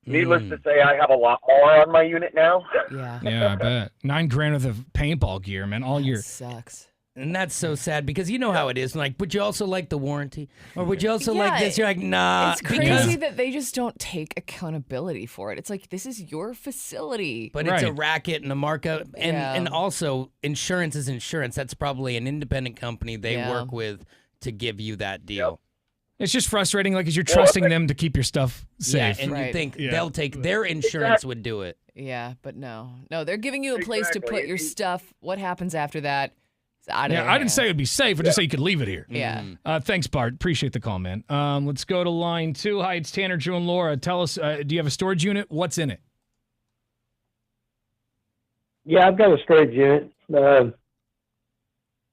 Speaker 9: Needless to say, I have a lot more on my unit now.
Speaker 3: Yeah.
Speaker 7: Yeah, I bet. $9,000 worth of paintball gear, man. All your
Speaker 3: sucks.
Speaker 2: And that's so sad because you know how it is. Like, would you also like the warranty? Or would you also like this? You're like, nah.
Speaker 3: It's crazy that they just don't take accountability for it. It's like, this is your facility.
Speaker 2: But it's a racket and a markup. And,
Speaker 3: Yeah.
Speaker 2: and also, insurance is insurance. That's probably an independent company they
Speaker 3: Yeah.
Speaker 2: work with to give you that deal.
Speaker 7: It's just frustrating, like, as you're trusting them to keep your stuff safe.
Speaker 2: Yeah, and you think they'll take their insurance would do it.
Speaker 3: Yeah, but no, they're giving you a place to put your stuff. What happens after that? It's out of
Speaker 7: Yeah,
Speaker 3: their
Speaker 7: I didn't
Speaker 3: hands.
Speaker 7: say it would be safe. I just say you could leave it here.
Speaker 3: Yeah.
Speaker 7: Thanks, Bart. Appreciate the call, man. Let's go to line 2. Hi, it's Tanner, Drew, and Laura. Tell us, do you have a storage unit? What's in it?
Speaker 10: Yeah, I've got a storage unit.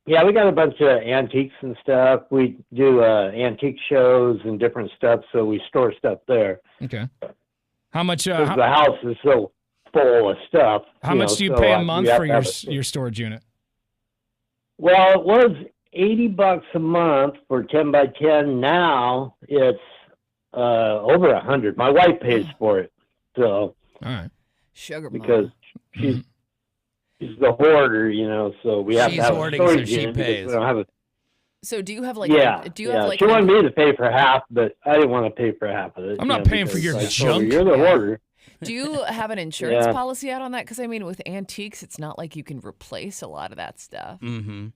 Speaker 10: Yeah, we got a bunch of antiques and stuff. We do antique shows and different stuff, so we store stuff there.
Speaker 7: Okay. How much?
Speaker 10: 'Cause the house is so full of stuff.
Speaker 7: How much do you pay a month for your storage unit?
Speaker 10: Well, it was $80 a month for 10 by 10. Now it's over $100. My wife pays for it, so.
Speaker 7: All right.
Speaker 3: Sugar
Speaker 10: because she's the hoarder, so we have
Speaker 3: She's
Speaker 10: to have
Speaker 3: hoarding,
Speaker 10: a storage
Speaker 3: so she
Speaker 10: unit because
Speaker 3: pays.
Speaker 10: we don't have a.
Speaker 3: So do you have like?
Speaker 10: Yeah,
Speaker 3: Do you have like?
Speaker 10: she wanted me to pay for half, but I didn't want to pay for half of it.
Speaker 7: I'm not paying for
Speaker 10: because
Speaker 7: your
Speaker 10: I told her,
Speaker 7: junk.
Speaker 10: You're the hoarder.
Speaker 3: Do you have an insurance
Speaker 10: Yeah.
Speaker 3: policy out on that? Because I mean, with antiques, it's not like you can replace a lot of that stuff.
Speaker 2: Mm-hmm.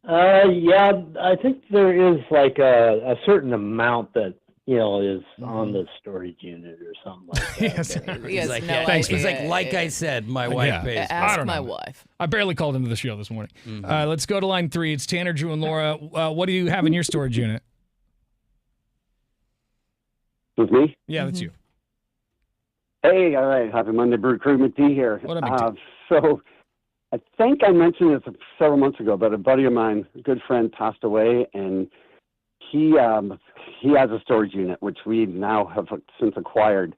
Speaker 10: Yeah, I think there is like a certain amount that is on the storage unit or something like that.
Speaker 7: Yes.
Speaker 2: He's like,
Speaker 7: Thanks,
Speaker 2: he's
Speaker 7: man.
Speaker 2: like I said, my wife pays.
Speaker 7: I don't know.
Speaker 3: wife.
Speaker 7: I barely called into the show this morning. Let's go to line 3. It's Tanner, Drew, and Laura. What do you have in your storage unit?
Speaker 21: With me?
Speaker 7: Yeah, that's you.
Speaker 21: Hey, all right. Happy Monday, Brew Crew. McD here.
Speaker 7: What up,
Speaker 21: So I think I mentioned this several months ago, but a buddy of mine, a good friend, passed away, and he has a storage unit, which we now have since acquired,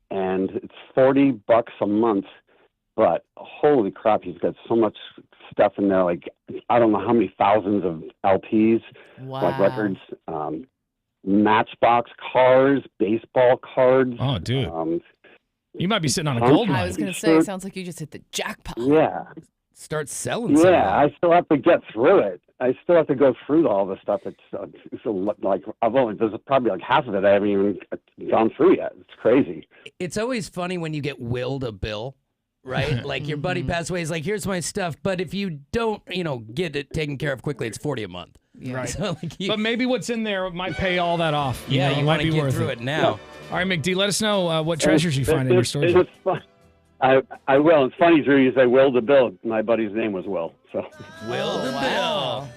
Speaker 21: and it's $40 a month. But holy crap, he's got so much stuff in there. Like, I don't know how many thousands of LPs, like records, Matchbox cars, baseball cards.
Speaker 7: Oh, dude. You might be sitting on a gold mine.
Speaker 3: I was gonna say, it sounds like you just hit the jackpot.
Speaker 21: Yeah.
Speaker 2: Start selling.
Speaker 21: Yeah, I still have to get through it. I still have to go through all the stuff. It's like there's probably like half of it I haven't even gone through yet. It's crazy.
Speaker 2: It's always funny when you get willed a bill, right? Like your buddy passed away. He's like, "Here's my stuff," but if you don't, get it taken care of quickly, it's $40 a month.
Speaker 7: Right.
Speaker 2: So,
Speaker 7: But maybe what's in there might pay all that off.
Speaker 2: Yeah, you
Speaker 7: it
Speaker 2: wanna
Speaker 7: might be
Speaker 2: get
Speaker 7: worth
Speaker 2: through it now.
Speaker 7: All right, McD, let us know what treasures you find in your storage.
Speaker 21: It's fun. I will. It's funny, Drew, you say Will the Bill. My buddy's name was Will. So
Speaker 2: Will the
Speaker 3: Bill.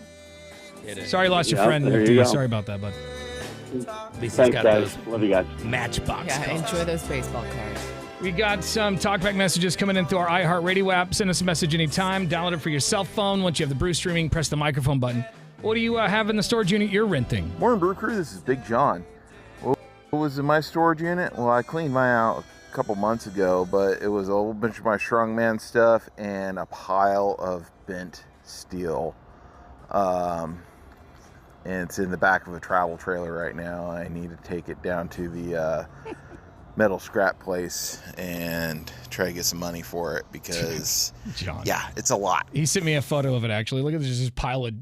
Speaker 7: Sorry, I lost your
Speaker 21: Yeah,
Speaker 7: friend,
Speaker 21: there you
Speaker 7: McD.
Speaker 21: go.
Speaker 7: Sorry about that, bud.
Speaker 2: At least he's
Speaker 21: Thanks,
Speaker 2: got
Speaker 21: guys.
Speaker 2: those
Speaker 21: Love you guys.
Speaker 2: Matchbox
Speaker 3: Yeah,
Speaker 2: cars.
Speaker 3: enjoy those baseball cards.
Speaker 7: We got some talkback messages coming in through our iHeartRadio app. Send us a message anytime. Download it for your cell phone. Once you have the Brew streaming, press the microphone button. What do you have in the storage unit you're renting?
Speaker 12: Morning, Brew Crew. This is Big John. What was in my storage unit? Well, I cleaned mine out a couple months ago, but it was a whole bunch of my strongman stuff and a pile of bent steel. And it's in the back of a travel trailer right now. I need to take it down to the metal scrap place and try to get some money for it because,
Speaker 7: John.
Speaker 12: yeah, it's a lot.
Speaker 7: He sent me a photo of it, actually. Look at this pile of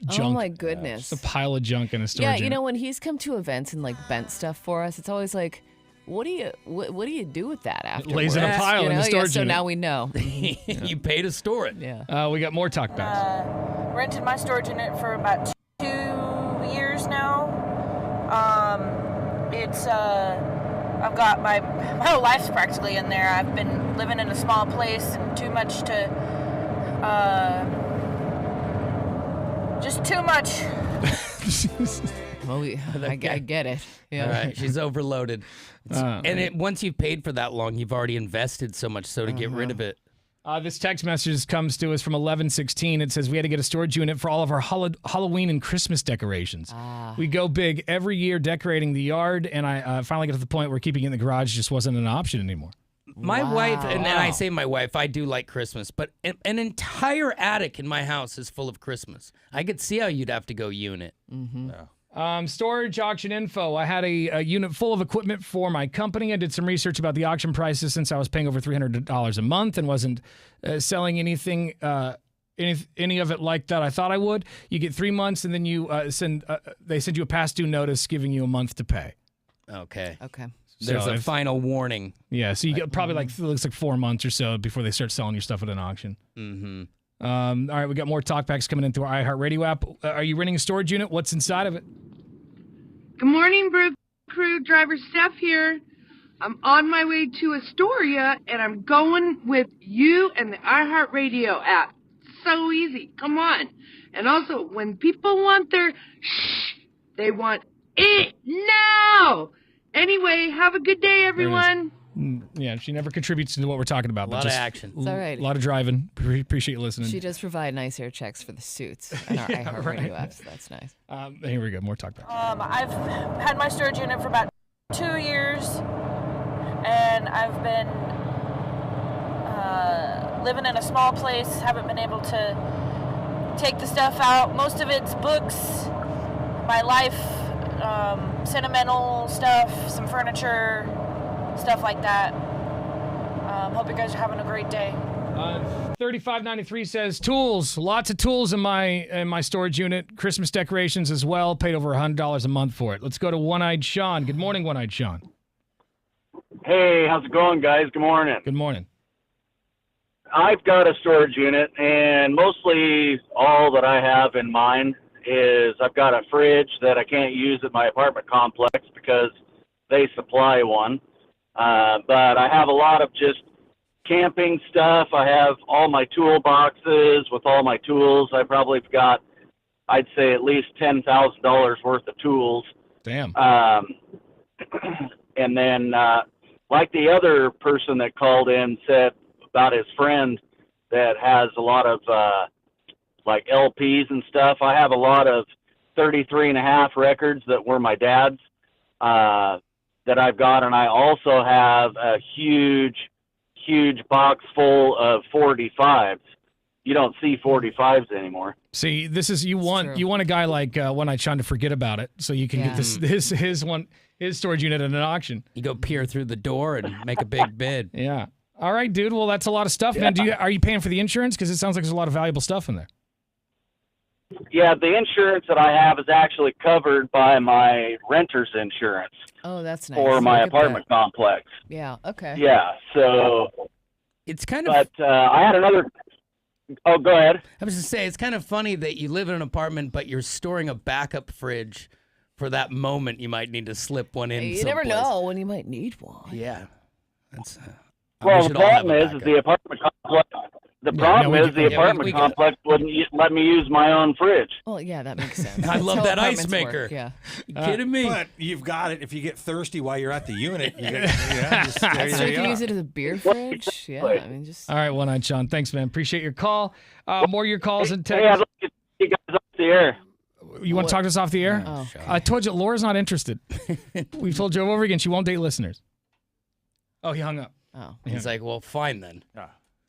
Speaker 7: junk.
Speaker 3: Oh my goodness.
Speaker 7: It's a pile of junk in a storage
Speaker 3: Yeah,
Speaker 7: unit.
Speaker 3: you know, when he's come to events and like bent stuff for us, it's always like, what do you do with that after?
Speaker 7: lays in a pile in the storage
Speaker 3: so
Speaker 7: unit.
Speaker 3: now we know.
Speaker 2: You pay to store it.
Speaker 3: Yeah.
Speaker 7: We got more talkbacks.
Speaker 23: Rented my storage unit for about 2 years now. It's I've got my whole life's practically in there. I've been living in a small place and too much to just too much.
Speaker 3: Well, I get it. Yeah.
Speaker 2: All right, she's overloaded. Once you've paid for that long, you've already invested so much. So to get rid of it.
Speaker 7: This text message comes to us from 1116. It says we had to get a storage unit for all of our Halloween and Christmas decorations. We go big every year decorating the yard, and I finally got to the point where keeping it in the garage just wasn't an option anymore.
Speaker 2: My wife, and I say my wife, I do like Christmas, but an entire attic in my house is full of Christmas. I could see how you'd have to go unit.
Speaker 3: Mm-hmm.
Speaker 7: Storage auction info. I had a unit full of equipment for my company. I did some research about the auction prices since I was paying over $300 a month and wasn't selling anything, any of it like that I thought I would. You get 3 months, and then they send you a past due notice giving you a month to pay.
Speaker 2: Okay.
Speaker 7: So
Speaker 2: There's a final warning.
Speaker 7: Yeah, so you get probably it looks like 4 months or so before they start selling your stuff at an auction.
Speaker 2: Mm-hmm.
Speaker 7: All right, we got more talkbacks coming in through our iHeartRadio app. Are you renting a storage unit? What's inside of it?
Speaker 14: Good morning, Brew Crew. Driver Steph here. I'm on my way to Astoria, and I'm going with you and the iHeartRadio app. So easy. Come on. And also, when people want their shh, they want it now. Anyway, have a good day, everyone.
Speaker 7: Yeah, she never contributes to what we're talking about.
Speaker 2: A lot of action.
Speaker 3: It's all right.
Speaker 7: A lot of driving. Appreciate you listening.
Speaker 3: She does provide nice air checks for the suits and our iHeartRadio app, so that's nice.
Speaker 7: Here we go. More talk back.
Speaker 23: I've had my storage unit for about 2 years, and I've been living in a small place. Haven't been able to take the stuff out. Most of it's books, my life, sentimental stuff, some furniture, stuff like that. Hope you guys are having a great day.
Speaker 7: 3593 says tools, lots of tools in my storage unit, Christmas decorations as well. Paid over $100 a month for it. Let's go to One-Eyed Sean. Good morning, One-Eyed Sean.
Speaker 15: Hey, how's it going, guys? Good morning.
Speaker 7: Good morning.
Speaker 15: I've got a storage unit, and mostly all that I have in mind is I've got a fridge that I can't use at my apartment complex because they supply one. But I have a lot of just camping stuff. I have all my toolboxes with all my tools. I probably have got, I'd say, at least $10,000 worth of tools.
Speaker 7: Damn.
Speaker 15: And then, like the other person that called in said about his friend that has a lot of like LPs and stuff, I have a lot of 33.5 records that were my dad's that I've got, and I also have a huge box full of 45s. You don't see 45s anymore.
Speaker 7: See, this is you want a guy like One-Eyed Sean to forget about it, so you can get his storage unit at an auction.
Speaker 2: You go peer through the door and make a big bid.
Speaker 7: Yeah. All right, dude. Well, that's a lot of stuff, man. Are you paying for the insurance? Because it sounds like there's a lot of valuable stuff in there.
Speaker 15: Yeah, the insurance that I have is actually covered by my renter's insurance.
Speaker 3: Oh, that's nice.
Speaker 15: For my apartment complex.
Speaker 3: Yeah, okay.
Speaker 15: Yeah, so
Speaker 2: it's kind of.
Speaker 15: But I had another. Oh, go ahead.
Speaker 2: I was just saying, it's kind of funny that you live in an apartment, but you're storing a backup fridge for that moment you might need to slip one in.
Speaker 3: You never know when you might need one.
Speaker 2: Yeah, that's.
Speaker 15: Well, the problem is the apartment complex. The problem is the apartment complex wouldn't let me use my own fridge.
Speaker 3: Well, yeah, that makes sense.
Speaker 2: I love that ice maker.
Speaker 3: Yeah.
Speaker 2: You kidding me?
Speaker 8: But you've got it. If you get thirsty while you're at the unit, you
Speaker 3: So you can use it as a beer fridge. Yeah, I mean, just.
Speaker 7: All right, One-Eyed Sean. Thanks, man. Appreciate your call. More of your calls and texts.
Speaker 15: Hey, I'd like to see you guys off the air.
Speaker 7: You want to talk to us off the air?
Speaker 3: Oh.
Speaker 7: I told you, Laura's not interested. We've told you over again she won't date listeners. Oh, he hung up.
Speaker 3: Oh.
Speaker 2: He's like, well, fine then.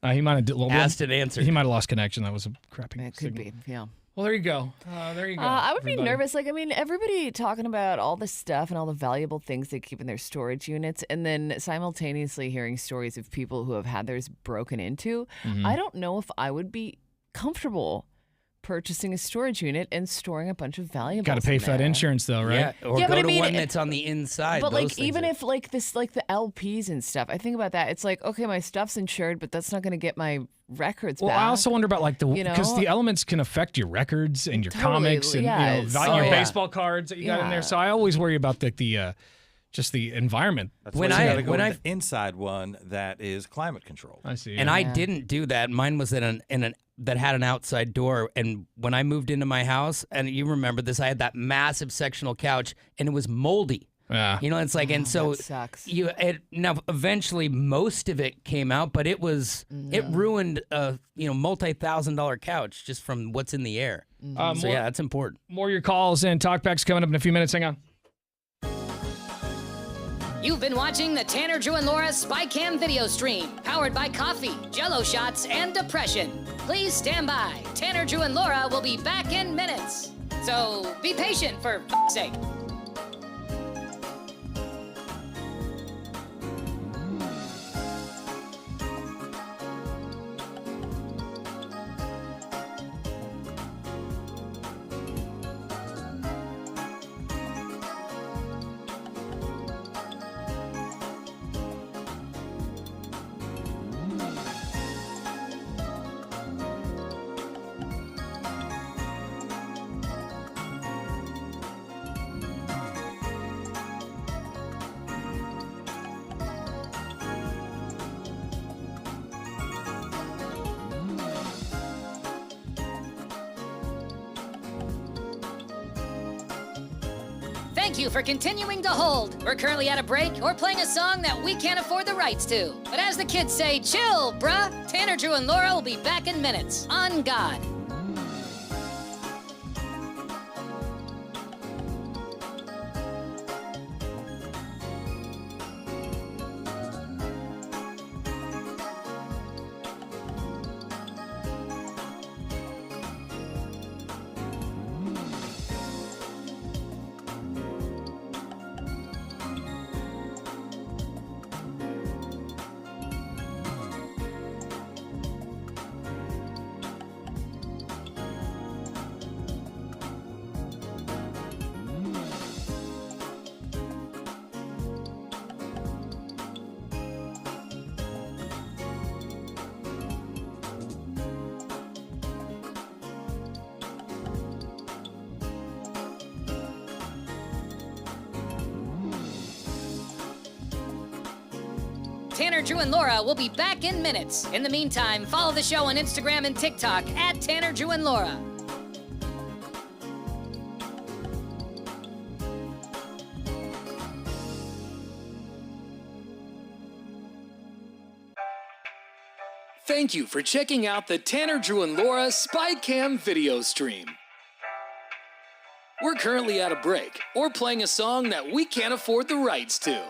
Speaker 7: He might have
Speaker 2: asked and answered.
Speaker 7: He might have lost connection. That was a crappy.
Speaker 3: It could be, yeah.
Speaker 7: Well, there you go. There you go.
Speaker 3: I would be
Speaker 7: everybody.
Speaker 3: nervous. Like, I mean, everybody talking about all the stuff and all the valuable things they keep in their storage units, and then simultaneously hearing stories of people who have had theirs broken into.
Speaker 7: Mm-hmm.
Speaker 3: I don't know if I would be comfortable purchasing a storage unit and storing a bunch of valuables.
Speaker 7: Got to pay for that insurance, though, right?
Speaker 2: Yeah, or go to one that's on the inside.
Speaker 3: But
Speaker 2: Those
Speaker 3: like,
Speaker 2: things
Speaker 3: even
Speaker 2: are-
Speaker 3: if like this, like the LPs and stuff, I think about that. It's like, okay, my stuff's insured, but that's not going to get my records
Speaker 7: Well,
Speaker 3: back.
Speaker 7: I also wonder about like because the elements can affect your records and your comics and your baseball cards that you got in there. So I always worry about the just the environment.
Speaker 8: That's when I go with the inside one that is climate controlled.
Speaker 7: I see.
Speaker 2: And I didn't do that. Mine was in an that had an outside door. And when I moved into my house, and you remember this, I had that massive sectional couch, and it was moldy.
Speaker 7: Yeah.
Speaker 2: You know, it's like, and so
Speaker 3: that sucks.
Speaker 2: now eventually most of it came out, but it ruined a multi-$1,000 couch just from what's in the air. So yeah, that's important.
Speaker 7: More of your calls and talkbacks coming up in a few minutes. Hang on.
Speaker 6: You've been watching the Tanner, Drew, and Laura SpyCam video stream, powered by coffee, Jell-O shots, and depression. Please stand by. Tanner, Drew, and Laura will be back in minutes. So be patient, for f***'s sake. Thank you for continuing to hold. We're currently at a break or playing a song that we can't afford the rights to. But as the kids say, chill, bruh. Tanner, Drew, and Laura will be back in minutes. On God. Tanner, Drew, and Laura will be back in minutes. In the meantime, follow the show on Instagram and TikTok at Tanner, Drew, and Laura.
Speaker 20: Thank you for checking out the Tanner, Drew, and Laura SpyCam video stream. We're currently at a break or playing a song that we can't afford the rights to.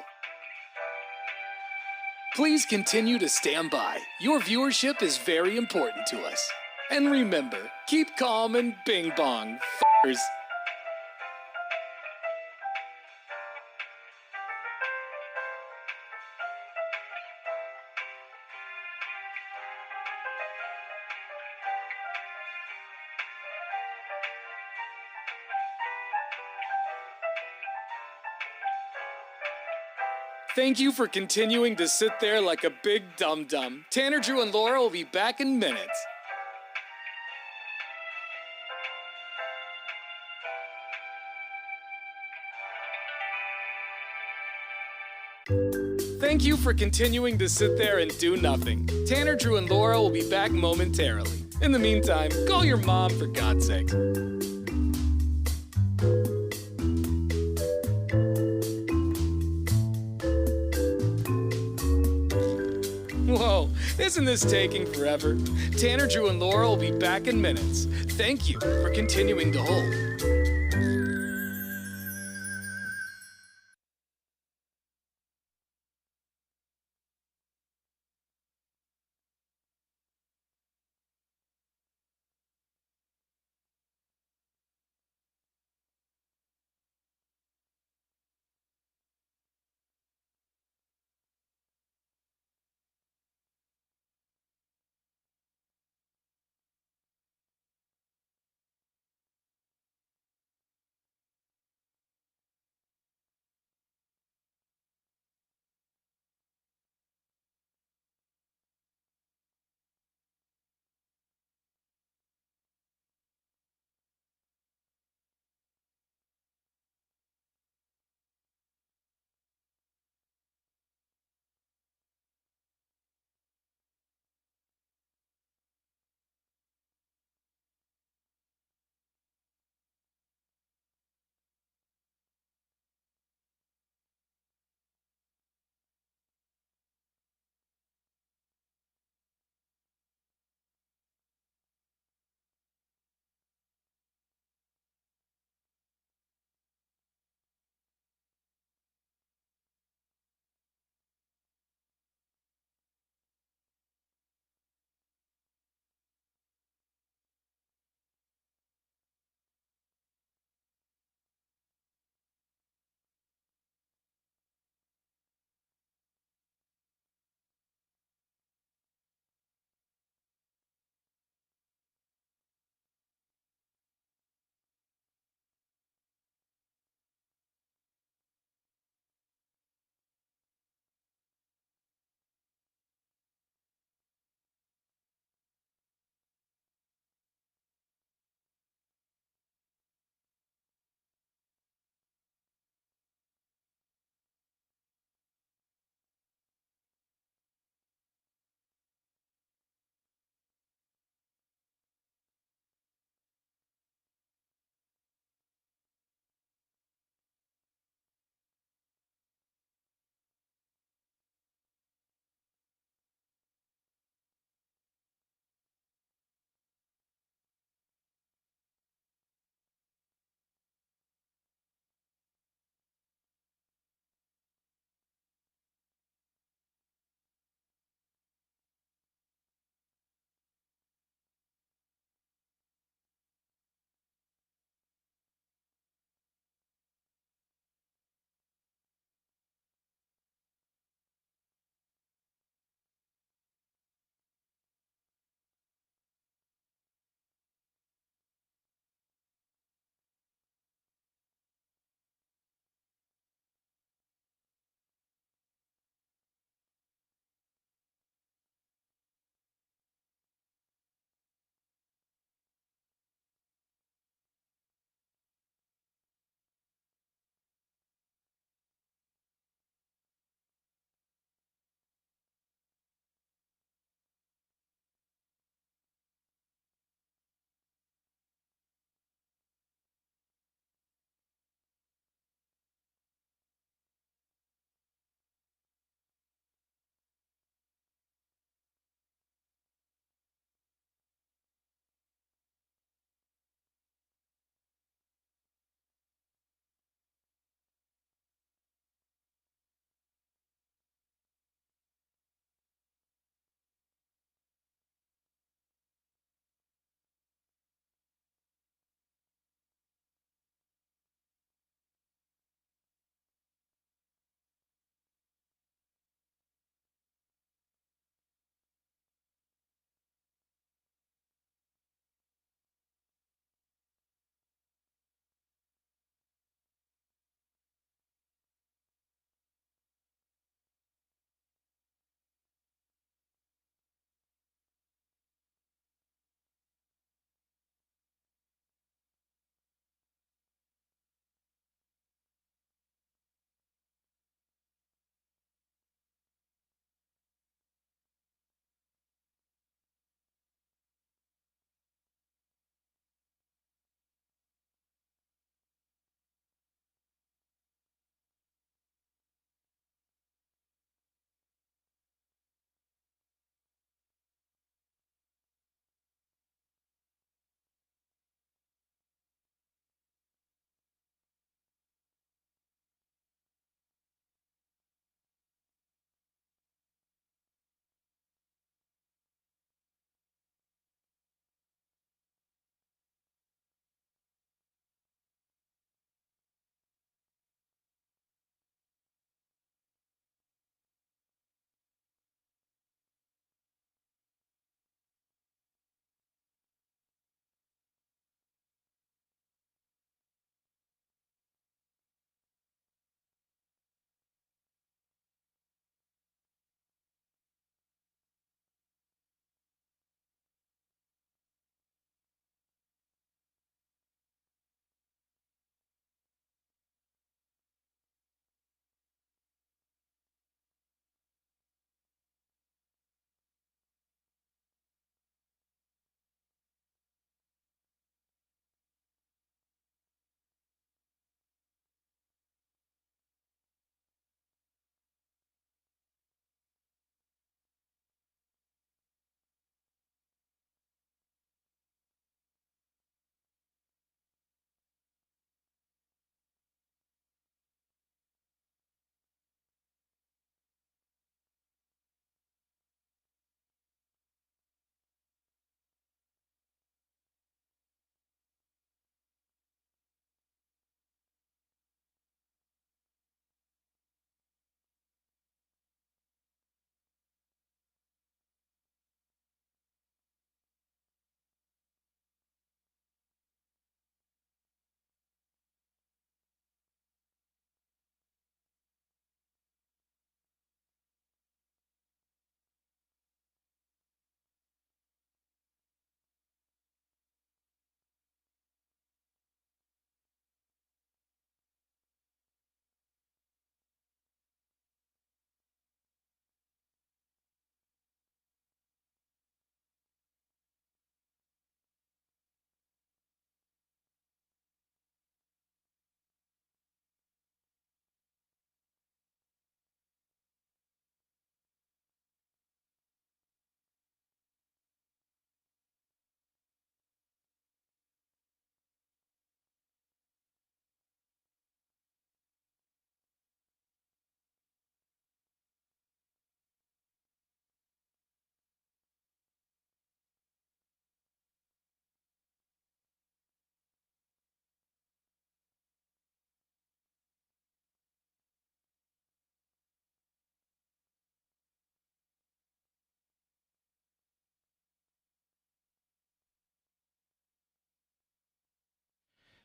Speaker 20: Please continue to stand by. Your viewership is very important to us. And remember, keep calm and bing bong, f***ers. Thank you for continuing to sit there like a big dum-dum. Tanner, Drew, and Laura will be back in minutes. Thank you for continuing to sit there and do nothing. Tanner, Drew, and Laura will be back momentarily. In the meantime, call your mom for God's sake. Whoa, isn't this taking forever? Tanner, Drew, and Laura will be back in minutes. Thank you for continuing to hold.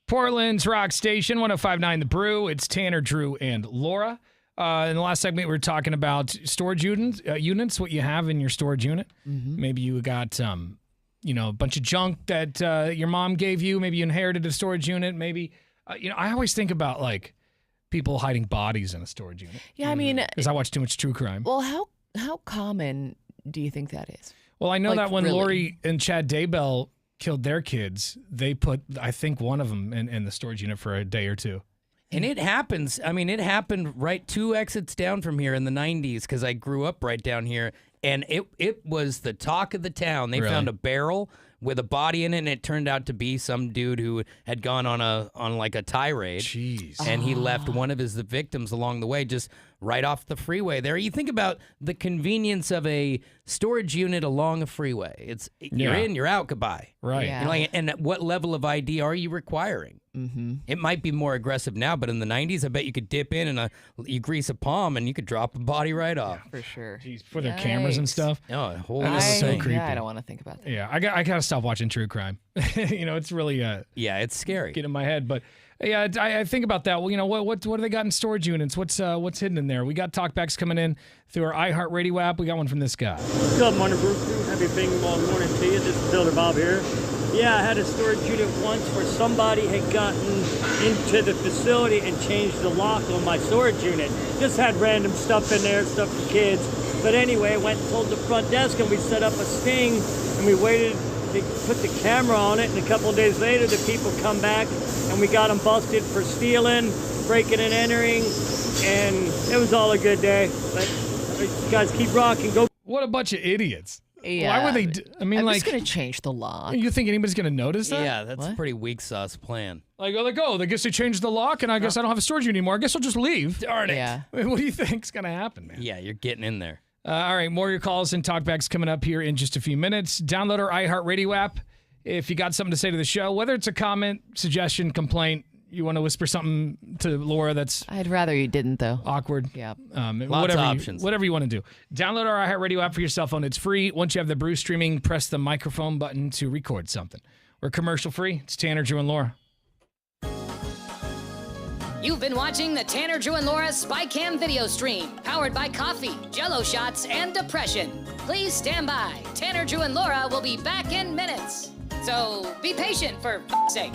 Speaker 7: Portland's Rock Station, 105.9 The Brew. It's Tanner, Drew, and Laura. In the last segment, we were talking about storage units, what you have in your storage unit. Maybe you got, a bunch of junk that your mom gave you. Maybe you inherited a storage unit. Maybe, I always think about, like, people hiding bodies in a storage unit.
Speaker 3: Yeah, I mean...
Speaker 7: Because I watch too much true crime.
Speaker 3: Well, how common do you think that is?
Speaker 7: Well, I know
Speaker 3: Like,
Speaker 7: that when
Speaker 3: really?
Speaker 7: Lori and Chad Daybell killed their kids, they put, I think, one of them in the storage unit for a day or two.
Speaker 2: And it happens. I mean, it happened right 2 exits down from here in the 90s because I grew up right down here. And it was the talk of the town. They
Speaker 7: Really?
Speaker 2: found a barrel with a body in it, and it turned out to be some dude who had gone on a tirade.
Speaker 7: Jeez.
Speaker 2: And he left one of the victims along the way, just right off the freeway there. You think about the convenience of a storage unit along a freeway. You're in, you're out, goodbye.
Speaker 7: Right.
Speaker 3: Yeah.
Speaker 2: You know, like, and what level of ID are you requiring?
Speaker 3: Mm-hmm.
Speaker 2: It might be more aggressive now, but in the 90s, I bet you could dip in and you grease a palm and you could drop a body right off.
Speaker 3: For sure.
Speaker 7: Jeez, for their cameras and
Speaker 3: Yikes.
Speaker 7: stuff.
Speaker 2: Oh, a whole
Speaker 7: That is so
Speaker 3: I-
Speaker 7: creepy.
Speaker 3: Yeah, I don't want to think about that.
Speaker 7: Yeah, I got to stop watching true crime. It's really
Speaker 2: yeah, it's scary.
Speaker 7: get in my head. But yeah, I think about that. Well, what do they got in storage units? What's hidden in there? We got talkbacks coming in through our iHeartRadio app. We got one from this guy.
Speaker 16: Good morning, Brew Crew. Happy Bing Bong morning to you. This is Builder Bob here. Yeah, I had a storage unit once where somebody had gotten into the facility and changed the lock on my storage unit. Just had random stuff in there, stuff for kids. But anyway, I went and told the front desk and we set up a sting and we waited to put the camera on it. And a couple of days later, the people come back and we got them busted for stealing, breaking and entering. And it was all a good day. But you guys keep rocking. Go.
Speaker 7: What a bunch of idiots.
Speaker 3: Yeah.
Speaker 7: Why would they?
Speaker 3: I'm just going to change the lock.
Speaker 7: You think anybody's going to notice that?
Speaker 2: Yeah, that's a pretty weak sauce plan.
Speaker 7: I guess they changed the lock, and I guess I don't have a storage unit anymore. I guess I'll just leave. Darn it.
Speaker 3: Yeah.
Speaker 7: What do you think's going to happen, man?
Speaker 2: Yeah, you're getting in there.
Speaker 7: All right, more of your calls and talkbacks coming up here in just a few minutes. Download our iHeartRadio app if you got something to say to the show, whether it's a comment, suggestion, complaint. You want to whisper something to Laura that's
Speaker 3: I'd rather you didn't, though.
Speaker 7: awkward.
Speaker 3: Yeah.
Speaker 2: Lots of options.
Speaker 7: Whatever you want to do. Download our iHeartRadio app for your cell phone. It's free. Once you have the Brew streaming, press the microphone button to record something. We're commercial free. It's Tanner, Drew, and Laura.
Speaker 6: You've been watching the Tanner, Drew, and Laura SpyCam video stream, powered by coffee, Jello shots, and depression. Please stand by. Tanner, Drew, and Laura will be back in minutes. So be patient, for f***'s sake.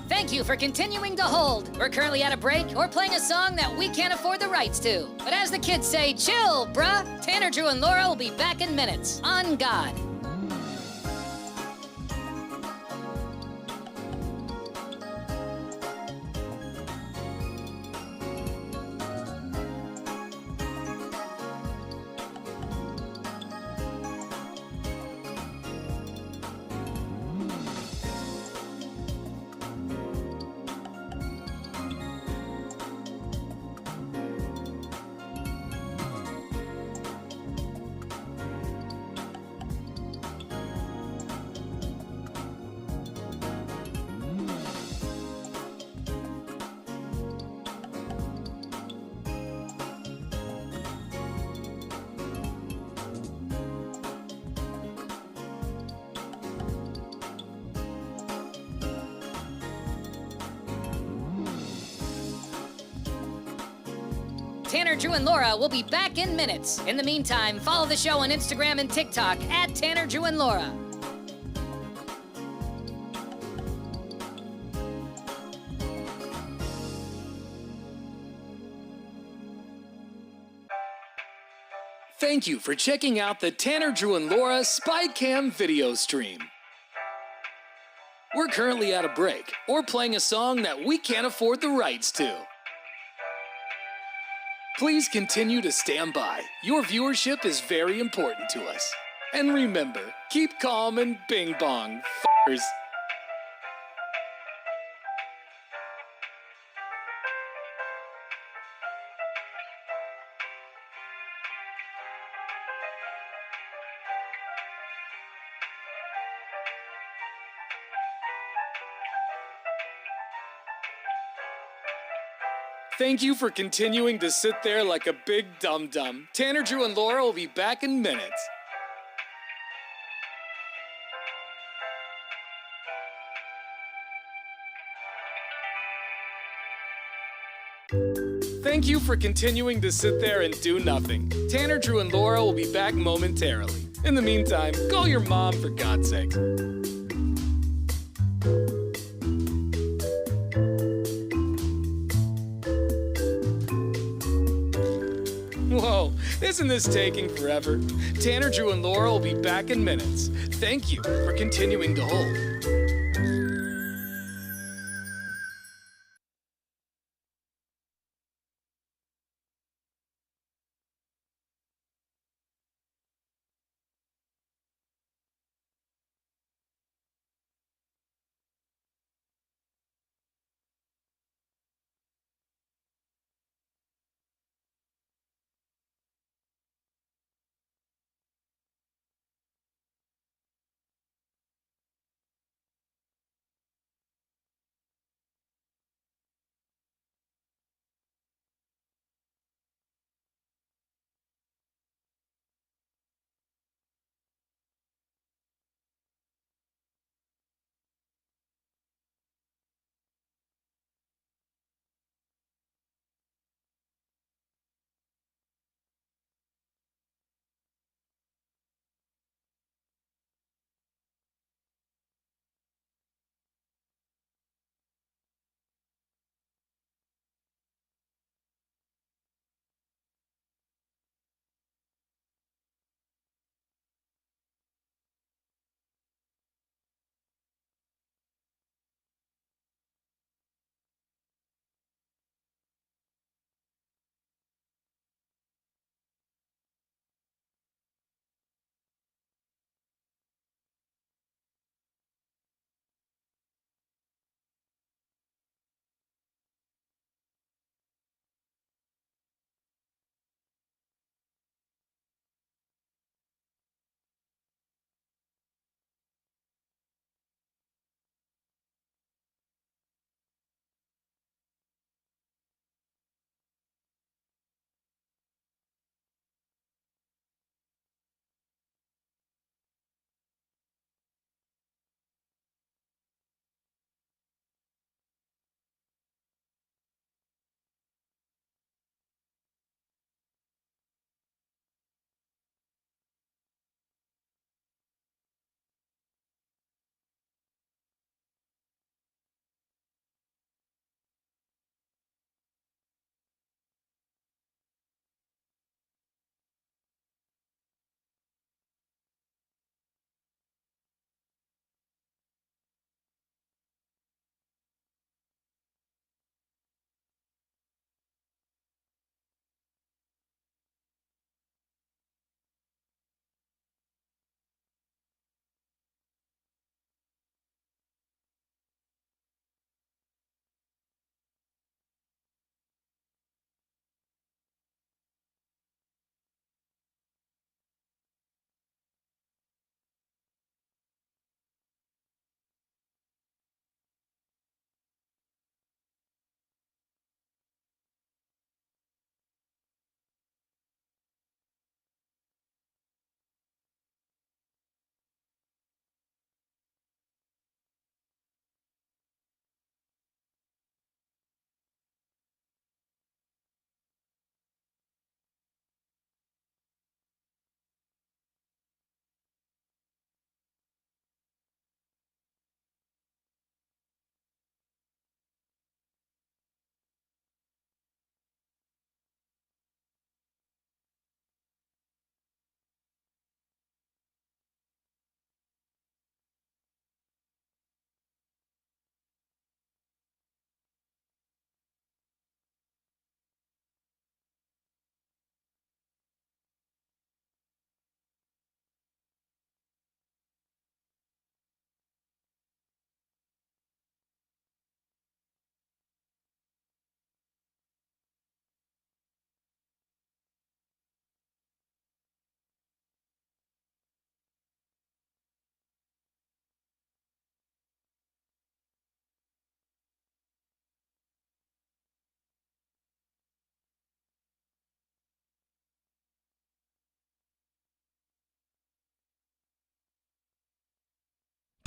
Speaker 6: Thank you for continuing to hold. We're currently at a break or playing a song that we can't afford the rights to. But as the kids say, chill, bruh. Tanner, Drew, and Laura will be back in minutes. On God. Tanner, Drew, and Laura will be back in minutes. In the meantime, follow the show on Instagram and TikTok at Tanner, Drew, and Laura.
Speaker 20: Thank you for checking out the Tanner, Drew, and Laura SpyCam video stream. We're currently at a break or playing a song that we can't afford the rights to. Please continue to stand by. Your viewership is very important to us. And remember, keep calm and bing bong, f***ers. Thank you for continuing to sit there like a big dum-dum. Tanner, Drew, and Laura will be back in minutes. Thank you for continuing to sit there and do nothing. Tanner, Drew, and Laura will be back momentarily. In the meantime, call your mom for God's sake. Whoa, isn't this taking forever? Tanner, Drew, and Laura will be back in minutes. Thank you for continuing to hold.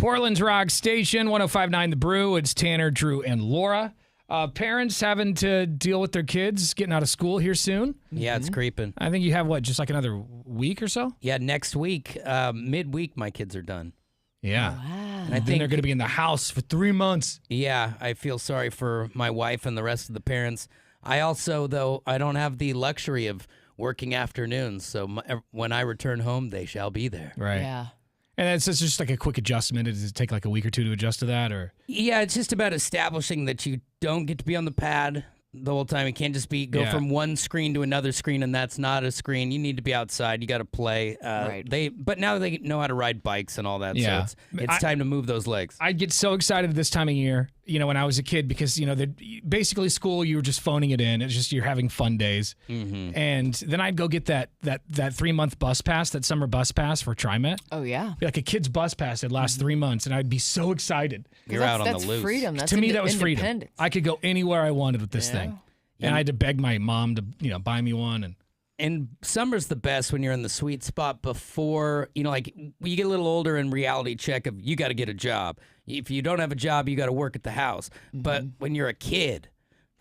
Speaker 7: Portland's Rock Station, 105.9 The Brew. It's Tanner, Drew, and Laura. Parents having to deal with their kids getting out of school here soon.
Speaker 2: Yeah, it's creeping.
Speaker 7: I think you have, just like another week or so?
Speaker 2: Yeah, next week, midweek, my kids are done.
Speaker 7: Yeah.
Speaker 2: And I think
Speaker 7: they're going to be in the house for 3 months.
Speaker 2: Yeah, I feel sorry for my wife and the rest of the parents. I also, though, I don't have the luxury of working afternoons, so when I return home, they shall be there.
Speaker 7: Right.
Speaker 3: Yeah.
Speaker 7: And it's just like a quick adjustment. Does it take like a week or two to adjust to that, or?
Speaker 2: Yeah, it's just about establishing that you don't get to be on the pad the whole time. It can't just be go from one screen to another screen, and that's not a screen. You need to be outside. You got to play.
Speaker 3: Right.
Speaker 2: But now they know how to ride bikes and all that.
Speaker 7: Yeah.
Speaker 2: So it's time to move those legs.
Speaker 7: I get so excited this time of year, when I was a kid, because, basically school, you were just phoning it in. It's just you're having fun days.
Speaker 2: Mm-hmm.
Speaker 7: And then I'd go get that 3-month bus pass, that summer bus pass for TriMet.
Speaker 3: Oh, yeah.
Speaker 7: Like a kid's bus pass that lasts 3 months, and I'd be so excited.
Speaker 2: You're out on the
Speaker 3: That's
Speaker 2: loose.
Speaker 3: freedom. That's
Speaker 7: To me, that was freedom.
Speaker 3: independence.
Speaker 7: I could go anywhere I wanted with this thing. And I had to beg my mom to, buy me one.
Speaker 2: And summer's the best when you're in the sweet spot before, like when you get a little older and reality check of you got to get a job. If you don't have a job, you got to work at the house. But when you're a kid,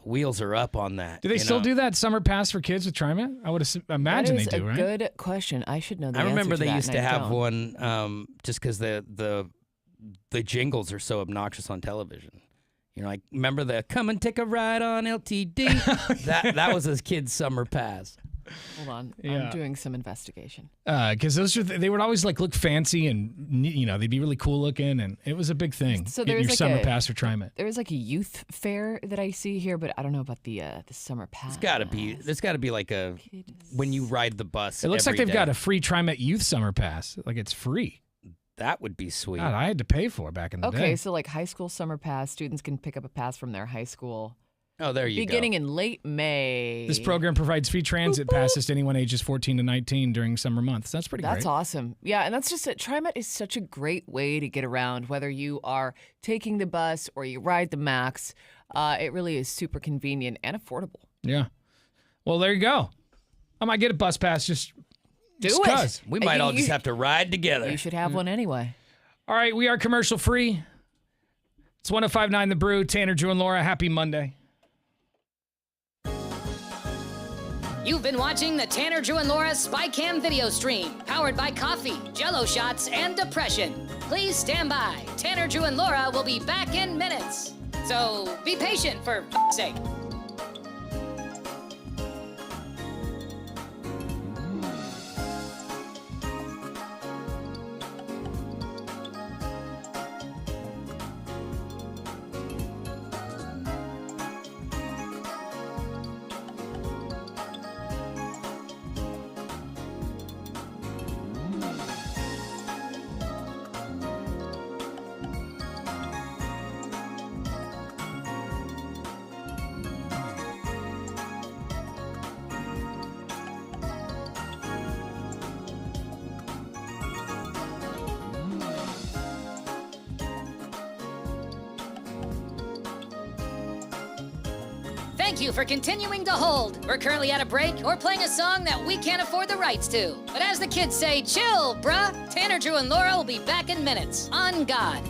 Speaker 2: the wheels are up on that.
Speaker 7: Do they still do that summer pass for kids with TriMet? I would imagine they do, right?
Speaker 3: That is a good question. I should know the answer
Speaker 2: remember
Speaker 3: to
Speaker 2: they
Speaker 3: that,
Speaker 2: used
Speaker 3: and
Speaker 2: to
Speaker 3: I
Speaker 2: have
Speaker 3: don't.
Speaker 2: one just because the jingles are so obnoxious on television. Remember the "Come and take a ride on LTD"? that was his kid's summer pass.
Speaker 3: Hold on.
Speaker 7: Yeah.
Speaker 3: I'm doing some investigation.
Speaker 7: Because they would always look fancy and they'd be really cool looking, and it was a big thing.
Speaker 3: So
Speaker 7: getting
Speaker 3: there's
Speaker 7: your
Speaker 3: like
Speaker 7: summer pass for TriMet.
Speaker 3: There was like a youth fair that I see here, but I don't know about the summer pass.
Speaker 2: There's got to be like a when you ride the bus.
Speaker 7: It looks like
Speaker 2: every
Speaker 7: they've got
Speaker 2: day.
Speaker 7: a free TriMet youth summer pass. Like it's free.
Speaker 2: That would be sweet.
Speaker 7: God, I had to pay for it back in the day.
Speaker 3: Okay, so like high school summer pass, students can pick up a pass from their high school.
Speaker 2: Oh, there you
Speaker 3: Beginning
Speaker 2: go.
Speaker 3: in late May.
Speaker 7: This program provides free transit passes to anyone ages 14 to 19 during summer months. That's pretty
Speaker 3: That's
Speaker 7: great.
Speaker 3: awesome. Yeah, and that's just it. TriMet is such a great way to get around, whether you are taking the bus or you ride the Max. It really is super convenient and affordable.
Speaker 7: Yeah. Well, there you go. I might get a bus pass just
Speaker 3: Do
Speaker 7: just
Speaker 3: it.
Speaker 7: 'cause.
Speaker 2: We might all just have to ride together.
Speaker 3: You should have one anyway.
Speaker 7: All right, we are commercial free. It's 105.9 The Brew. Tanner, Drew, and Laura. Happy Monday.
Speaker 6: You've been watching the Tanner, Drew, and Laura SpyCam video stream, powered by coffee, Jello shots, and depression. Please stand by. Tanner, Drew, and Laura will be back in minutes. So be patient, for f***'s sake. Thank you for continuing to hold. We're currently at a break or playing a song that we can't afford the rights to. But as the kids say, chill, bruh. Tanner, Drew, and Laura will be back in minutes. On God.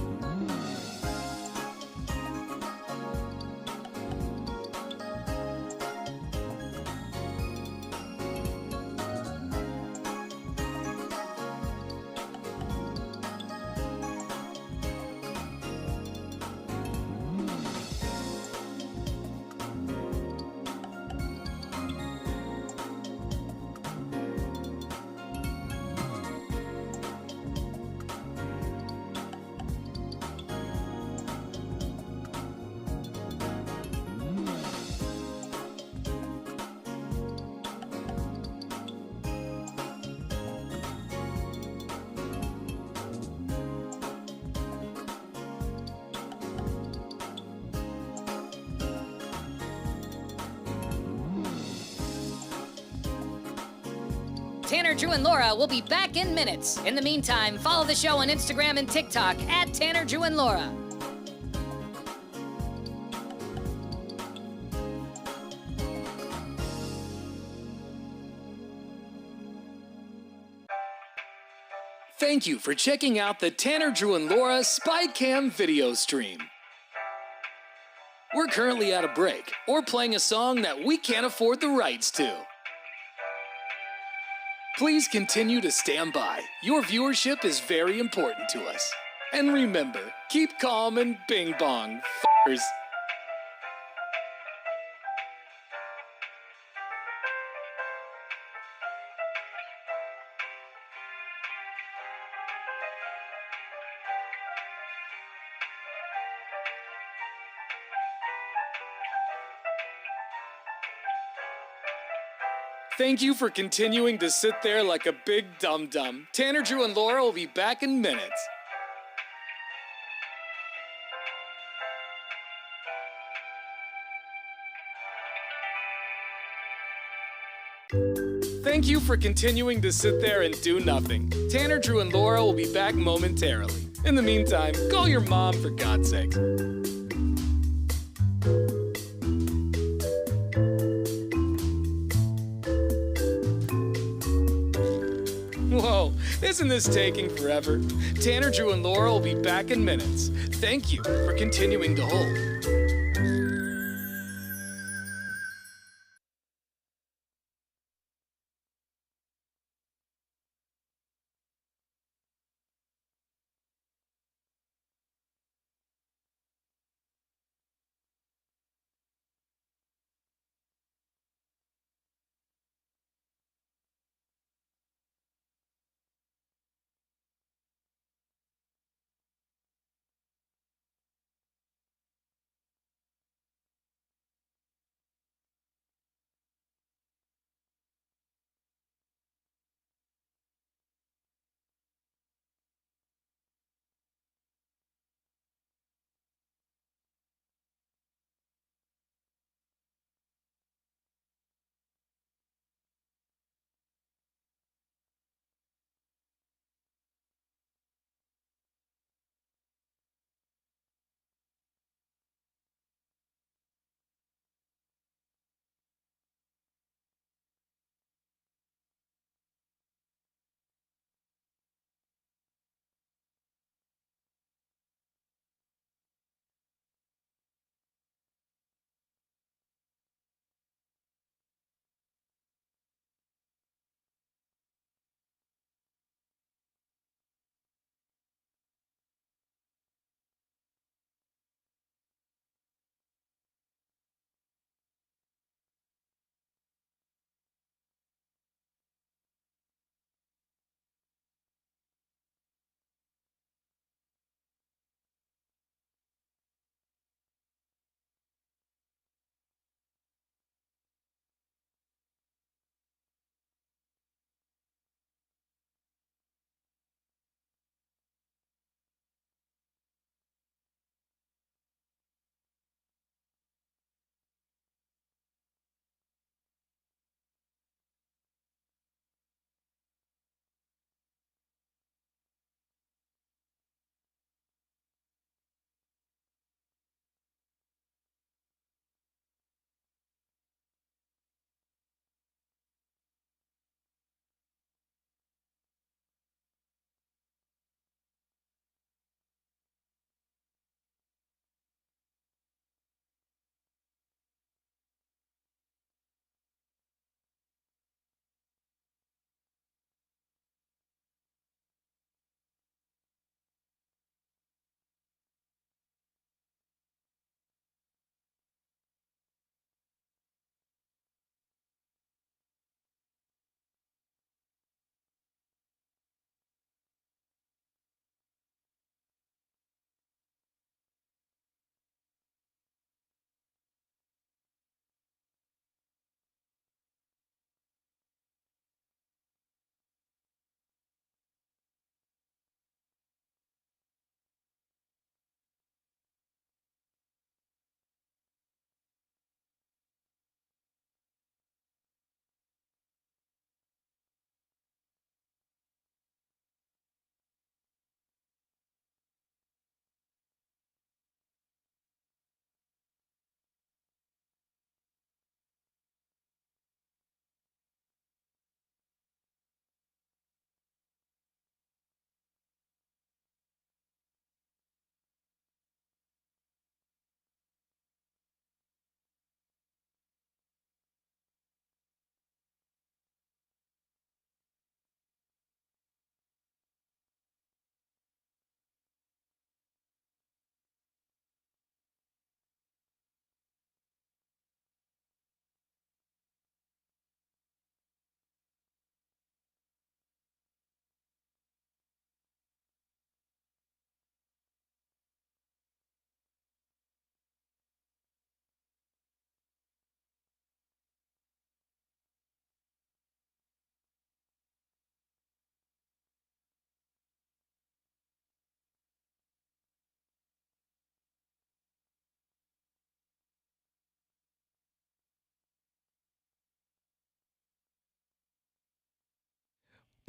Speaker 6: Tanner, Drew, and Laura will be back in minutes. In the meantime, follow the show on Instagram and TikTok at Tanner, Drew, and Laura.
Speaker 20: Thank you for checking out the Tanner, Drew, and Laura SpyCam video stream. We're currently at a break or playing a song that we can't afford the rights to. Please continue to stand by. Your viewership is very important to us. And remember, keep calm and bing bong, f***ers. Thank you for continuing to sit there like a big dum-dum. Tanner, Drew, and Laura will be back in minutes. Thank you for continuing to sit there and do nothing. Tanner, Drew, and Laura will be back momentarily. In the meantime, call your mom for God's sake. Whoa, isn't this taking forever? Tanner, Drew, and Laura will be back in minutes. Thank you for continuing to hold.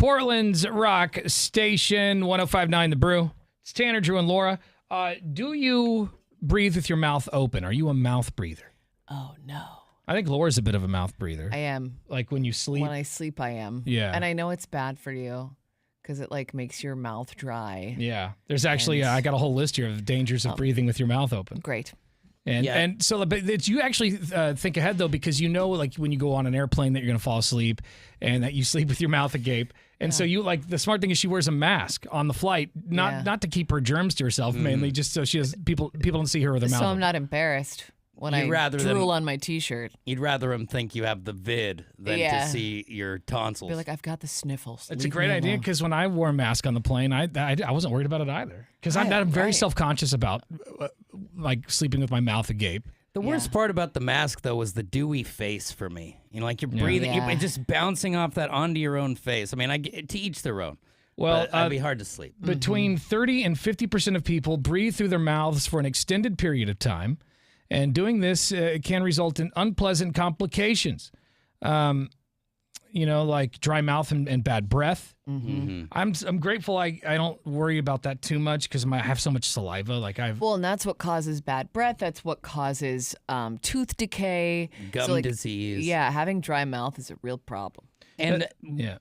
Speaker 7: Portland's rock station, 105.9 The Brew. It's Tanner, Drew, and Laura. Do you breathe with your mouth open? Are you a mouth breather?
Speaker 3: Oh, no.
Speaker 7: I think Laura's a bit of a mouth breather.
Speaker 3: I am.
Speaker 7: Like when you sleep?
Speaker 3: When I sleep, I am.
Speaker 7: Yeah.
Speaker 3: And I know it's bad for you because it like makes your mouth dry.
Speaker 7: Yeah. There's actually, I got a whole list here of dangers of breathing with your mouth open.
Speaker 3: Great.
Speaker 7: And so but you actually think ahead, though, because you know, like when you go on an airplane that you're going to fall asleep and that you sleep with your mouth agape. And so you like the smart thing is she wears a mask on the flight, not to keep her germs to herself, mainly just so she has people don't see her with her mouth
Speaker 3: So I'm
Speaker 7: open.
Speaker 3: not embarrassed when I drool on my T-shirt.
Speaker 2: You'd rather them think you have the vid than to see your tonsils.
Speaker 3: Be like, I've got the sniffles.
Speaker 7: It's a great idea because when I wore a mask on the plane, I wasn't worried about it either because I'm very self-conscious about like sleeping with my mouth agape.
Speaker 2: The worst part about the mask, though, was the dewy face for me. You know, like you're breathing, you're just bouncing off that onto your own face. I mean, to each their own.
Speaker 7: Well,
Speaker 2: it'd be hard to sleep.
Speaker 7: Between 30 and 50% of people breathe through their mouths for an extended period of time. And doing this can result in unpleasant complications. Like dry mouth and bad breath. I'm grateful I don't worry about that too much because I have so much saliva.
Speaker 3: Well, and that's what causes bad breath. That's what causes tooth decay,
Speaker 2: gum disease.
Speaker 3: Yeah, having dry mouth is a real problem.
Speaker 2: And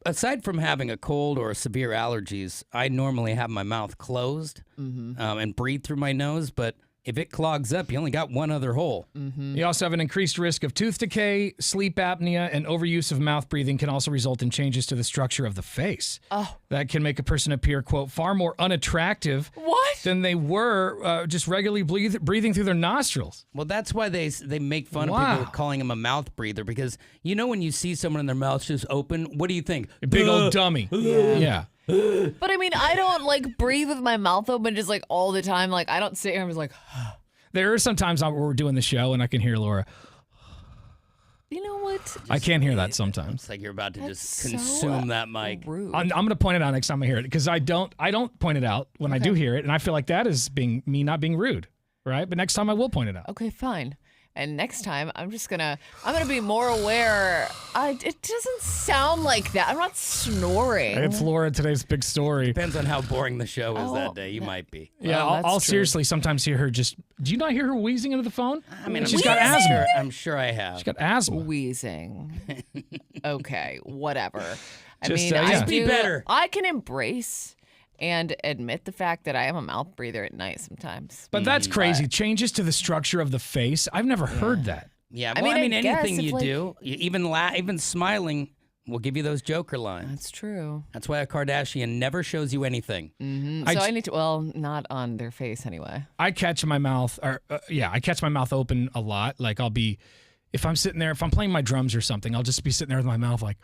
Speaker 2: aside from having a cold or severe allergies, I normally have my mouth closed and breathe through my nose, but if it clogs up, you only got one other hole.
Speaker 7: You also have an increased risk of tooth decay, sleep apnea, and overuse of mouth breathing can also result in changes to the structure of the face.
Speaker 3: Oh.
Speaker 7: That can make a person appear, quote, far more unattractive than they were just regularly breathing through their nostrils.
Speaker 2: Well, that's why they make fun of people calling them a mouth breather, because you know when you see someone and their mouth's just open, what do you think?
Speaker 7: A big old dummy. Yeah.
Speaker 3: But I mean, I don't like breathe with my mouth open just like all the time. Like I don't sit here and just like.
Speaker 7: There are some times where we're doing the show and I can hear Laura.
Speaker 3: You know what?
Speaker 7: I can't hear that sometimes.
Speaker 2: It's like you're about to just consume that mic.
Speaker 3: Rude.
Speaker 7: I'm going to point it out next time I hear it because I don't point it out when I do hear it, and I feel like that is me not being rude, right? But next time I will point it out.
Speaker 3: Okay, fine. And next time, I'm gonna be more aware. It doesn't sound like that. I'm not snoring.
Speaker 7: It's Laura, today's big story.
Speaker 2: Depends on how boring the show is that day. You might be.
Speaker 7: Yeah, I'll seriously sometimes hear her just. Do you not hear her wheezing into the phone?
Speaker 2: I mean,
Speaker 7: she's got asthma.
Speaker 2: I'm sure I have.
Speaker 7: She's got asthma.
Speaker 3: Wheezing. Okay, whatever.
Speaker 2: Be better.
Speaker 3: I can embrace and admit the fact that I am a mouth breather at night sometimes.
Speaker 7: But that's crazy. Changes to the structure of the face. I've never heard that.
Speaker 2: Yeah, well, I mean anything you do, even smiling will give you those Joker lines.
Speaker 3: That's true.
Speaker 2: That's why a Kardashian never shows you anything.
Speaker 3: So I need to, not on their face anyway.
Speaker 7: I catch my mouth, I catch my mouth open a lot. Like if I'm sitting there, if I'm playing my drums or something, I'll just be sitting there with my mouth like.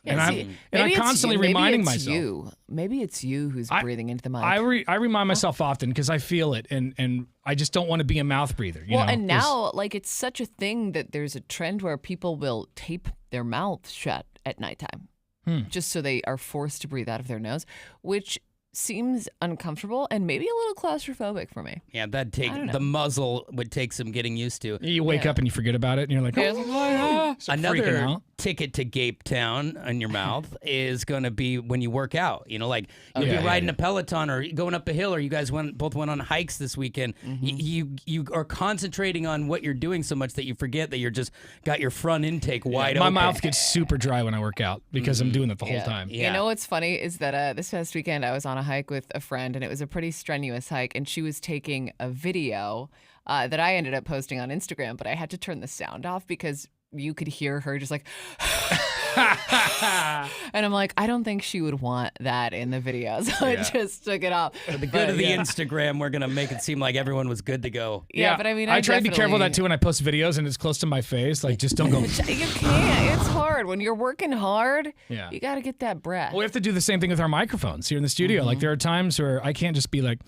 Speaker 3: Yeah,
Speaker 7: I'm constantly reminding myself.
Speaker 3: Maybe it's you who's breathing into the mic.
Speaker 7: I remind myself often because I feel it, and I just don't want to be a mouth breather. You know?
Speaker 3: And now, like, it's such a thing that there's a trend where people will tape their mouth shut at nighttime, just so they are forced to breathe out of their nose, which seems uncomfortable and maybe a little claustrophobic for me.
Speaker 2: Yeah, the muzzle would take some getting used to.
Speaker 7: You wake up and you forget about it, and you're like,
Speaker 2: another ticket to Gape Town in your mouth is going to be when you work out. You know, like you'll be riding a Peloton or going up a hill, or you guys both went on hikes this weekend. You are concentrating on what you're doing so much that you forget that you're just got your front intake wide open.
Speaker 7: My mouth gets super dry when I work out because I'm doing it the whole time.
Speaker 3: You know what's funny is that this past weekend I was on a hike with a friend, and it was a pretty strenuous hike, and she was taking a video that I ended up posting on Instagram, but I had to turn the sound off because you could hear her just like and I'm like, I don't think she would want that in the video, so I just took it off.
Speaker 2: For the good of the Instagram, we're gonna make it seem like everyone was good to go.
Speaker 3: Yeah, but I mean,
Speaker 7: I try to be careful of that too when I post videos and it's close to my face. Like, just don't go.
Speaker 3: You can't. It's hard when you're working hard.
Speaker 7: Yeah,
Speaker 3: you got to get that breath.
Speaker 7: Well, we have to do the same thing with our microphones here in the studio. Like, there are times where I can't just be like.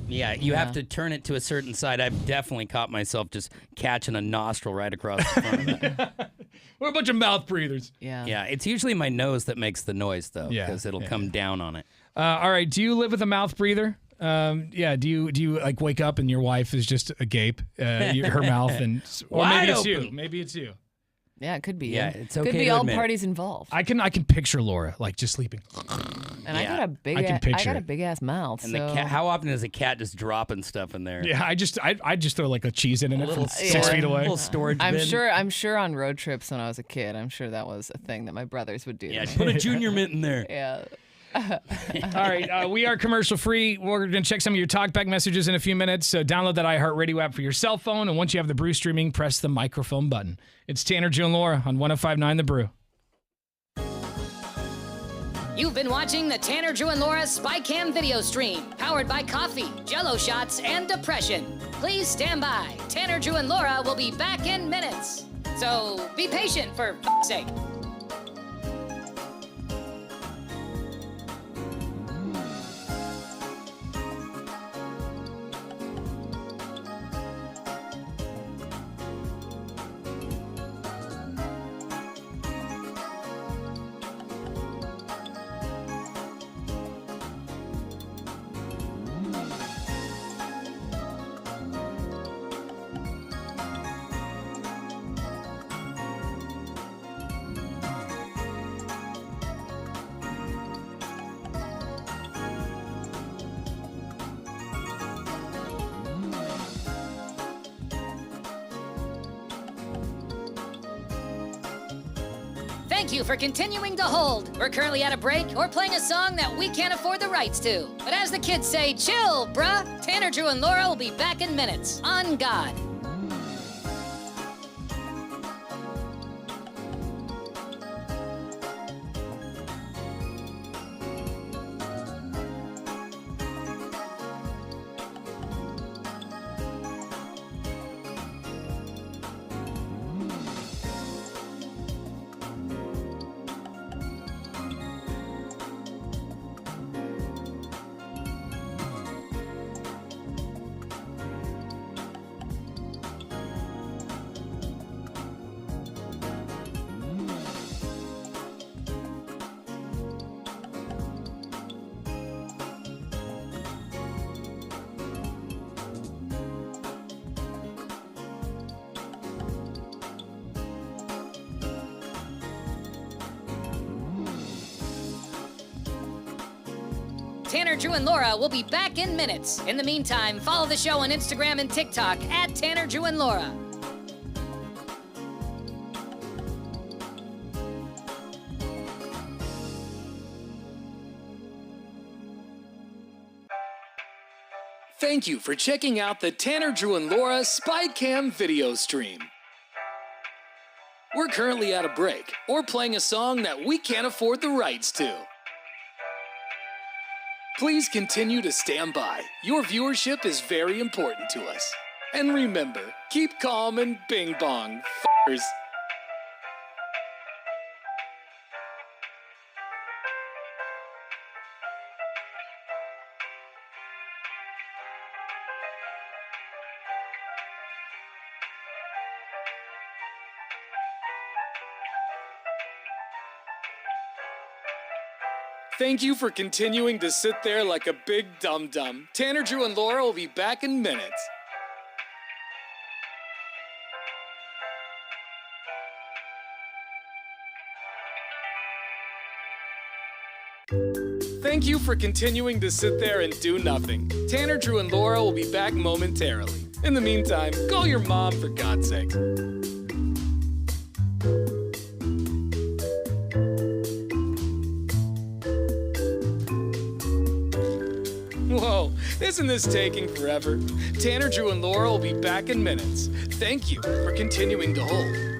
Speaker 2: Yeah, you have to turn it to a certain side. I've definitely caught myself just catching a nostril right across the front of that.
Speaker 7: We're a bunch of mouth breathers.
Speaker 2: Yeah, it's usually my nose that makes the noise, though, because it'll come down on it.
Speaker 7: All right, do you live with a mouth breather? Do you like wake up and your wife is just agape, her mouth, and or maybe it's you. Maybe it's you.
Speaker 3: Yeah, it could be.
Speaker 2: Yeah,
Speaker 3: you.
Speaker 2: it's okay
Speaker 3: Could be
Speaker 2: to
Speaker 3: all
Speaker 2: admit it.
Speaker 3: parties involved.
Speaker 1: I can picture Laura like just sleeping.
Speaker 3: And I got a big,
Speaker 1: I can picture
Speaker 3: got a
Speaker 1: it.
Speaker 3: big ass mouth.
Speaker 2: And
Speaker 3: so.
Speaker 2: the cat, how often is a cat just dropping stuff in there?
Speaker 1: Yeah, I just throw like a cheese in it from 6 feet away.
Speaker 2: Little storage
Speaker 3: I'm
Speaker 2: bin.
Speaker 3: sure on road trips when I was a kid, I'm sure that was a thing that my brothers would do.
Speaker 2: Yeah, put a junior mint in there.
Speaker 3: Yeah.
Speaker 1: All right, we are commercial free. We're going to check some of your talkback messages in a few minutes. So download that iHeartRadio app for your cell phone, and once you have the Brew streaming, press the microphone button. It's Tanner, Joe, and Laura on 105.9 The Brew.
Speaker 6: You've been watching the Tanner, Drew, and Laura SpyCam video stream, powered by coffee, Jello shots, and depression. Please stand by. Tanner, Drew, and Laura will be back in minutes. So be patient, for f***'s sake. Thank you for continuing to hold. We're currently at a break or playing a song that we can't afford the rights to. But as the kids say, chill, bruh. Tanner, Drew, and Laura will be back in minutes. On God. Tanner, Drew, and Laura will be back in minutes. In the meantime, follow the show on Instagram and TikTok at Tanner, Drew, and Laura.
Speaker 20: Thank you for checking out the Tanner, Drew, and Laura SpyCam video stream. We're currently at a break or playing a song that we can't afford the rights to. Please continue to stand by. Your viewership is very important to us. And remember, keep calm and bing bong, f***ers. Thank you for continuing to sit there like a big dum-dum. Tanner, Drew, and Laura will be back in minutes. Thank you for continuing to sit there and do nothing. Tanner, Drew, and Laura will be back momentarily. In the meantime, call your mom for God's sake. Whoa, isn't this taking forever? Tanner, Drew, and Laura will be back in minutes. Thank you for continuing to hold.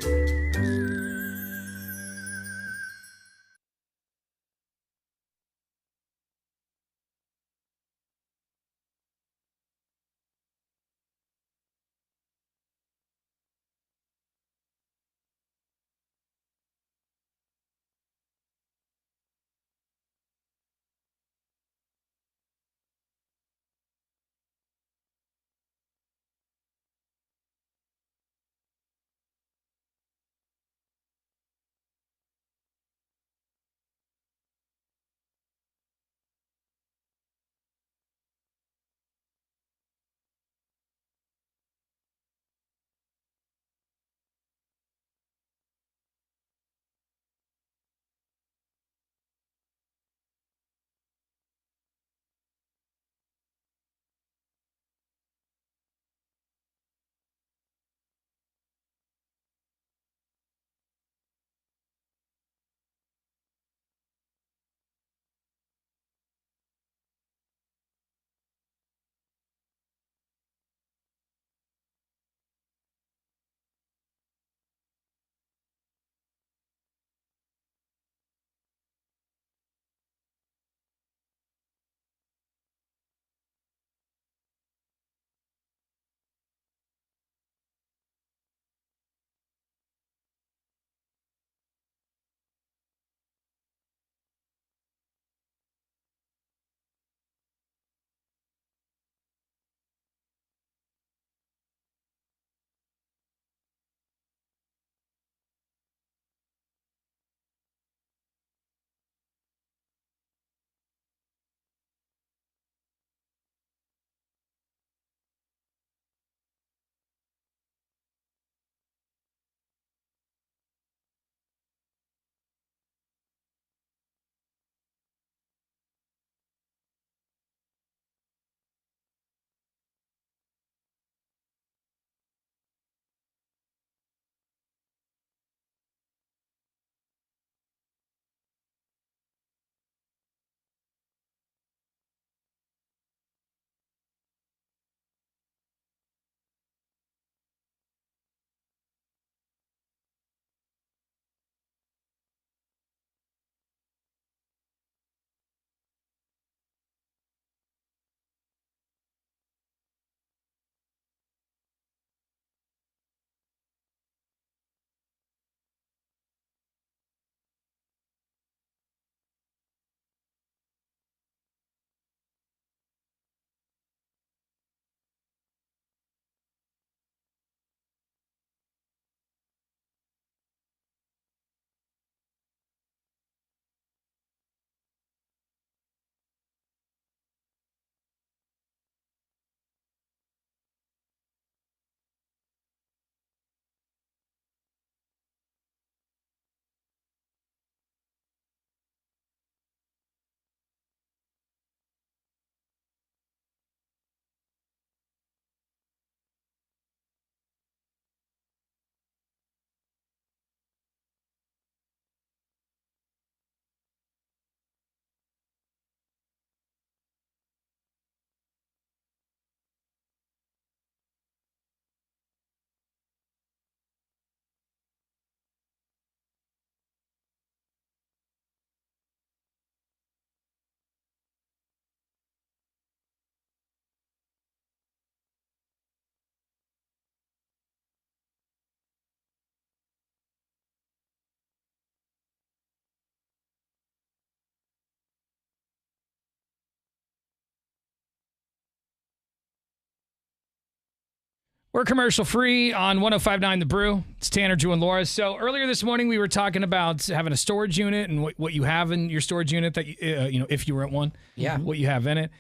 Speaker 7: We're commercial free on 105.9 The Brew. It's Tanner, Drew, and Laura. So earlier this morning, we were talking about having a storage unit and what you have in your storage unit that, if you rent one, what you have in it.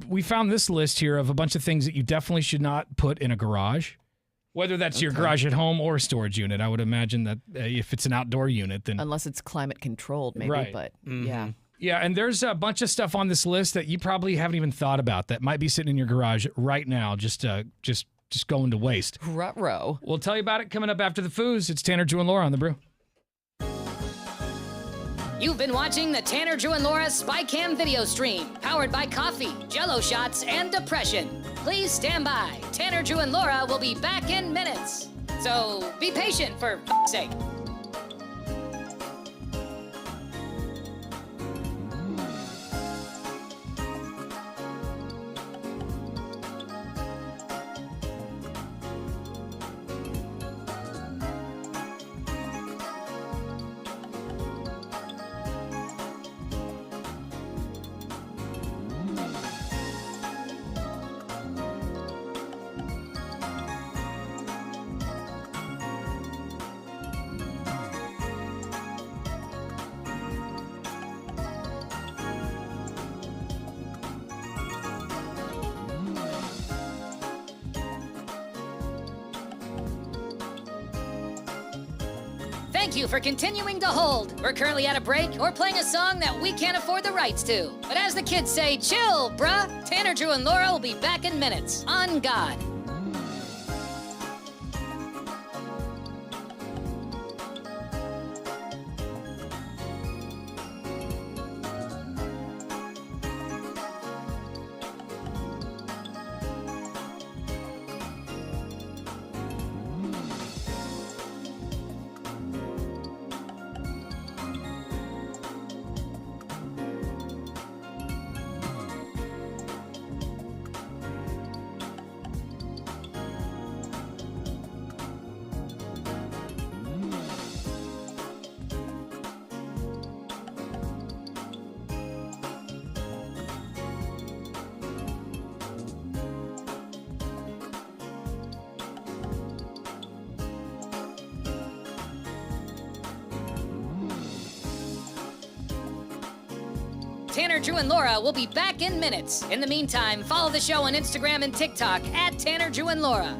Speaker 7: We found this list here of a bunch of things that you definitely should not put in a garage, whether that's your garage at home or a storage unit. I would imagine that if it's an outdoor unit, then...
Speaker 3: Unless it's climate controlled, maybe,
Speaker 7: Right.
Speaker 3: but yeah.
Speaker 7: Yeah, and there's a bunch of stuff on this list that you probably haven't even thought about that might be sitting in your garage right now, just going to waste.
Speaker 3: Ruh-roh.
Speaker 7: We'll tell you about it coming up after the foos. It's Tanner, Drew, and Laura on The Brew.
Speaker 6: You've been watching the Tanner, Drew, and Laura SpyCam video stream, powered by coffee, Jello shots, and depression. Please stand by. Tanner, Drew, and Laura will be back in minutes. So be patient, for f***'s sake. Thank you for continuing to hold. We're currently at a break or playing a song that we can't afford the rights to. But as the kids say, chill, bruh. Tanner, Drew, and Laura will be back in minutes. On God. Tanner, Drew, and Laura will be back in minutes. In the meantime, follow the show on Instagram and TikTok at Tanner, Drew, and Laura.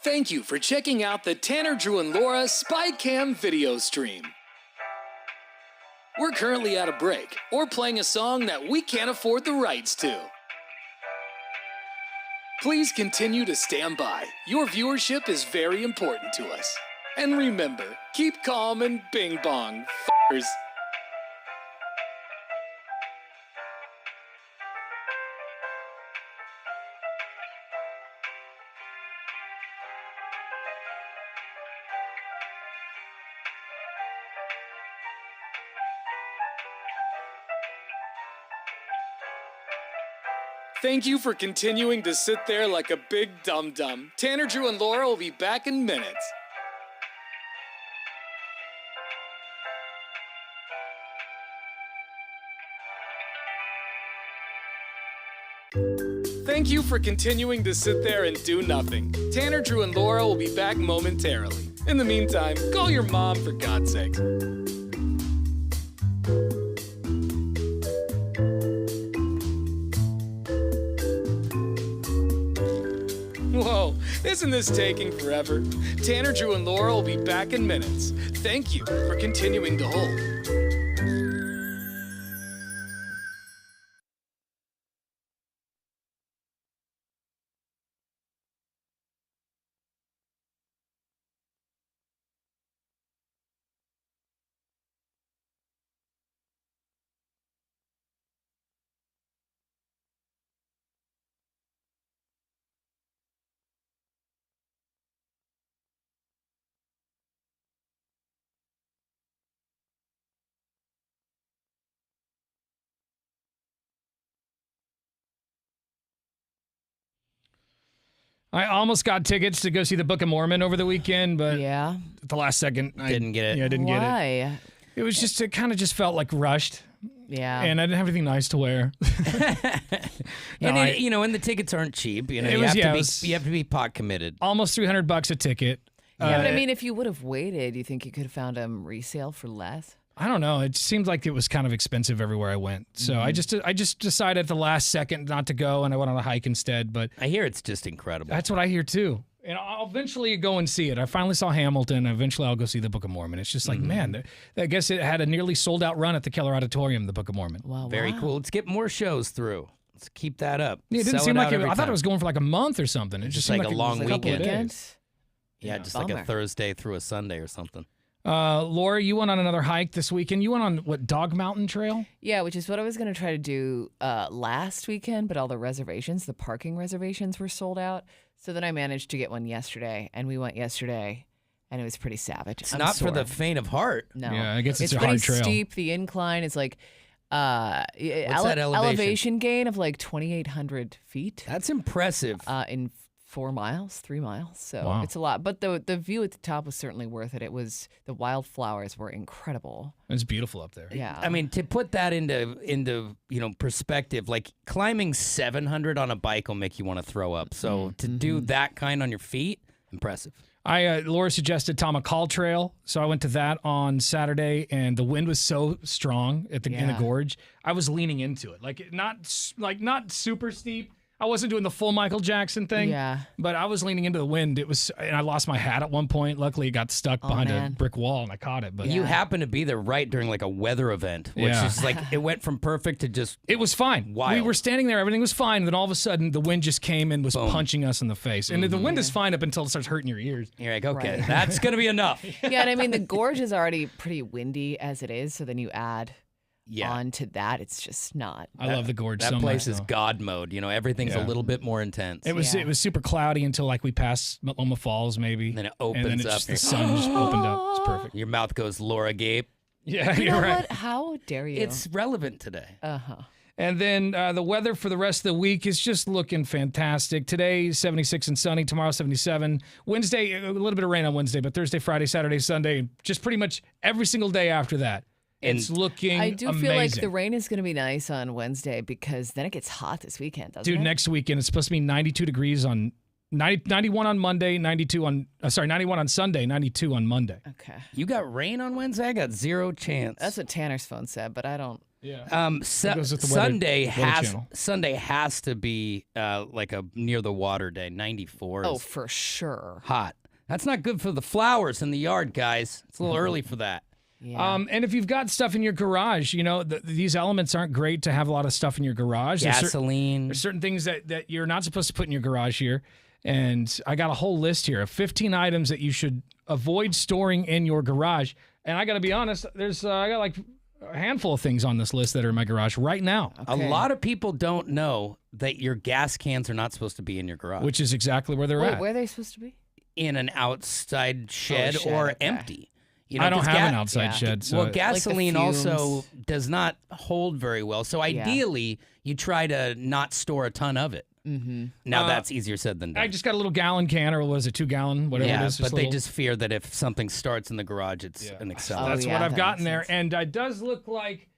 Speaker 20: Thank you for checking out the Tanner, Drew, and Laura SpyCam video stream. We're currently at a break or playing a song that we can't afford the rights to. Please continue to stand by. Your viewership is very important to us. And remember, keep calm and bing bong, f***ers. Thank you for continuing to sit there like a big dum-dum. Tanner, Drew, and Laura will be back in minutes. Thank you for continuing to sit there and do nothing. Tanner, Drew, and Laura will be back momentarily. In the meantime, call your mom for God's sake. Whoa, isn't this taking forever? Tanner, Drew, and Laura will be back in minutes. Thank you for continuing to hold.
Speaker 7: I almost got tickets to go see the Book of Mormon over the weekend, but
Speaker 3: yeah,
Speaker 7: at the last second, I
Speaker 2: Didn't get it.
Speaker 7: Yeah, I didn't get it.
Speaker 3: Why?
Speaker 7: It was just, it kind of just felt like rushed.
Speaker 3: Yeah.
Speaker 7: And I didn't have anything nice to wear.
Speaker 2: And and the tickets aren't cheap. You know,
Speaker 7: It
Speaker 2: you
Speaker 7: was-
Speaker 2: have
Speaker 7: yeah,
Speaker 2: to
Speaker 7: it
Speaker 2: be
Speaker 7: was-
Speaker 2: you have to be pot committed.
Speaker 7: Almost $300 a ticket.
Speaker 3: Yeah, but I mean, if you would have waited, you think you could have found them resale for less?
Speaker 7: I don't know. It seemed like it was kind of expensive everywhere I went. So I just decided at the last second not to go, and I went on a hike instead. But
Speaker 2: I hear it's just incredible.
Speaker 7: That's what I hear too. And I'll eventually go and see it. I finally saw Hamilton. Eventually, I'll go see the Book of Mormon. It's just like, man, I guess it had a nearly sold out run at the Keller Auditorium, the Book of Mormon.
Speaker 3: Wow,
Speaker 2: Very cool. Let's get more shows through. Let's keep that up.
Speaker 7: Yeah, it didn't
Speaker 2: Sell
Speaker 7: seem
Speaker 2: out
Speaker 7: like it.
Speaker 2: every
Speaker 7: I thought it
Speaker 2: time.
Speaker 7: was going for like a month or something. It
Speaker 2: Just
Speaker 7: just
Speaker 2: like
Speaker 7: seemed
Speaker 2: a
Speaker 7: it
Speaker 2: long
Speaker 7: was a couple of
Speaker 2: weekend.
Speaker 7: days.
Speaker 2: Yeah, just like a
Speaker 3: Bummer.
Speaker 2: Thursday through a Sunday or something.
Speaker 7: Laura, you went on another hike this weekend. You went on what, Dog Mountain Trail?
Speaker 3: Yeah, which is what I was going to try to do last weekend, but all the reservations, the parking reservations were sold out. So then I managed to get one yesterday, and we went yesterday, and it was pretty savage.
Speaker 2: It's not for the faint of heart.
Speaker 3: No.
Speaker 7: Yeah, I guess it's a
Speaker 3: pretty
Speaker 7: hard trail.
Speaker 3: steep. The incline is like
Speaker 2: that elevation?
Speaker 3: elevation gain of like 2,800 feet.
Speaker 2: That's impressive.
Speaker 3: In 4 miles, 3 miles. So
Speaker 7: Wow.
Speaker 3: it's a lot. But the view at the top was certainly worth it. It was, the wildflowers were incredible.
Speaker 7: It's beautiful up there.
Speaker 3: Yeah.
Speaker 2: I mean, to put that into perspective, like climbing 700 on a bike will make you want to throw up. So to do that kind on your feet, impressive.
Speaker 7: Laura suggested Tomahawk Trail, so I went to that on Saturday, and the wind was so strong in the
Speaker 3: Yeah.
Speaker 7: gorge. I was leaning into it, not super steep. I wasn't doing the full Michael Jackson thing,
Speaker 3: Yeah.
Speaker 7: but I was leaning into the wind. And I lost my hat at one point. Luckily, it got stuck behind a
Speaker 3: man.
Speaker 7: brick wall, and I caught it. But
Speaker 2: You happened to be there right during like a weather event, which
Speaker 7: Yeah.
Speaker 2: is like it went from perfect to just
Speaker 7: it was fine.
Speaker 2: wild.
Speaker 7: We were standing there, everything was fine. Then all of a sudden, the wind just came and was punching us in the face. And the wind is fine up until it starts hurting your ears.
Speaker 2: You're like, okay,
Speaker 3: Right.
Speaker 2: that's gonna be enough.
Speaker 3: Yeah, and I mean, the gorge is already pretty windy as it is. So then you add
Speaker 2: Yeah.
Speaker 3: on to that, it's just not.
Speaker 7: I love the gorge
Speaker 2: That
Speaker 7: so
Speaker 2: place
Speaker 7: much.
Speaker 2: is
Speaker 7: though.
Speaker 2: God mode. You know, everything's
Speaker 7: Yeah.
Speaker 2: a little bit more intense.
Speaker 7: It was
Speaker 3: Yeah.
Speaker 7: it was super cloudy until like we passed Loma Falls maybe.
Speaker 2: And then it
Speaker 7: and then
Speaker 2: opens
Speaker 7: it
Speaker 2: up.
Speaker 7: just, the sun just opened up. It's perfect.
Speaker 2: Your mouth goes Laura Gape.
Speaker 7: Yeah,
Speaker 3: You
Speaker 7: you're
Speaker 3: know
Speaker 7: right.
Speaker 3: what? How dare you?
Speaker 2: It's relevant today.
Speaker 7: And then the weather for the rest of the week is just looking fantastic. Today, 76 and sunny. Tomorrow, 77. Wednesday, a little bit of rain on Wednesday, but Thursday, Friday, Saturday, Sunday, just pretty much every single day after that. It's looking
Speaker 3: I do
Speaker 7: amazing.
Speaker 3: feel like the rain is going to be nice on Wednesday because then it gets hot this weekend, doesn't
Speaker 7: Dude,
Speaker 3: it?
Speaker 7: next weekend, it's supposed to be 92 degrees on 91 on Monday, 91 on Sunday, 92 on Monday.
Speaker 3: Okay.
Speaker 2: You got rain on Wednesday? I got zero chance.
Speaker 3: That's what Tanner's phone said, but I don't.
Speaker 7: Yeah.
Speaker 2: Su-
Speaker 7: goes with the weather-
Speaker 2: Sunday
Speaker 7: weather
Speaker 2: has
Speaker 7: channel.
Speaker 2: Sunday has to be like a near the water day. 94
Speaker 3: Oh,
Speaker 2: is
Speaker 3: for sure.
Speaker 2: hot. That's not good for the flowers in the yard, guys. It's a little early for that.
Speaker 3: Yeah.
Speaker 7: And if you've got stuff in your garage, you know, these elements aren't great to have a lot of stuff in your garage.
Speaker 2: Gasoline.
Speaker 7: There's certain things that you're not supposed to put in your garage here. And I got a whole list here of 15 items that you should avoid storing in your garage. And I got to be honest, I got like a handful of things on this list that are in my garage right now.
Speaker 2: A lot of people don't know that your gas cans are not supposed to be in your garage.
Speaker 7: Which is exactly where they're
Speaker 3: Wait,
Speaker 7: at.
Speaker 3: where are they supposed to be?
Speaker 2: In an outside shed,
Speaker 3: shed,
Speaker 2: or
Speaker 3: okay.
Speaker 2: empty. You know,
Speaker 7: I don't
Speaker 2: 'cause
Speaker 7: have an outside shed. So
Speaker 2: well, gasoline also
Speaker 3: fumes.
Speaker 2: does not hold very well. So ideally, you try to not store a ton of it.
Speaker 3: Mm-hmm.
Speaker 2: Now that's easier said than done.
Speaker 7: I just got a little gallon can, or was it 2 gallon, whatever
Speaker 2: yeah,
Speaker 7: it is.
Speaker 2: but
Speaker 7: a
Speaker 2: they
Speaker 7: little-
Speaker 2: just fear that if something starts in the garage, it's an accelerant.
Speaker 7: That's
Speaker 3: yeah,
Speaker 7: what I've
Speaker 3: that
Speaker 7: gotten
Speaker 3: makes
Speaker 7: there. And it does look like,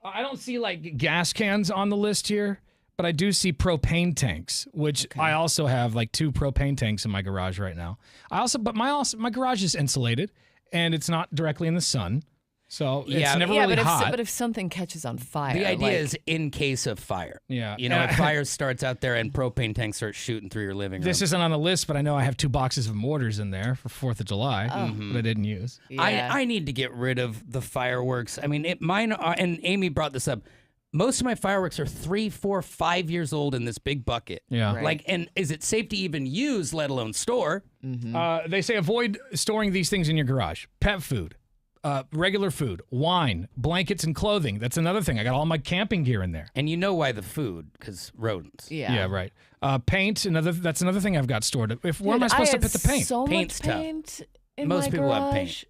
Speaker 7: I don't see like gas cans on the list here, but I do see propane tanks, which I also have like 2 propane tanks in my garage right now. My garage is insulated and it's not directly in the sun. So it's never really hot.
Speaker 3: But if something catches on fire,
Speaker 2: The idea
Speaker 3: like,
Speaker 2: is in case of fire.
Speaker 7: Yeah.
Speaker 2: You know, if fire starts out there and propane tanks start shooting through your living room.
Speaker 7: This isn't on the list, but I know I have 2 boxes of mortars in there for 4th of July that I didn't use.
Speaker 2: I need to get rid of the fireworks. I mean, mine are, and Amy brought this up. Most of my fireworks are 3, 4, 5 years old in this big bucket.
Speaker 7: Yeah.
Speaker 3: Right.
Speaker 2: Like, and is it safe to even use, let alone store?
Speaker 7: They say avoid storing these things in your garage. Pet food, regular food, wine, blankets, and clothing. That's another thing. I got all my camping gear in there.
Speaker 2: And you know why the food, because rodents.
Speaker 3: Yeah.
Speaker 7: right. Paint, that's another thing I've got stored. Where am
Speaker 3: Dude,
Speaker 7: I supposed to
Speaker 3: had
Speaker 7: put the paint?
Speaker 3: So
Speaker 2: Paint's
Speaker 3: much
Speaker 2: tough.
Speaker 3: paint in
Speaker 2: Most
Speaker 3: my
Speaker 2: people have paint.
Speaker 3: garage.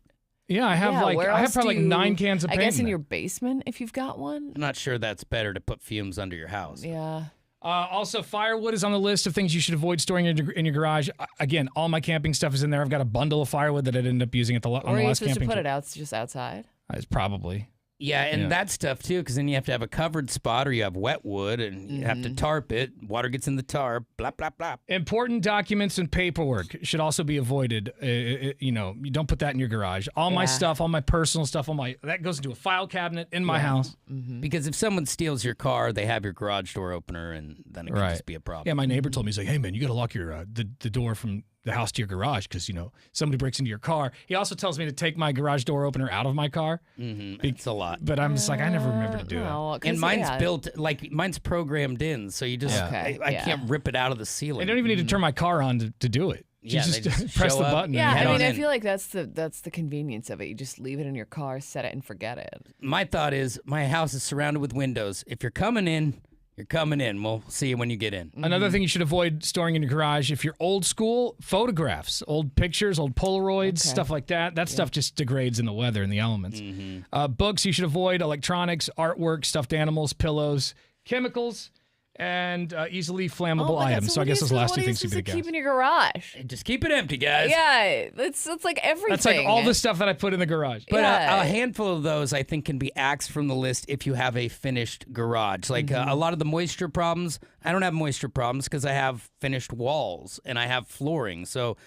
Speaker 7: Yeah, I have
Speaker 3: where
Speaker 7: I have
Speaker 3: else
Speaker 7: probably
Speaker 3: do
Speaker 7: like
Speaker 3: you-
Speaker 7: 9 cans of paint.
Speaker 3: I guess in
Speaker 7: there.
Speaker 3: your basement if you've got one.
Speaker 2: I'm not sure that's better to put fumes under your house.
Speaker 3: Yeah.
Speaker 7: Also, firewood is on the list of things you should avoid storing in your garage. Again, all my camping stuff is in there. I've got a bundle of firewood that I ended up using on the last camping trip.
Speaker 3: Or are you supposed to put it out just outside?
Speaker 7: It's probably.
Speaker 2: Yeah, and that's tough too, because then you have to have a covered spot or you have wet wood and you have to tarp it. Water gets in the tarp, blah, blah, blah.
Speaker 7: Important documents and paperwork should also be avoided. You don't put that in your garage. All my stuff, all my personal stuff, that goes into a file cabinet in my house.
Speaker 2: Because if someone steals your car, they have your garage door opener, and then it can just be a problem.
Speaker 7: Yeah, my neighbor told me, he's like, hey, man, you got to lock your the door from the house to your garage because, somebody breaks into your car. He also tells me to take my garage door opener out of my car.
Speaker 2: It's a lot.
Speaker 7: But I'm just like, I never remember to do it.
Speaker 2: And mine's built, mine's programmed in, so you just, I can't rip it out of the ceiling.
Speaker 7: I don't even need to turn my car on to do it. You just press the button.
Speaker 3: Yeah,
Speaker 7: and
Speaker 3: I feel like that's the convenience of it. You just leave it in your car, set it, and forget it.
Speaker 2: My thought is, my house is surrounded with windows. If you're coming in, you're coming in. We'll see you when you get in.
Speaker 7: Another thing you should avoid storing in your garage, if you're old school, photographs, old pictures, old Polaroids, stuff like that. That stuff just degrades in the weather and the elements. Books you should avoid, electronics, artwork, stuffed animals, pillows, chemicals, and easily flammable items. So I guess those last two things should be the guys.
Speaker 3: Keep in your garage.
Speaker 2: Just keep it empty, guys.
Speaker 3: Yeah, that's like everything.
Speaker 7: That's like all the stuff that I put in the garage.
Speaker 2: But a handful of those, I think, can be axed from the list if you have a finished garage. Like a lot of the moisture problems, I don't have moisture problems because I have finished walls and I have flooring. So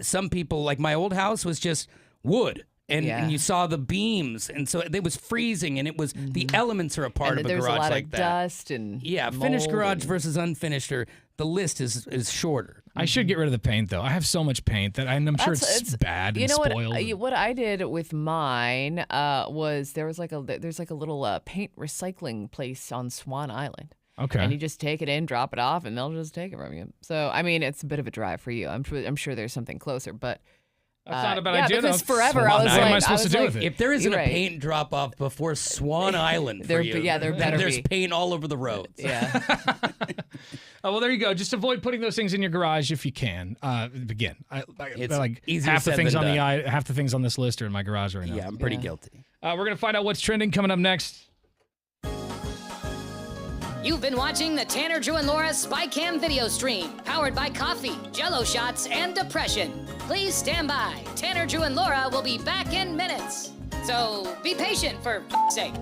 Speaker 2: some people, like my old house was just wood. And you saw the beams, and so it was freezing, and it was the elements are a part of a garage like that.
Speaker 3: There's a lot of dust and
Speaker 2: finished garage versus unfinished, or the list is shorter.
Speaker 7: I should get rid of the paint though. I have so much paint that I'm sure it's bad and spoiled.
Speaker 3: What I did with mine was there's like a little paint recycling place on Swan Island.
Speaker 7: Okay.
Speaker 3: And you just take it in, drop it off, and they'll just take it from you. So I mean, it's a bit of a drive for you. I'm sure there's something closer, but.
Speaker 7: That's not a bad idea.
Speaker 3: Because forever I was like,
Speaker 7: what am I supposed to do with it?
Speaker 2: If there isn't a paint drop off before Swan Island for you,
Speaker 3: there better
Speaker 2: there's
Speaker 3: be.
Speaker 2: paint all over the roads.
Speaker 3: Yeah.
Speaker 7: Well, there you go. Just avoid putting those things in your garage if you can. Again,
Speaker 2: It's
Speaker 7: like
Speaker 2: easier
Speaker 7: half the
Speaker 2: said
Speaker 7: things
Speaker 2: than
Speaker 7: on
Speaker 2: done.
Speaker 7: half the things on this list are in my garage right now.
Speaker 2: Yeah, I'm pretty guilty.
Speaker 7: We're gonna find out what's trending coming up next.
Speaker 6: You've been watching the Tanner, Drew, and Laura SpyCam video stream, powered by coffee, Jello shots, and depression. Please stand by. Tanner, Drew, and Laura will be back in minutes. So be patient, for f***'s sake.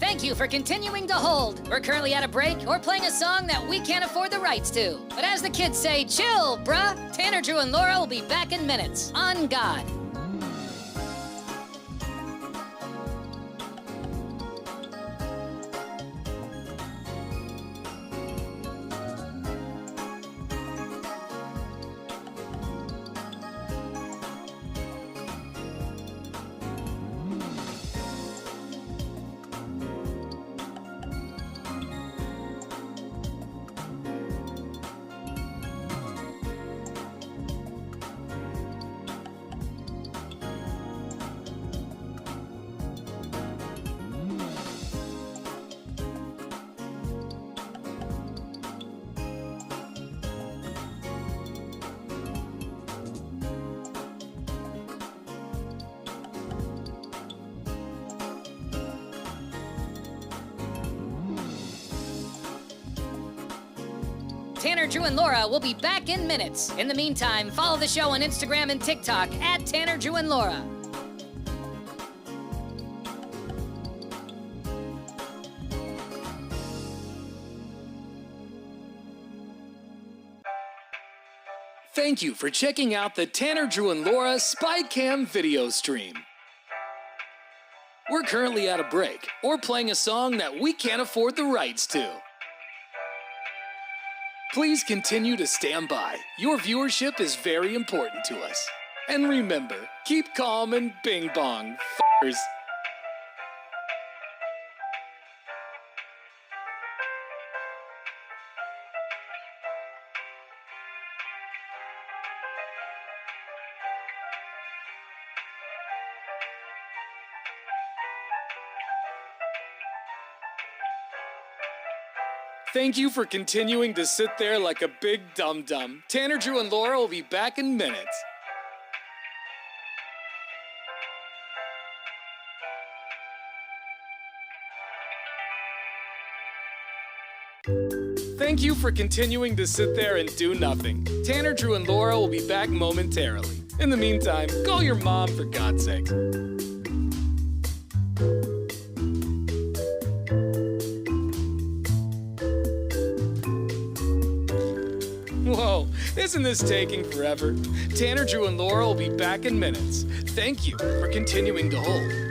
Speaker 6: Thank you for continuing to hold. We're currently at a break or playing a song that we can't afford the rights to. But as the kids say, chill, bruh. Tanner, Drew, and Laura will be back in minutes. On God. Tanner, Drew, and Laura will be back in minutes. In the meantime, follow the show on Instagram and TikTok at Tanner, Drew, and Laura.
Speaker 20: Thank you for checking out the Tanner, Drew, and Laura SpyCam video stream. We're currently at a break or playing a song that we can't afford the rights to. Please continue to stand by. Your viewership is very important to us. And remember, keep calm and bing bong, f***ers. Thank you for continuing to sit there like a big dum-dum. Tanner, Drew, and Laura will be back in minutes. Thank you for continuing to sit there and do nothing. Tanner, Drew, and Laura will be back momentarily. In the meantime, call your mom for God's sake. Whoa, isn't this taking forever? Tanner, Drew, and Laura will be back in minutes. Thank you for continuing to hold.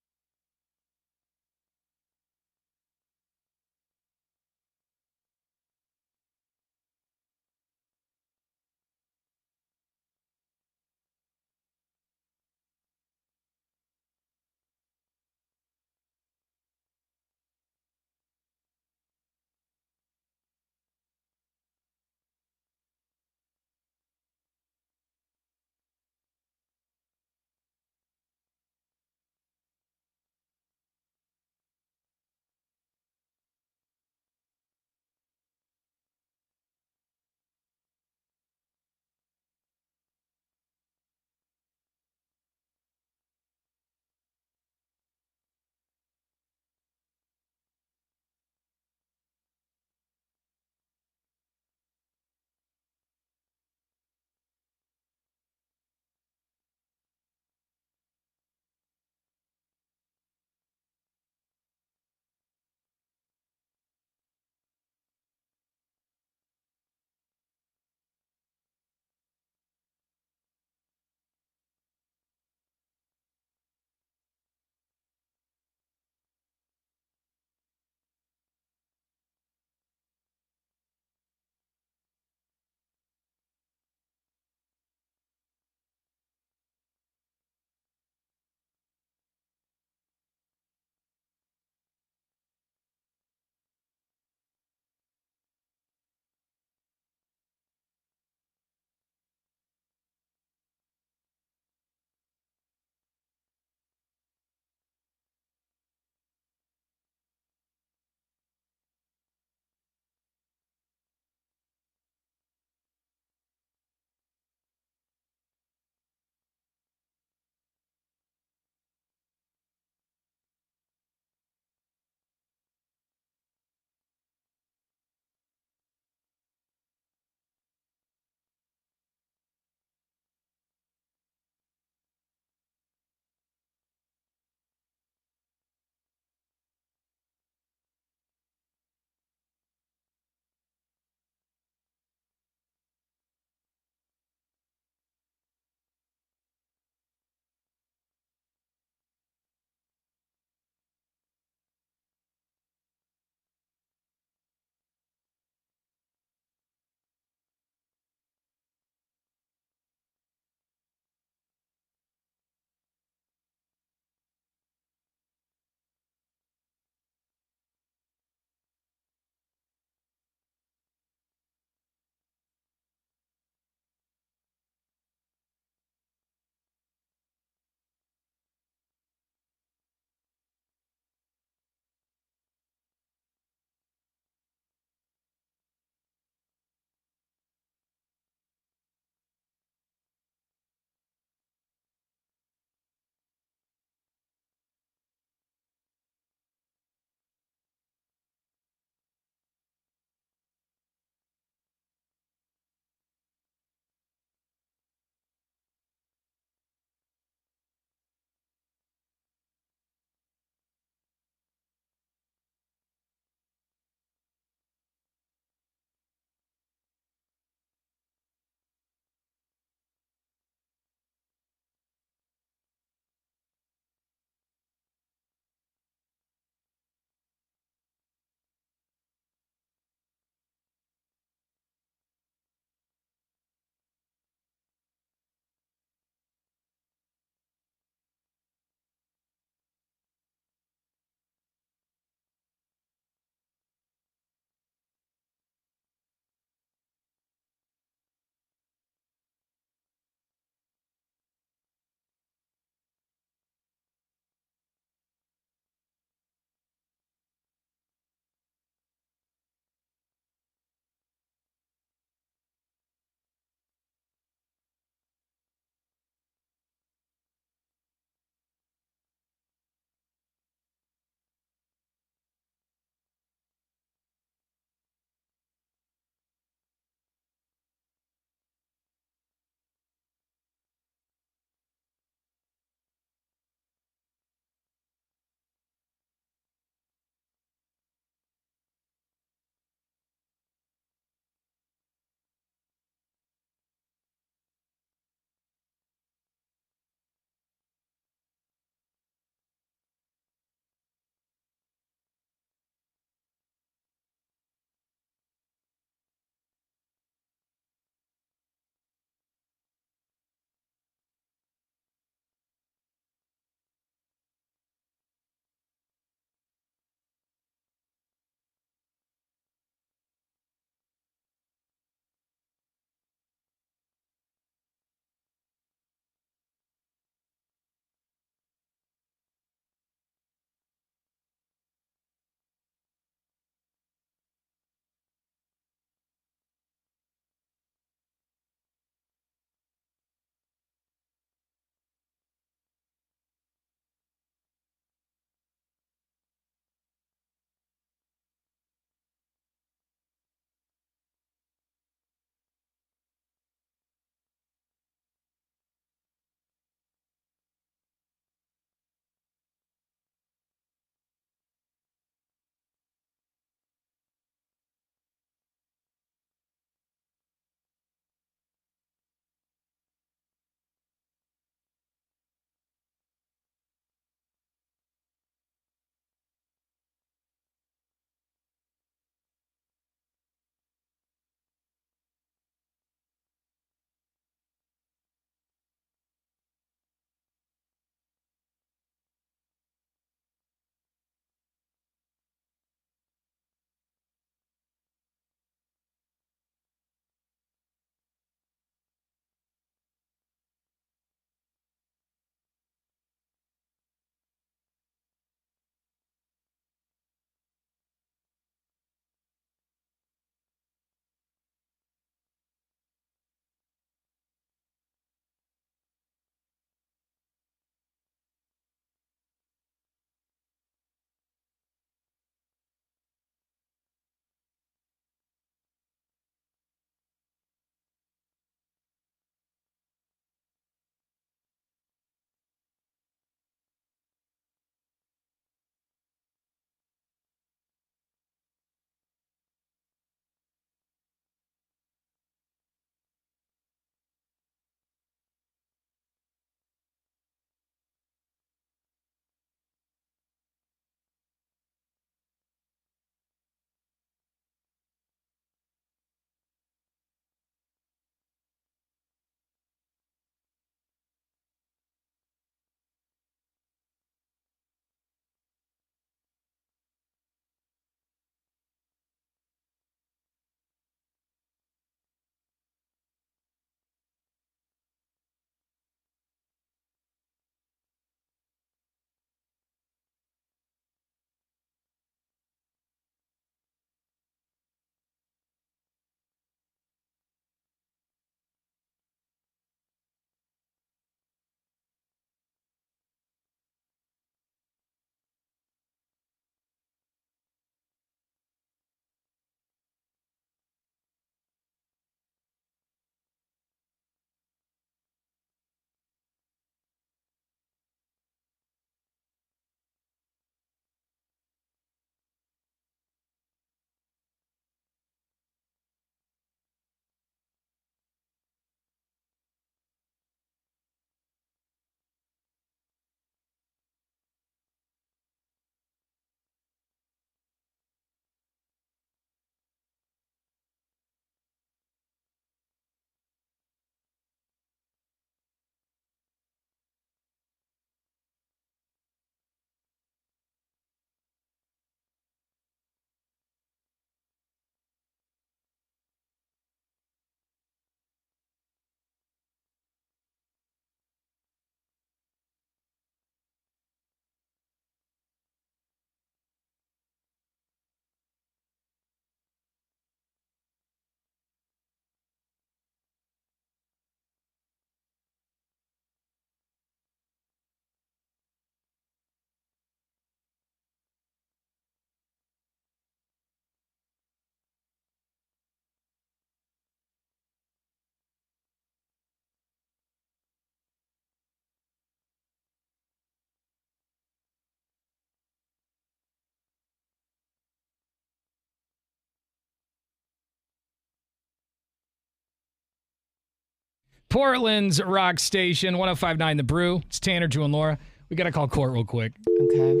Speaker 7: Portland's rock station, 105.9 The Brew. It's Tanner, Drew, and Laura. We got to call Court real quick.
Speaker 3: Okay.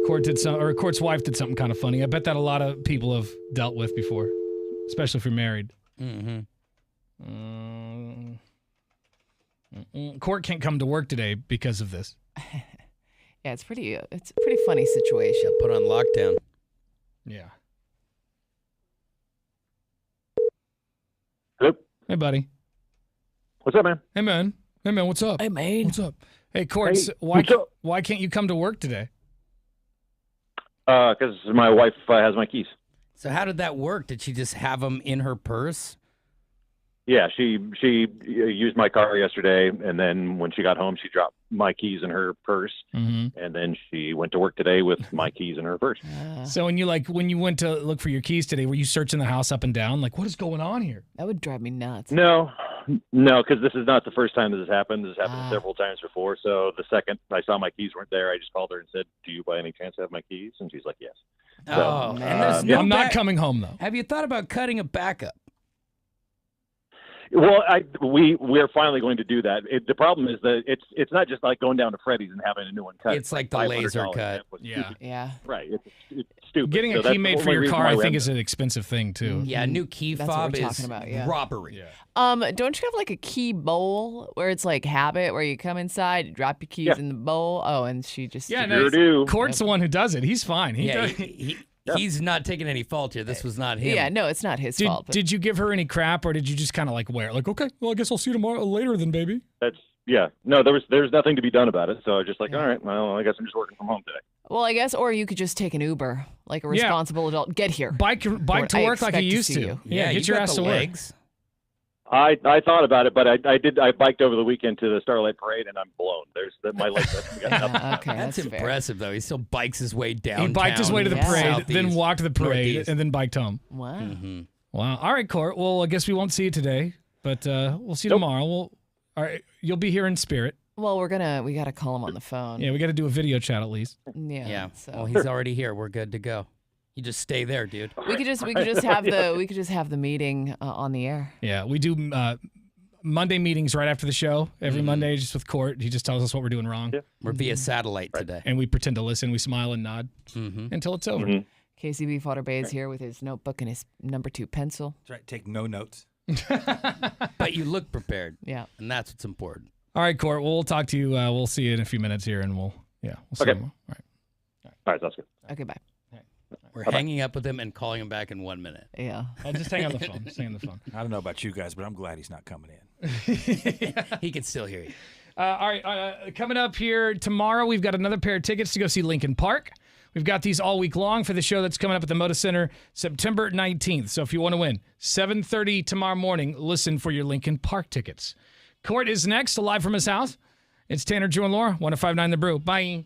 Speaker 7: Court's wife did something kind of funny. I bet that a lot of people have dealt with before, especially if you're married. Court can't come to work today because of this.
Speaker 3: Yeah, it's a pretty funny situation.
Speaker 2: Put on lockdown.
Speaker 7: Yeah.
Speaker 17: Hello.
Speaker 7: Hey, buddy.
Speaker 17: What's up, man?
Speaker 7: Hey, man. What's up?
Speaker 3: Hey, man.
Speaker 7: What's up? Hey, Court.
Speaker 17: Hey,
Speaker 7: why can't you come to work today?
Speaker 17: Because my wife has my keys.
Speaker 2: So how did that work? Did she just have them in her purse?
Speaker 17: Yeah, she used my car yesterday, and then when she got home, she dropped my keys in her purse, and then she went to work today with my keys in her purse.
Speaker 7: So when you went to look for your keys today, were you searching the house up and down? Like, what is going on here?
Speaker 3: That would drive me nuts.
Speaker 17: No, because this is not the first time this has happened. This has happened several times before. So the second I saw my keys weren't there, I just called her and said, "Do you by any chance have my keys?" And she's like, "Yes."
Speaker 2: Oh,
Speaker 17: So,
Speaker 2: man.
Speaker 7: I'm not coming home though.
Speaker 2: Have you thought about cutting a backup?
Speaker 17: Well, we're finally going to do that. The problem is that it's not just like going down to Freddy's and having a new one cut.
Speaker 2: It's like the laser cut.
Speaker 3: Yeah.
Speaker 17: Right. It's stupid.
Speaker 7: Getting a key made for your car, I think, is an expensive thing too.
Speaker 2: Yeah, new key
Speaker 3: That's what
Speaker 2: fob
Speaker 3: we're
Speaker 2: is
Speaker 3: talking about, yeah.
Speaker 2: robbery.
Speaker 3: Don't you have like a key bowl where it's like habit where you come inside, you drop your keys in the bowl? Oh, and she just
Speaker 7: Court's the one who does it. He's fine.
Speaker 2: He's not taking any fault here. This was not him.
Speaker 3: Yeah, no, it's not his fault. But...
Speaker 7: Did you give her any crap, or did you just kind of like wear it? Like, okay, well, I guess I'll see you tomorrow later then, baby.
Speaker 17: No, there's nothing to be done about it. So I was just like, all right, well, I guess I'm just working from home today.
Speaker 3: Well, I guess, or you could just take an Uber, like a responsible adult. Get here.
Speaker 7: Bike to work like you used to.
Speaker 2: Yeah,
Speaker 7: get your ass to work.
Speaker 17: I thought about it, but I biked over the weekend to the Starlight Parade, and I'm blown. My legs got nothing.
Speaker 3: Okay,
Speaker 2: that's impressive, though. He still bikes his way down.
Speaker 7: He biked his way to the parade, then walked to the parade,
Speaker 2: Northeast.
Speaker 7: and then biked home.
Speaker 3: Wow.
Speaker 7: Wow. All right, Court. Well, I guess we won't see you today, but we'll see you tomorrow. All right, you'll be here in spirit.
Speaker 3: Well, we got to call him on the phone.
Speaker 7: Yeah, we got to do a video chat at least.
Speaker 3: Yeah.
Speaker 2: Well, he's already here. We're good to go. You just stay there, dude.
Speaker 3: We could just have the meeting on the air.
Speaker 7: Yeah, we do Monday meetings right after the show every Monday, just with Court. He just tells us what we're doing wrong.
Speaker 2: We're via satellite today,
Speaker 7: and we pretend to listen. We smile and nod until it's over.
Speaker 3: KCB Fodder Bay is here with his notebook and his number 2 pencil.
Speaker 8: That's right. Take no notes.
Speaker 2: But you look prepared.
Speaker 3: Yeah,
Speaker 2: and that's what's important.
Speaker 7: All right, Court. Well, we'll talk to you. We'll see you in a few minutes here, and we'll see you. All
Speaker 17: right, sounds good.
Speaker 3: Okay, bye.
Speaker 2: We're hanging up with him and calling him back in 1 minute.
Speaker 3: Yeah.
Speaker 7: I'll just hang on the phone. Just hang on the phone.
Speaker 8: I don't know about you guys, but I'm glad he's not coming in.
Speaker 2: He can still hear you.
Speaker 7: All right. Coming up here tomorrow, we've got another pair of tickets to go see Linkin Park. We've got these all week long for the show that's coming up at the Moda Center September 19th. So if you want to win, 7:30 tomorrow morning, listen for your Linkin Park tickets. Court is next, live from his house. It's Tanner, Drew, and Laura, 105.9 The Brew. Bye.